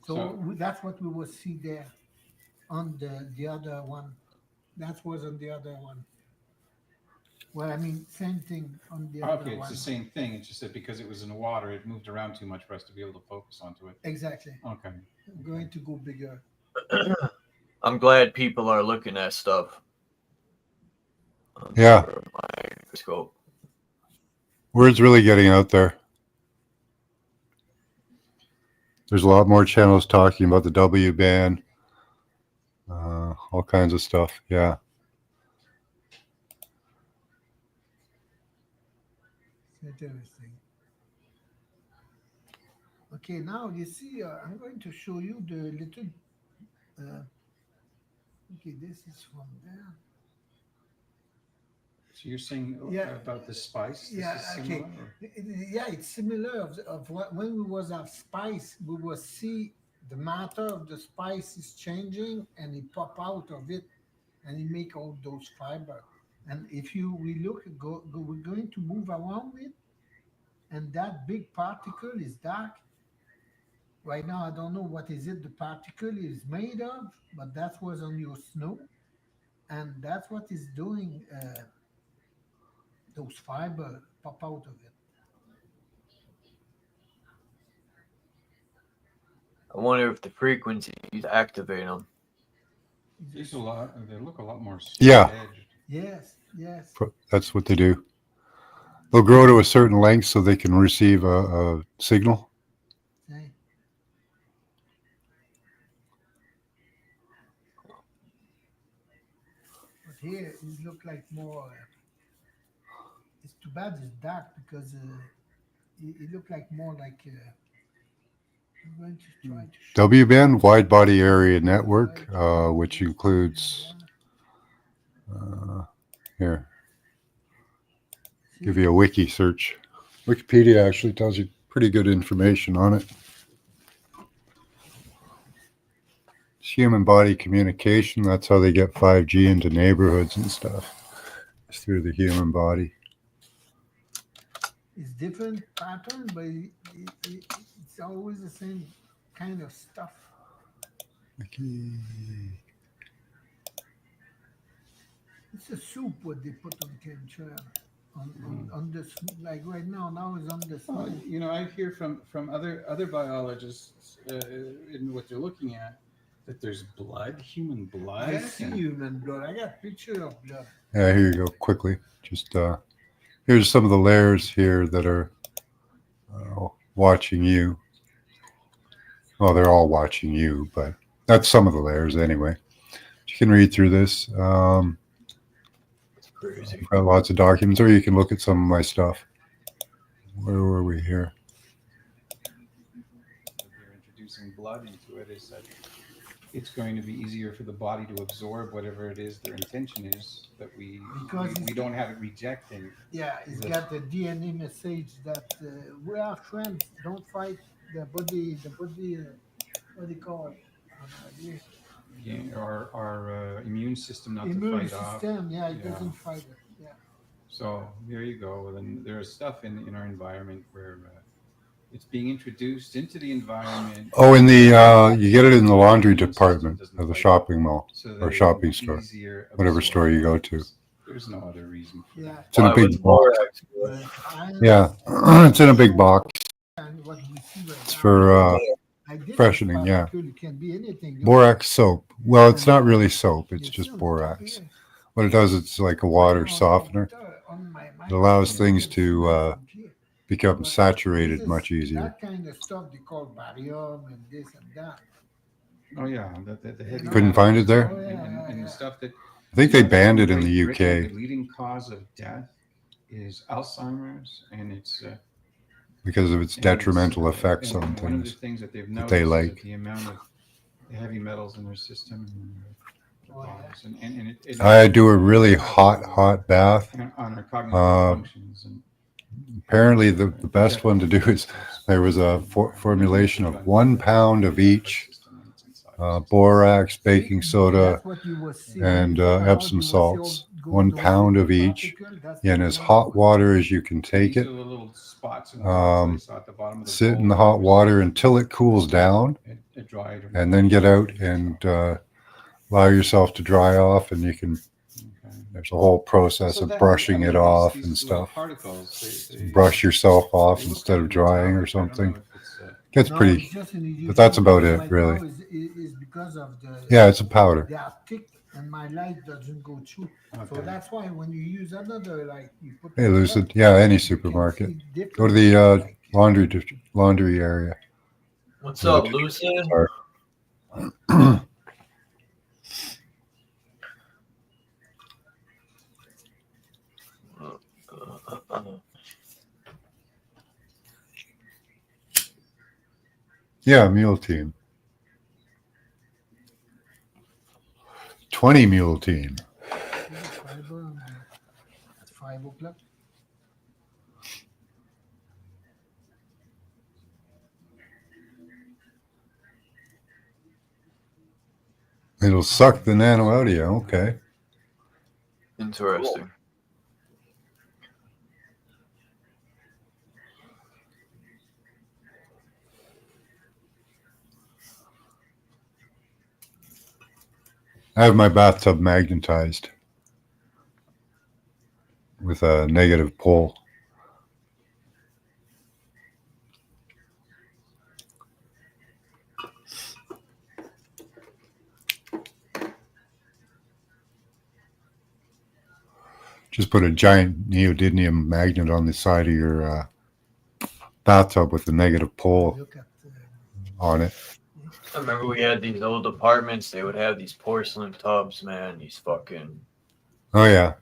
So, that's what we will see there on the other one. That was on the other one. Well, I mean, same thing on the other Okay, one. it's the same thing. It's just that because it was in the water, it moved around too much for us to be able to focus onto it. Exactly. Okay. I'm going to go bigger. I'm glad people are looking at stuff. Yeah. Microscope. Word's really getting out there. There's a lot more channels talking about the W band. all kinds of stuff. Yeah. Interesting. Okay, now you see, I'm going to show you the little. Okay, this is from there. So you're saying about the spice? This Yeah, is okay. similar, Yeah, it's similar of what when we was have spice, we will see the matter of the spice is changing and it pop out of it and it make all those fiber. And if you we look we're going to move around it, and that big particle is dark. Right now, I don't know what is it the particle is made of, but that was on your snow, and that's what is doing. Those fiber pop out of it. I wonder if the frequencies activate them. There's a lot. They look a lot more Yeah. edged. Yes, yes. That's what they do. They'll grow to a certain length so they can receive a signal. Okay. But here it look like more. It's too bad it's dark because it looked like more like. I'm going to try to. WBAN, Wide Body Area Network, which includes. Here. Give you a wiki search. Wikipedia actually tells you pretty good information on it. It's human body communication. That's how they get 5G into neighborhoods and stuff. It's through the human body. It's different pattern, but it's always the same kind of stuff. Okay. It's a soup what they put on chemtrail. On this, like right now is on this. You know, I hear from other biologists in what they're looking at that there's blood, human blood. I see human blood. I got picture of blood. Yeah, here you go. Quickly, just here's some of the layers here that are watching you. Well, they're all watching you, but that's some of the layers anyway. You can read through this. I've got lots of documents, or you can look at some of my stuff. Where were we here? They're introducing blood into it. Is that it's going to be easier for the body to absorb whatever it is their intention is, that we don't have it rejecting. Yeah, it's got the DNA message that we are friends. Don't fight the body. What do you call it? Yeah, our immune system not immune to fight system, off. yeah, it doesn't fight it. Yeah. So there you go. Then there is stuff in our environment where it's being introduced into the environment. Oh, in the you get it in the laundry department of the shopping mall or shopping store, whatever store you go to. There's no other reason. Yeah. It's in a big box. Yeah, it's in a big box. It's for freshening. Yeah. Borax soap. Well, it's not really soap. It's just borax. What it does, it's like a water softener. It allows things to become saturated much easier. That kind of stuff they call barium and this and that. Oh yeah, the heavy. Couldn't find it there. And the stuff that I think they banned it in the UK. The leading cause of death is Alzheimer's, and it's because of its detrimental effects on one of the things things that they've that noticed they is like. the amount of heavy metals in their system. And it I do a really hot bath. on our cognitive functions. And apparently, the best one to do is there was a formulation of 1 pound of each borax, baking soda, and Epsom salts. 1 pound of each, in as hot water as you can take it. Sit in the hot water until it cools down, and then get out and allow yourself to dry off, and you can. There's a whole process of brushing it off and stuff. Brush yourself off instead of drying or something. Gets pretty, but that's about it, really. Yeah, it's a powder. They are thick, and my light doesn't go through. So that's why when you use another, like you put. Hey, Lucid. Yeah, any supermarket. Go to the laundry area. What's up, Lucid? Yeah, mule team. 20 mule team. Fiber at 5 o'clock. It'll suck the nano out of you. Okay. Interesting. I have my bathtub magnetized with a negative pole. Just put a giant neodymium magnet on the side of your bathtub with a negative pole on it. I remember we had these old apartments. They would have these porcelain tubs, man. These fucking. Oh, yeah.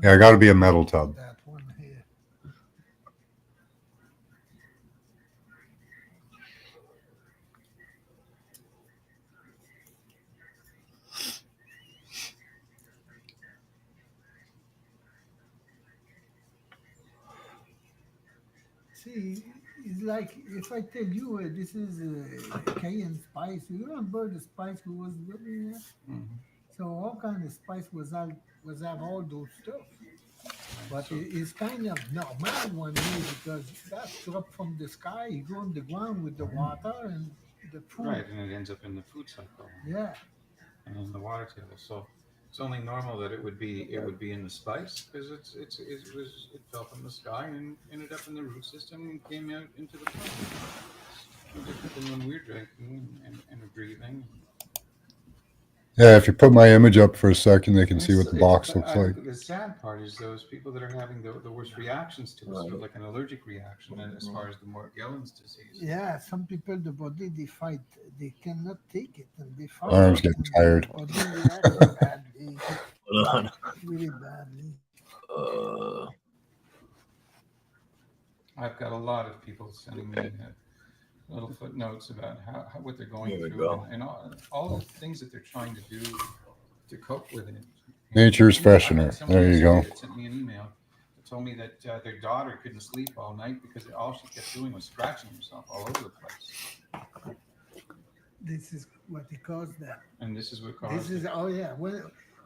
Yeah, got to be a metal tub. That one here. See, it's like if I tell you this is cayenne spice, you remember the spice who was living there? Mm-hmm. So all kind of spice was have all those stuff. But it's kind of normal one way because that's dropped from the sky, you go on the ground with the water and the food. Right, and it ends up in the food cycle. Yeah. And in the water table. So it's only normal that it would be in the spice because it fell from the sky and ended up in the root system and came out into the plant. It's no different than when we're drinking and breathing. Yeah, if you put my image up for a second, they can see what the box looks like. The sad part is those people that are having the worst reactions to it, sort of like an allergic reaction as far as the Morgellons disease. Yeah, some people, the body, they fight. They cannot take it and they fight. Arm's getting tired. The body reacts badly. Hold on. Really badly. I've got a lot of people sending me little footnotes about how what they're going There we through go. and all the things that they're trying to do to cope with it. Nature's freshener. There you go. Sent me an email that told me that their daughter couldn't sleep all night because all she kept doing was scratching herself all over the place. This is what it caused that. And this is what caused This is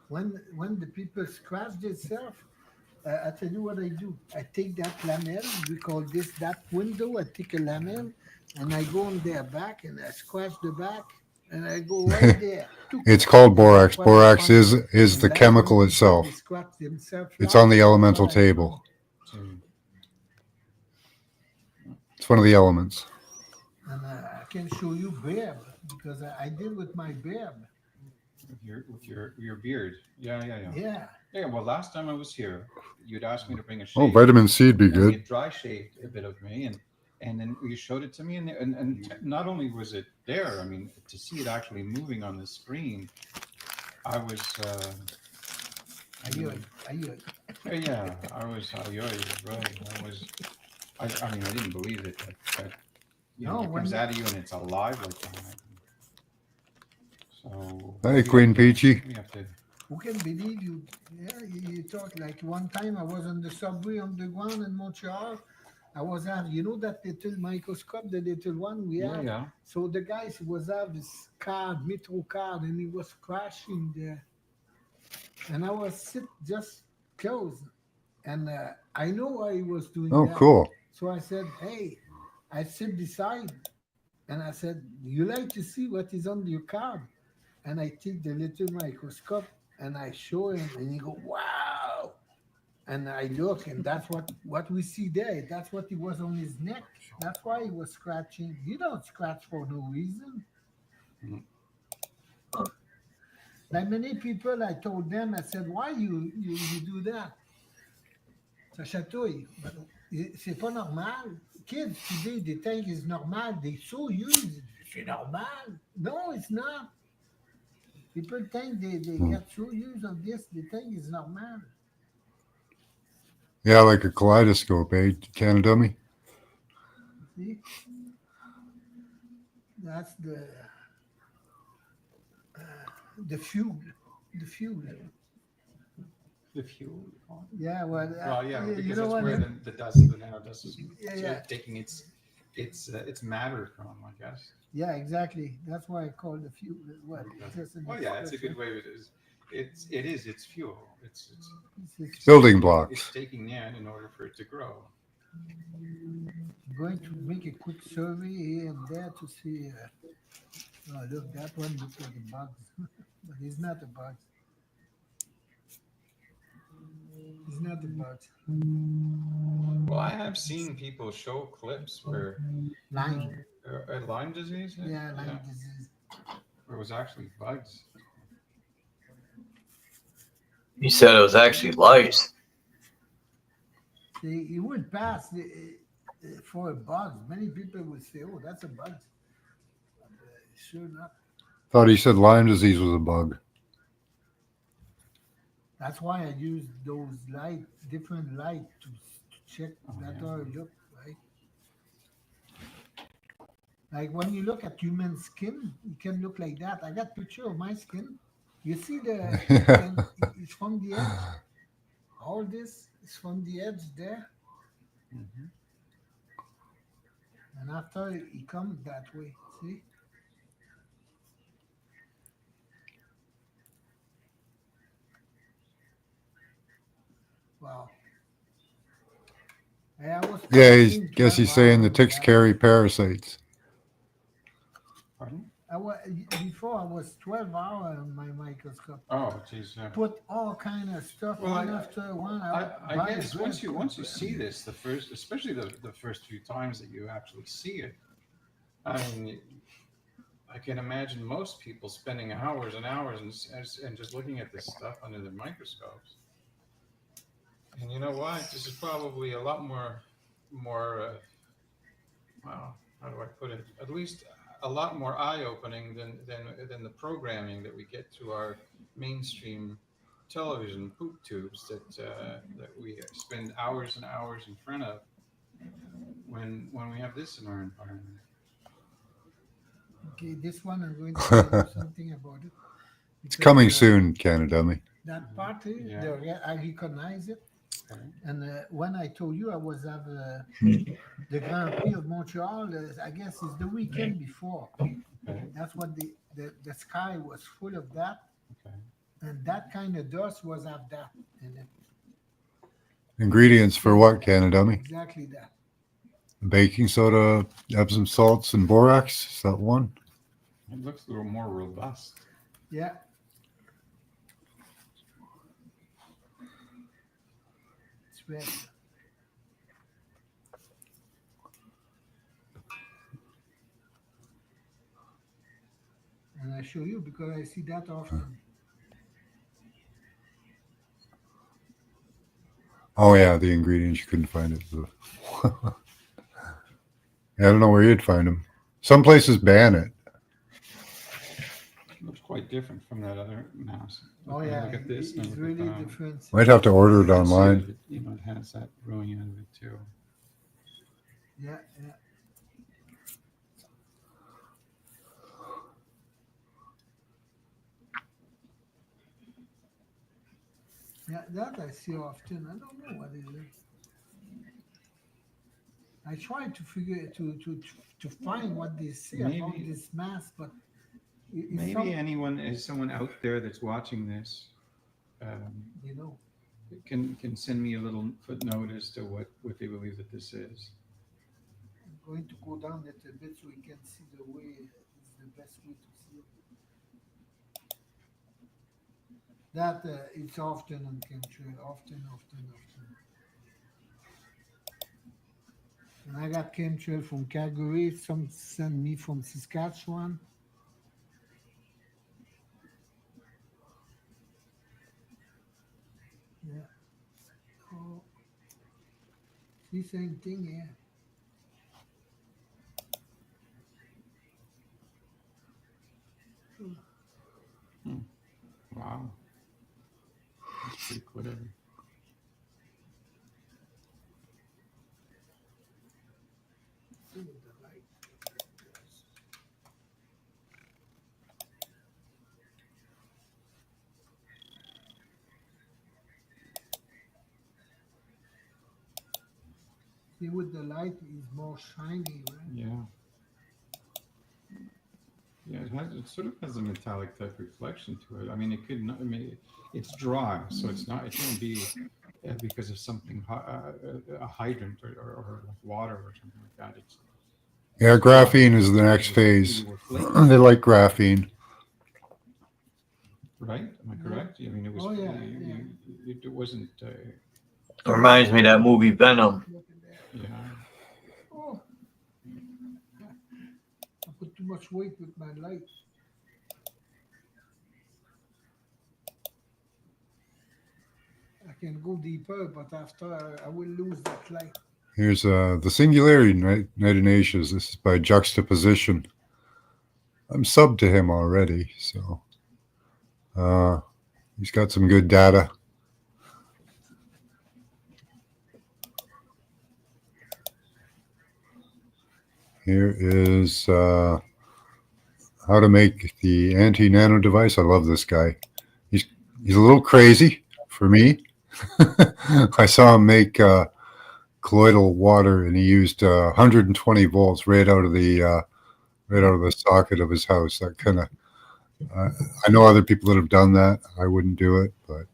when the people scratch themselves. I tell you what I do. I take that lamel. We call this that window. I take a lamel and I go on their back and I scratch the back and I go right there. It's called borax. Borax is the chemical itself. It's on the elemental table. It's one of the elements. And I can show you beard because I did with my beard. With your beard. Yeah. Yeah. Well, last time I was here, you'd asked me to bring a shave. Oh, vitamin C would be good. You dry shaved a bit of me, and then you showed it to me, and not only was it there, I mean, to see it actually moving on the screen, I was. Ayoy. Yeah, I was. Ayoy, right. I mean, I didn't believe it. That it comes out of you and it's alive like that. So. Hey, Queen Peachy. Who can believe you? Yeah, you talk like one time I was on the subway on the ground in Montreal. I was having, that little microscope, the little one we have. Yeah. So the guy was having his card, metro card, and he was crashing there. And I was just close. And I know why he was doing that. Oh, cool. So I said, hey, I sit beside. And I said, you like to see what is on your card? And I take the little microscope and I show him and he go, wow. And I look and that's what we see there. That's what he was on his neck. That's why he was scratching. You don't scratch for no reason. Mm-hmm. Like many people, I told them, I said, why you do that? Ça chatouille. C'est pas normal. Kids today, they think it's normal. They so used. C'est normal. No, it's not. People think they get so used of this, they think it's normal. Yeah, like a kaleidoscope, eh, Canadummy? See? That's the fuel. The fuel. The fuel. Yeah, well, Yeah, you because know that's what? where the dust, the nanodust is Yeah. taking its matter from, I guess. Yeah, exactly. That's why I call the fuel. What? Okay. Just an Well, yeah, it's a good expression. way. It's fuel. It's Building blocks. It's taking in order for it to grow. I'm going to make a quick survey here and there to see. Oh, look, that one looks like a bug, but it's not a bug. It's not a bug. Well, I have seen people show clips where Lyme. Lyme disease. Yeah, Lyme disease. Where it was actually bugs. He said it was actually lice. See, it would pass for a bug. Many people would say, "Oh, that's a bug." But, sure not. Thought he said Lyme disease was a bug. That's why I use those different light to check that how it look, right? Like when you look at human skin, it can look like that. I got picture of my skin. You see it's from the edge. All this is from the edge there. Mm-hmm. And after it comes that way, see? Wow. Yeah, guess he's saying the ticks carry parasites. Pardon? Before I was 12 hours on my microscope. Oh, geez. Yeah. Put all kind of stuff one after one. I guess once you see this, especially the first few times that you actually see it, I mean, I can imagine most people spending hours and hours and just looking at this stuff under their microscopes. And you know what? This is probably a lot more. Well, how do I put it? At least a lot more eye-opening than the programming that we get through our mainstream television poop tubes that we spend hours and hours in front of when we have this in our environment. Okay, this one I'm going to tell you something about it. It's coming soon, Canada. That party, I recognize it. Okay. And when I told you I was at the Grand Prix of Montreal, I guess it's the weekend before. Okay. That's what the sky was full of that. Okay. And that kind of dust was of that in it. Ingredients for what, Canada? Exactly that. Baking soda, Epsom salts, and borax. Is that one? It looks a little more robust. Yeah. It's red. And I show you because I see that often. Oh yeah, the ingredients, you couldn't find it. I don't know where you'd find them. Some places ban it. Looks quite different from that other mouse. Oh yeah, look at this. it's really different. Might have to order it online. It has that growing out of it too. Yeah, yeah. Yeah, that I see often. I don't know what it is. I try to figure to find what they say about this mask, but maybe someone out there that's watching this, you know, can send me a little footnote as to what they believe that this is. I'm going to go down a little bit so we can see the way it's the best way to see it. That it's often on chemtrail, often. And I got chemtrail from Calgary. Some send me from Saskatchewan. Yeah. Oh. See, same thing here. Wow. That's pretty clear. See, with the light, it's more shiny, right? Yeah. Yeah, it sort of has a metallic type reflection to it. I mean, it could not. I mean, it's dry, so it's not. It shouldn't be because of something a hydrant or like water or something like that. Yeah, Dry. graphene is the next If phase. you were flaking, They like graphene. right? Am I correct? I mean, it was. Oh, yeah, It wasn't. Reminds me of that movie Venom. Yeah. Oh, I put too much weight with my light. I can go deeper, but after I will lose that light. Here's the Singularity Night-in-Asians. This is by Juxtaposition. I'm sub to him already, so he's got some good data. Here is how to make the anti-nano device. I love this guy. He's a little crazy for me. I saw him make colloidal water, and he used 120 volts right out of the socket of his house. That kind of I know other people that have done that. I wouldn't do it, but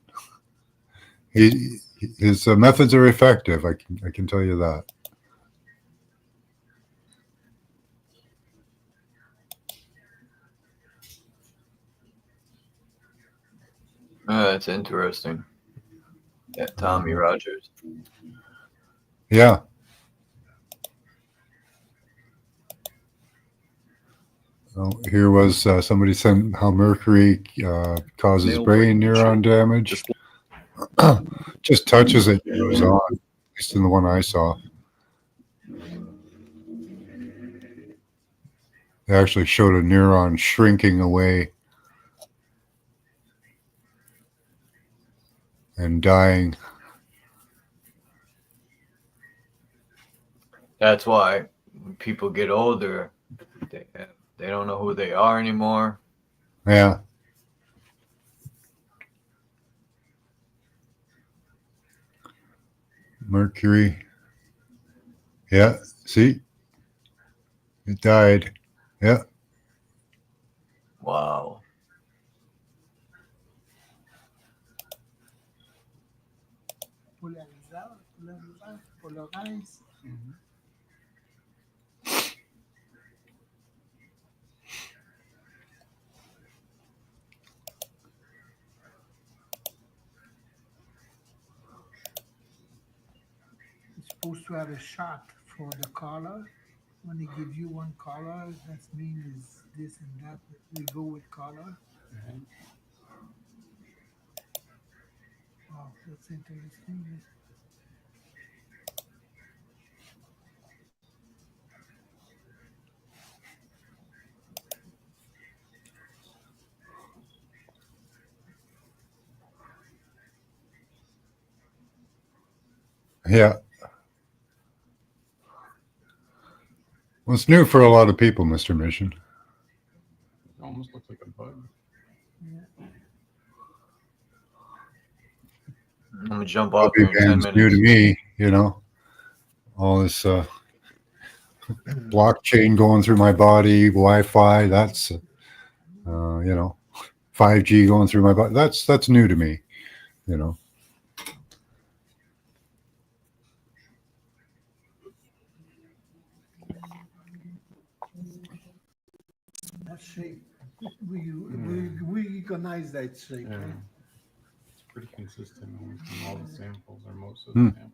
his methods are effective. I can tell you that. That's interesting. Yeah, Tommy Rogers. Yeah. Here was somebody sent how mercury causes brain neuron damage. Just touches it, it goes on. At least in the one I saw. They actually showed a neuron shrinking away and dying. That's why when people get older, they don't know who they are anymore. Yeah. Mercury. Yeah. See? It died. Yeah. Wow. Polarize. It's supposed to have a shot for the color. When they give you one color, that means this and that. We go with color. Wow, that's interesting. Yeah. Well, it's new for a lot of people, Mr. Mission. It almost looks like a bug. I'm gonna jump off here in 10 minutes. New to me, you know. All this blockchain going through my body, Wi-Fi. That's you know, 5G going through my body. That's new to me, you know. That shape. We recognize that shape. Yeah. Right? It's pretty consistent from all the samples, or most of the samples.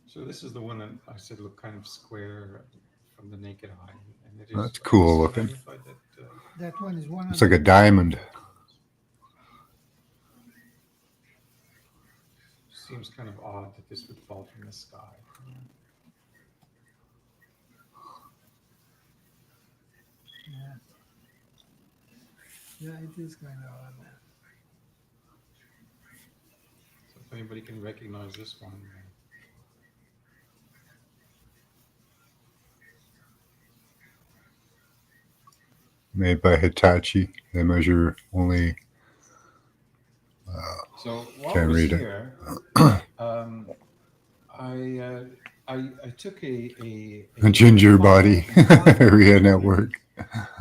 So this is the one that I said looked kind of square from the naked eye, and it is. That's cool looking. That one is one. It's like a diamond. Seems kind of odd that this would fall from the sky. Yeah, it is kind of odd. So if anybody can recognize this one. made by Hitachi. They measure only. So while I Can't was read it. here, I took A ginger file body, and filed it area underneath- network.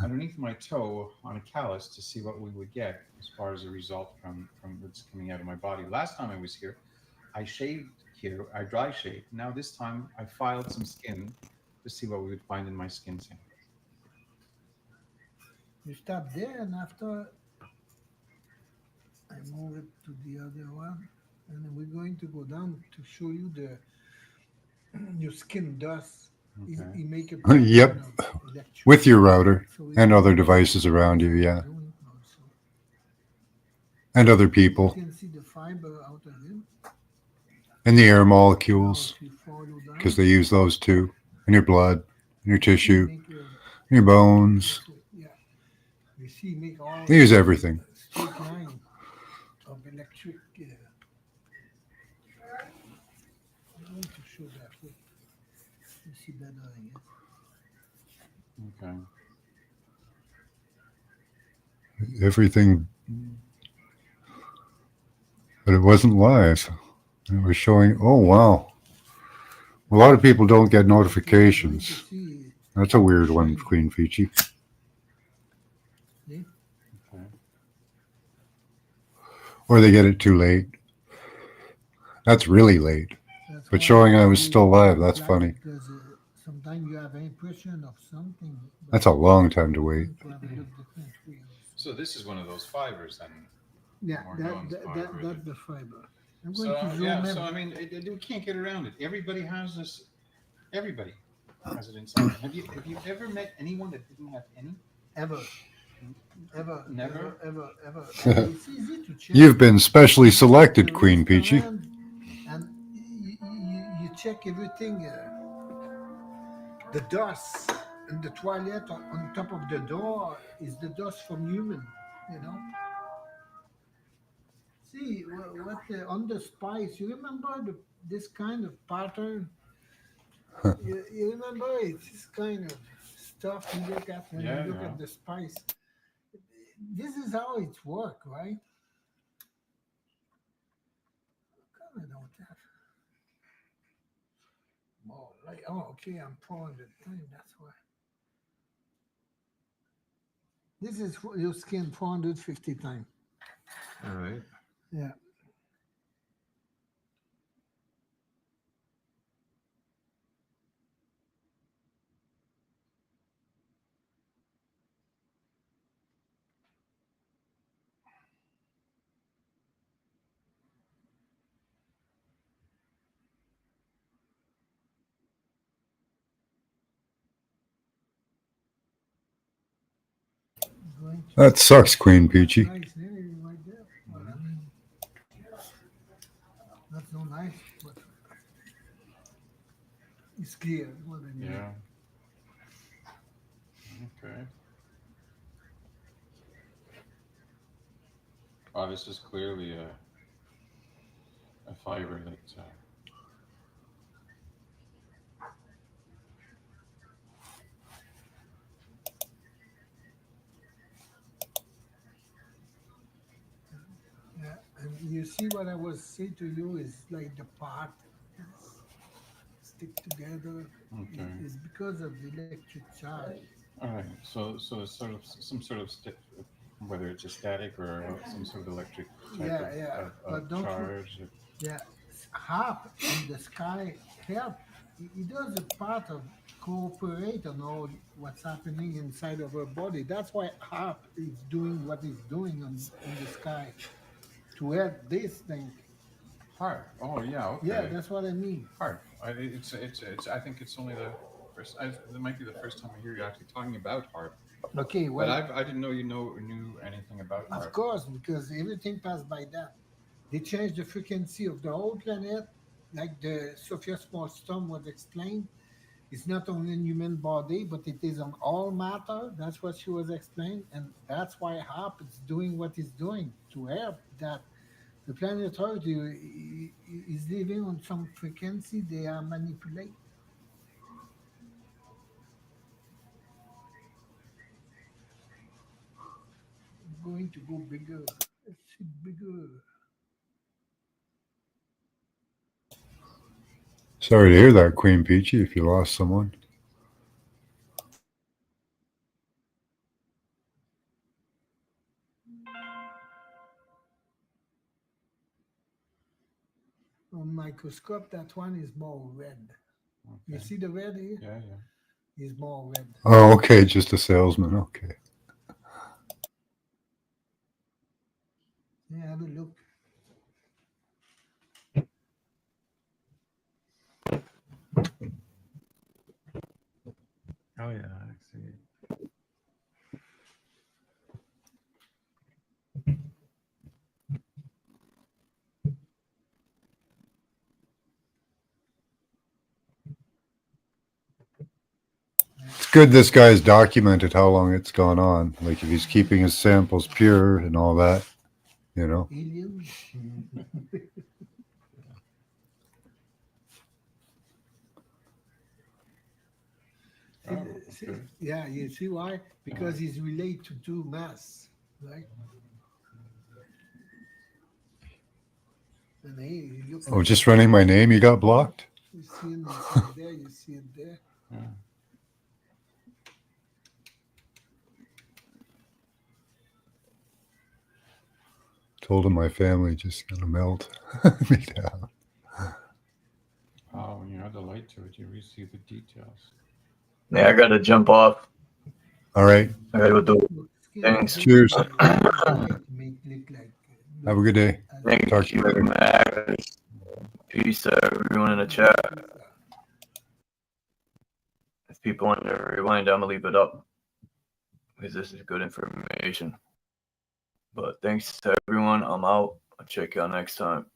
underneath my toe on a callus to see what we would get as far as a result from what's coming out of my body. Last time I was here, I shaved here, I dry shaved. Now this time I filed some skin to see what we would find in my skin sample. You stop there, and after I move it to the other one, and then we're going to go down to show you the your skin dust. Okay. You make a Yep, pattern of electric. with your router So we and can other see devices around you, yeah, doing also. and other You people, can see the fiber out of it. and the air Now, molecules, if you follow down, because they use those too, in your blood, in your you tissue, make a, in your bones. yeah. You see, make all They use everything. straight line of electric. I'm going to show that way. You see better, I guess. Okay. Everything, but it wasn't live. It was showing. Oh wow, a lot of people don't get notifications. That's a weird one, Queen Fiji. See? Okay. Or they get it too late. That's really late. That's But why showing I was we still live, that's flag, funny. because sometimes you have impression of something. but That's a long time to wait. to have a look different way also. So this is one of those fibers then. Yeah, Morgan's fiber. that's the fiber. I'm going So to zoom yeah, in. so I mean, we can't get around it. Everybody has this. Everybody has it inside. Have you ever met anyone that didn't have any? Ever. Never? Ever. It's easy to check. You've been specially selected, Queen Peachy. And you check everything. The dust in the toilet on top of the door is the dust from human, you know. See what on the spice. You remember this kind of pattern? You remember it's this kind of stuff you look at when you look at the spice. This is how it's work, right? Come, I don't have. Oh, like, okay, I'm 400 times, that's why. This is your skin 450 times. All right. Yeah. That sucks, Queen Peachy. Nice area right there. But I mean, not so nice, but it's clear what I mean. Yeah. Okay. Oh, this is clearly a fiber that. Yeah, and you see what I was saying to you is like the part stick together. Okay. It's because of the electric charge. All right. So it's sort of some sort of whether it's a static or some sort of electric type of don't charge. Yeah, HAP in the sky help. It does a part of cooperate on all what's happening inside of our body. That's why HAP is doing what it's doing in the sky to help this thing. HARP. Oh yeah. Okay. Yeah, that's what I mean. HARP. It's. I think it's only the first. It might be the first time I hear you actually talking about HARP. Okay. Well, but I didn't know you knew anything about HARP. Of course, because everything passed by that. They changed the frequency of the whole planet, like the Sophia Small Storm was explained. It's not only in human body, but it is on all matter. That's what she was explained, and that's why HAP is doing what it's doing to help that the planet Earth is living on some frequency they are manipulating. going to go bigger. Let's see bigger. Sorry to hear that, Queen Peachy, if you lost someone. On microscope, that one is more red. Okay. You see the red here? Yeah, yeah. It's more red. Oh, okay, just a salesman. Okay. Yeah, have a look. Oh yeah, I see. It's good this guy's documented how long it's gone on. Like if he's keeping his samples pure and all that, you know. Aliens. Yeah, you see why? Because he's related to two mass, right? And hey, you look Oh, just running my name, you got blocked? You see it there, you see it there. Yeah. Told him my family just gonna melt me down. Oh, when you add the light to it, you really see the details. Yeah, I gotta jump off. All right. I gotta go do things. Cheers. Make look like, Have a good day. Thank Talk to you later. Max. Peace out, everyone in the chat. If people want to rewind, I'm gonna leave it up because this is good information. But thanks to everyone. I'm out. I'll check y'all next time.